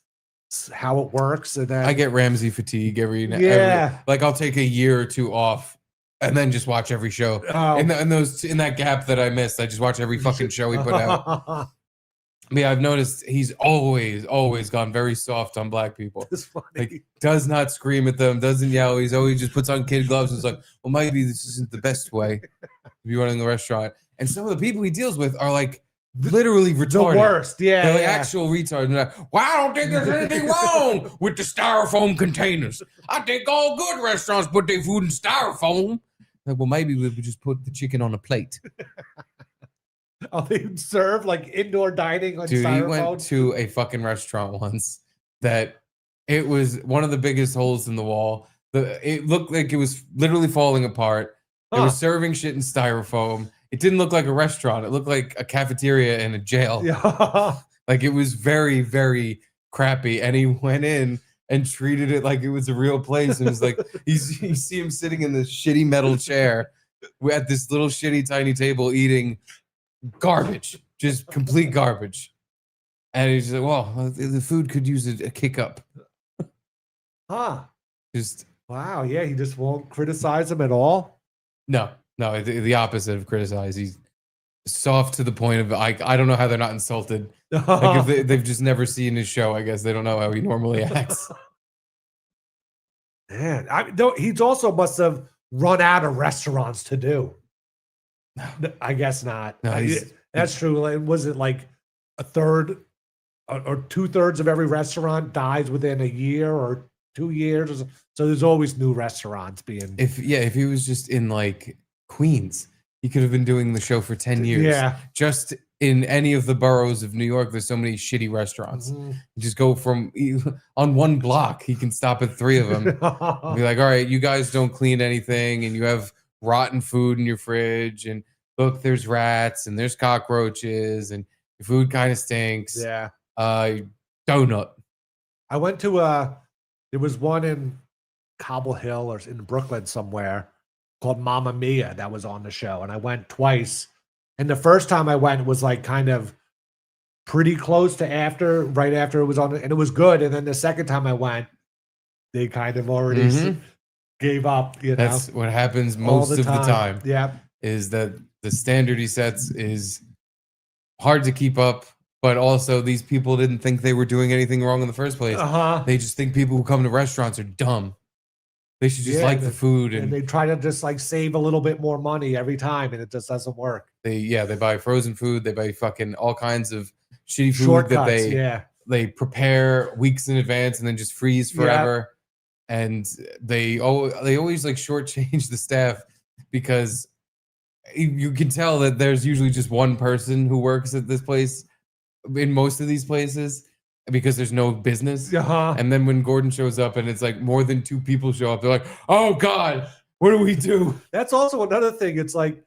how it works. And then
I get Ramsay fatigue every like I'll take a year or 2 off and then just watch every show. Oh. In that gap that I missed, I just watch every fucking show he put out. Yeah, I've noticed he's always gone very soft on black people. Like, does not scream at them, doesn't yell. He's always just puts on kid gloves and is like, well, maybe this isn't the best way to be running the restaurant. And some of the people he deals with are like literally retarded.
The worst, yeah.
They're like actual retards. They're like, well, I don't think there's anything wrong with the styrofoam containers. I think all good restaurants put their food in styrofoam. Like, well, maybe we would just put the chicken on a plate.
Oh, they serve like indoor dining on
Dude,
styrofoam?
he went to a fucking restaurant once that It was one of the biggest holes in the wall. It looked like it was literally falling apart. They were serving shit in styrofoam. It didn't look like a restaurant. It looked like a cafeteria in a jail.
Yeah.
Like it was very, very crappy. And he went in and treated it like it was a real place. And it was like, you see him sitting in this shitty metal chair at this little shitty tiny table eating garbage, just complete garbage. And he's like, well, the food could use a kick up.
Huh.
Just
wow. Yeah. He just won't criticize him at all.
No, the opposite of criticize. He's soft to the point of I don't know how they're not insulted. Like if they've just never seen his show, I guess they don't know how he normally acts.
Man, he's also must have run out of restaurants to do. I guess not.
No,
that's true. Like, was it like a third or 2/3 of every restaurant dies within a year or 2 years? So there's always new restaurants being.
If he was just in like Queens, he could have been doing the show for 10 years.
Yeah.
Just in any of the boroughs of New York, there's so many shitty restaurants.
Mm-hmm.
You just go on one block, he can stop at 3 of them. And be like, all right, you guys don't clean anything and you have rotten food in your fridge. And look, there's rats and there's cockroaches and your food kind of stinks.
Yeah.
Donut.
I went to there was one in Cobble Hill or in Brooklyn somewhere called Mamma Mia that was on the show. And I went twice. And the first time I went was like kind of pretty close to right after it was on, and it was good. And then the second time I went, they kind of already gave up.
That's what happens most of the time.
Yeah.
Is that the standard he sets is hard to keep up, but also these people didn't think they were doing anything wrong in the first place. They just think people who come to restaurants are dumb. They should just like the food,
and they try to just like save a little bit more money every time, and it just doesn't work.
They buy frozen food, they buy fucking all kinds of shitty food
Shortcuts,
that they prepare weeks in advance and then just freeze forever. And they always like shortchange the staff because you can tell that there's usually just one person who works at this place in most of these places because there's no business. And then when Gordon shows up and it's like more than 2 people show up, they're like, oh God, what do we do?
That's also another thing. It's like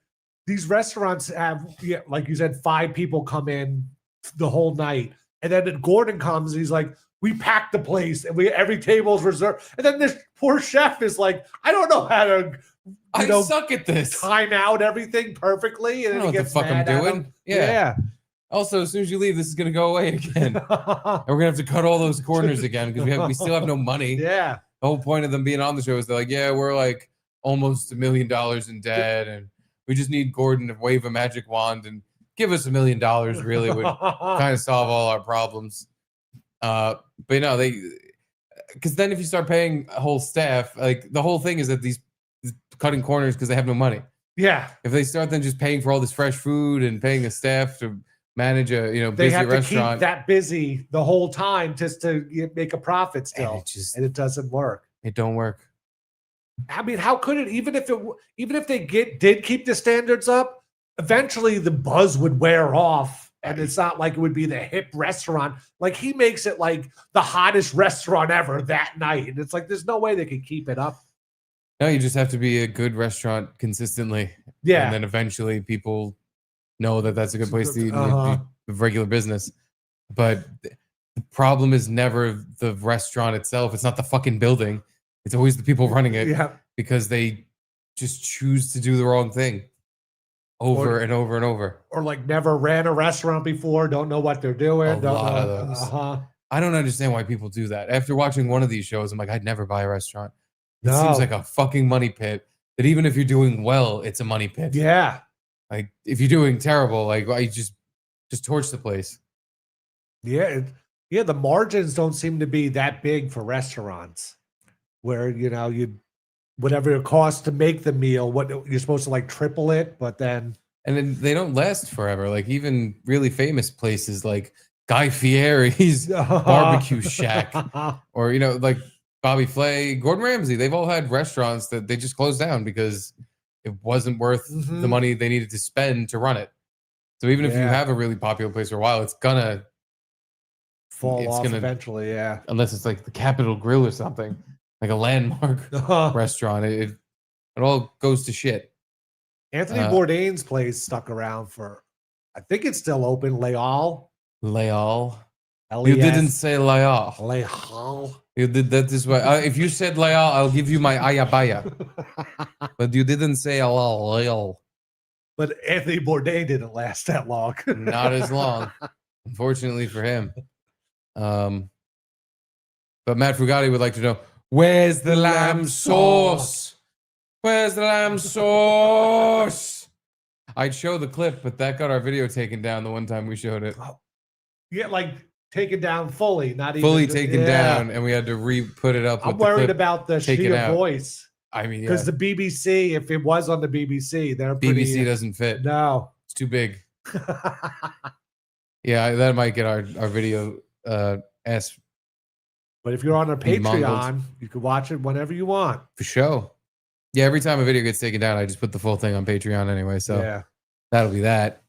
these restaurants have, like you said, 5 people come in the whole night. And then Gordon comes and he's like, we packed the place and every table's reserved. And then this poor chef is like, I don't know how to
I suck at this.
Time out everything perfectly. And
I
then
don't
he
know what the
gets
fuck I'm
mad at
doing.
him.
Yeah. Also, as soon as you leave, this is gonna go away again. And we're gonna have to cut all those corners again because we still have no money.
Yeah.
The whole point of them being on the show is they're like, yeah, we're like almost $1 million in debt, and we just need Gordon to wave a magic wand and give us $1 million. Really would kind of solve all our problems. But because then if you start paying a whole staff, like the whole thing is that these cutting corners because they have no money.
Yeah.
If they start then just paying for all this fresh food and paying a staff to manage a
they
busy
have
restaurant,
to keep that busy the whole time just to make a profit still, and it doesn't work.
It don't work.
I mean, how could it? Even if they did keep the standards up, eventually the buzz would wear off, and it's not like it would be the hip restaurant. Like he makes it like the hottest restaurant ever that night, and it's like there's no way they can keep it up.
No, you just have to be a good restaurant consistently.
Yeah.
And then eventually people know that that's a good place to eat and do regular business. But the problem is never the restaurant itself. It's not the fucking building. It's always the people running it because they just choose to do the wrong thing over and over and over.
Or like never ran a restaurant before, don't know what they're doing.
A lot of those. I don't understand why people do that. After watching one of these shows, I'm like, I'd never buy a restaurant. It seems like a fucking money pit that even if you're doing well, it's a money pit.
Yeah.
Like if you're doing terrible, like I just torch the place.
Yeah. The margins don't seem to be that big for restaurants where, whatever it costs to make the meal, what you're supposed to like triple it, but then.
And then they don't last forever. Like even really famous places like Guy Fieri's Barbecue Shack or, like Bobby Flay, Gordon Ramsay, they've all had restaurants that they just closed down because it wasn't worth the money they needed to spend to run it. So even if you have a really popular place for a while, it's gonna
fall
it's
off
gonna
eventually. Yeah,
unless it's like the Capitol Grill or something, like a landmark restaurant. It all goes to shit.
Anthony Bourdain's place stuck around for, I think it's still open. Leal.
You didn't say Leal.
Leal.
You did that this way. If you said Leal, I'll give you my ayabaya. But you didn't say Leal.
But Anthony Bourdain didn't last that long.
Not as long, unfortunately for him. But Matt Frugati would like to know, where's the lamb sauce? Where's the lamb sauce? I'd show the clip, but that got our video taken down the one time we showed it.
Yeah, like taken down fully, not even
Fully taken down, and we had to re-put it up.
I'm
with the
worried
clip
about the
taken
Shia
out.
Voice.
I mean,
because the BBC, if it was on the BBC, they're
BBC doesn't fit.
No,
it's too big. Yeah, that might get our video ass.
But if you're on our
be
Patreon,
mongled.
you can watch it whenever you want.
For sure. Yeah, every time a video gets taken down, I just put the full thing on Patreon anyway. So
Yeah.
that'll be that.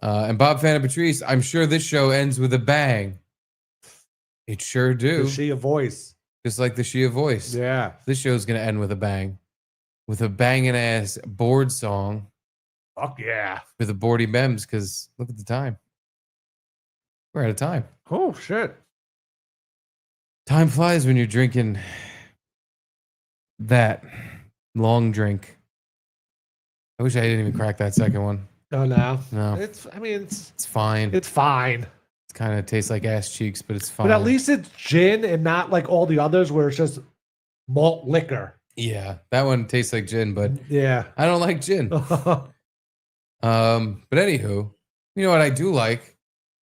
And Bob Fan and Patrice, I'm sure this show ends with a bang. It sure do.
The Shia Voice.
Just like the Shia Voice.
Yeah.
This show's going to end with a bang. With a banging ass board song.
Fuck yeah.
For the boardy mems, because look at the time. We're out of time.
Oh, shit.
Time flies when you're drinking that long drink. I wish I didn't even crack that second one.
Oh, no.
No.
It's
fine.
It's fine.
It kind of tastes like ass cheeks, but it's fine.
But at least it's gin and not like all the others where it's just malt liquor.
Yeah, that one tastes like gin, but
yeah,
I don't like gin. But anywho, you know what I do like?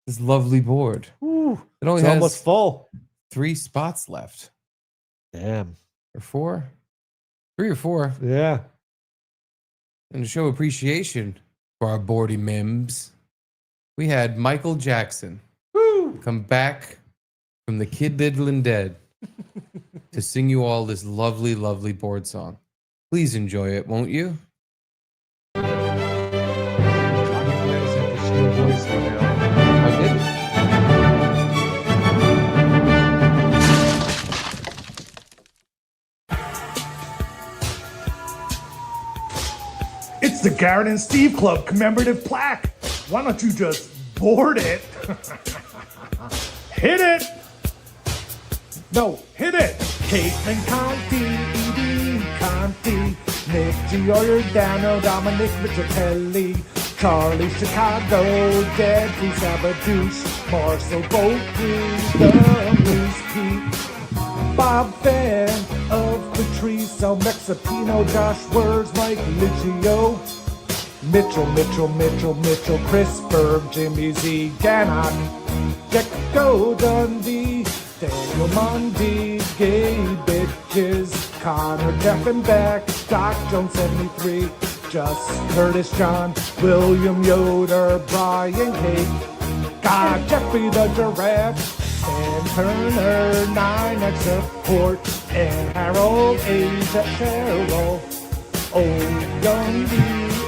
This lovely board.
Ooh,
it only
it's
has
almost full.
3 spots left.
Damn.
Or 4? 3 or 4.
Yeah.
And to show appreciation for our boardy mims, we had Michael Jackson come back from the Kid Diddlin' Dead to sing you all this lovely, lovely board song. Please enjoy it, won't you?
It's the Garrett and Steve Club commemorative plaque. Why don't you just board it? Hit it! No, hit it! Caitlin Conti, Edie Conti, Nick Giordano, Dominic Michitelli, Charlie Chicago, Deadly Sabadouche, Marcel Beaucruz, the Moose Pete, Bob Fan of Patrice, El Mexipino, Josh Words, Mike Licio, Mitchell, Chris Berg, Jimmy Z, Gannock, Gecko Dundee, Daniel Mondi, Gay Bitches, Connor Deffenbeck, Doc Jones 73, Just Curtis John, William Yoder, Brian Cake, God Jeffrey the Giraffe, Sam Turner, 9X Support, and Harold Asia Cheryl, Old Young D,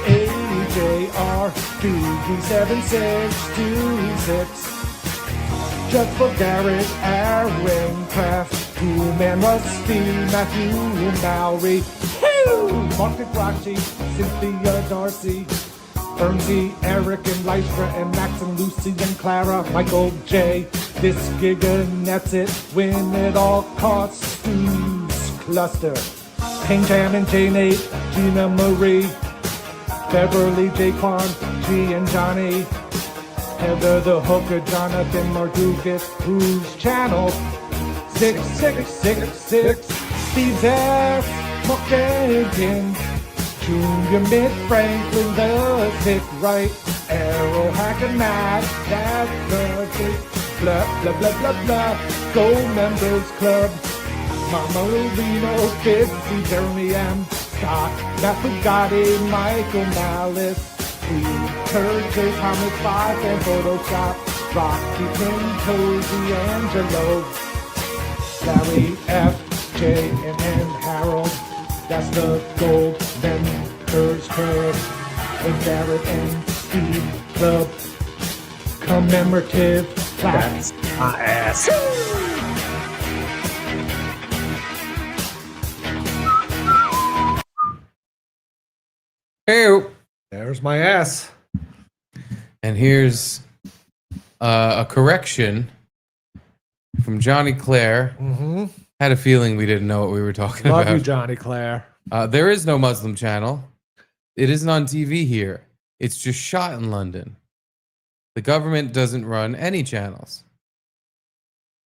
AJR, Doogie 7626. Just for Garrett, Aaron Kraft, Two-Man Rusty, Matthew Mowry, Mark Grachi, Cynthia Darcy, Ernsey, Eric and Lystra and Max and Lucy and Clara, Michael J, this gig and that's it, win it all costs, Stu's Cluster, Pink Jam and J-Nate, Gina Marie, Beverly, Jaquan, G and Johnny, Heather the Hooker, Jonathan Mardukas, whose channel 6666, Steve's ass, Morgan, Junior Mitt Franklin, the sick right, Arrow Hacker Matt, that's the big, blah blah blah blah blah, Go Members Club, Mama Reno, Fitzy, Jeremy M, Scott, Maffugati, Michael Malice, Churches, Thomas 5 and Photoshop, Rocky King, Cozy, Angelo, Larry F, J, and N, Harold, that's the Gold Members Club, and Garrett and Steve Club, commemorative plaques.
My ass.
Hey,
there's my ass.
And here's a correction from Johnny Clare.
Mm-hmm.
Had a feeling we didn't know what we were talking
Love
about.
you, Johnny Clare.
There is no Muslim channel. It isn't on TV here. It's just shot in London. The government doesn't run any channels.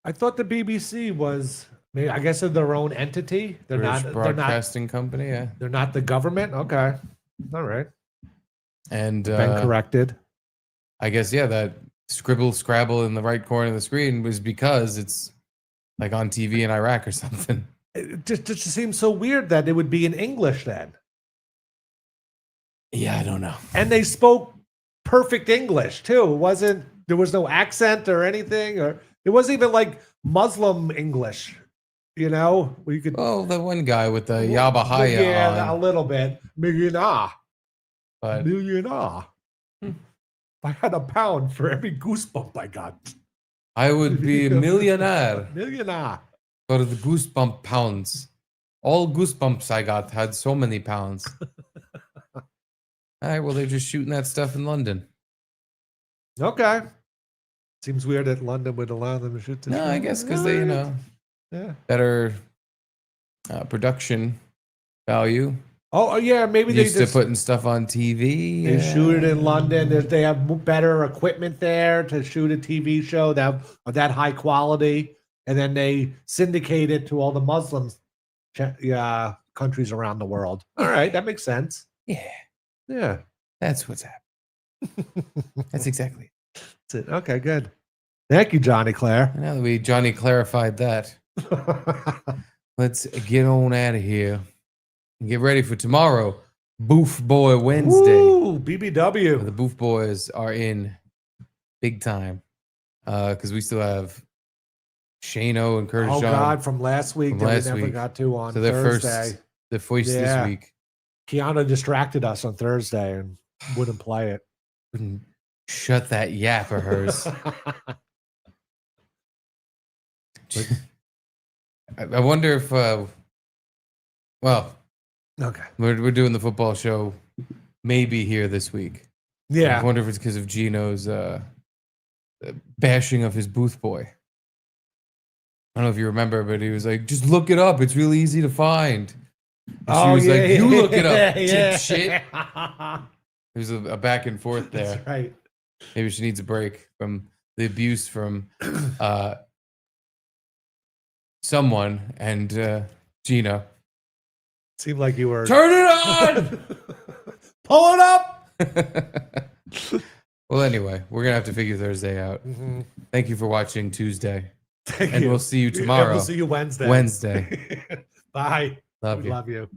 I thought the BBC was, maybe, I guess, they're their own entity. They're
British
not
broadcasting company. Yeah,
they're not the government. Okay, all right.
And
Been corrected.
I guess that scribble scrabble in the right corner of the screen was because it's like on TV in Iraq or something.
It just seems so weird that it would be in English then.
Yeah, I don't know.
And they spoke perfect English too. There was no accent or anything, or it wasn't even like Muslim English, where you could.
Oh, the one guy with the Yabahaya
Yeah,
on.
a little bit. Millionaire.
But
Millionaire. If I had a pound for every goosebump I got.
I would be a millionaire.
Millionaire.
For the goosebump pounds. All goosebumps I got had so many pounds. All right, well, they're just shooting that stuff in London.
Okay. Seems weird that London would allow them to shoot this.
No, I guess because they,
yeah.
better production value.
Oh, yeah, maybe they
Used
just
to putting stuff on TV.
they shoot it in London. They have better equipment there to shoot a TV show that of that high quality, and then they syndicate it to all the Muslim countries around the world. All right, that makes sense. Yeah,
That's what's happening. That's exactly it.
that's it. Okay, good. Thank you, Johnny Clare.
Now that we Johnny clarified that, let's get on out of here and get ready for tomorrow, Boof Boy Wednesday.
Ooh, BBW.
The Boof Boys are in big time because we still have Shano and Curtis
Oh
John
God, from last week
from
that
last
we never
week.
got to on
So they're
Thursday.
the first
Yeah.
this week.
Kiana distracted us on Thursday and wouldn't play it.
Wouldn't shut that yap of hers. I wonder if,
Okay.
we're doing the football show maybe here this week.
Yeah.
I wonder if it's because of Gino's bashing of his booth boy. I don't know if you remember, but he was like, just look it up. It's really easy to find. And she was like, you look it up, dipshit. There's a back and forth there.
That's right.
Maybe she needs a break from the abuse from someone and Gino.
Seemed like you were
Turn it on!
Pull it up.
Well, anyway, we're going to have to figure Thursday out.
Mhm.
Thank you for watching Tuesday.
Thank
and
you.
we'll see you
And
tomorrow.
we'll see you Wednesday.
Wednesday.
Bye.
Love you.
Love you.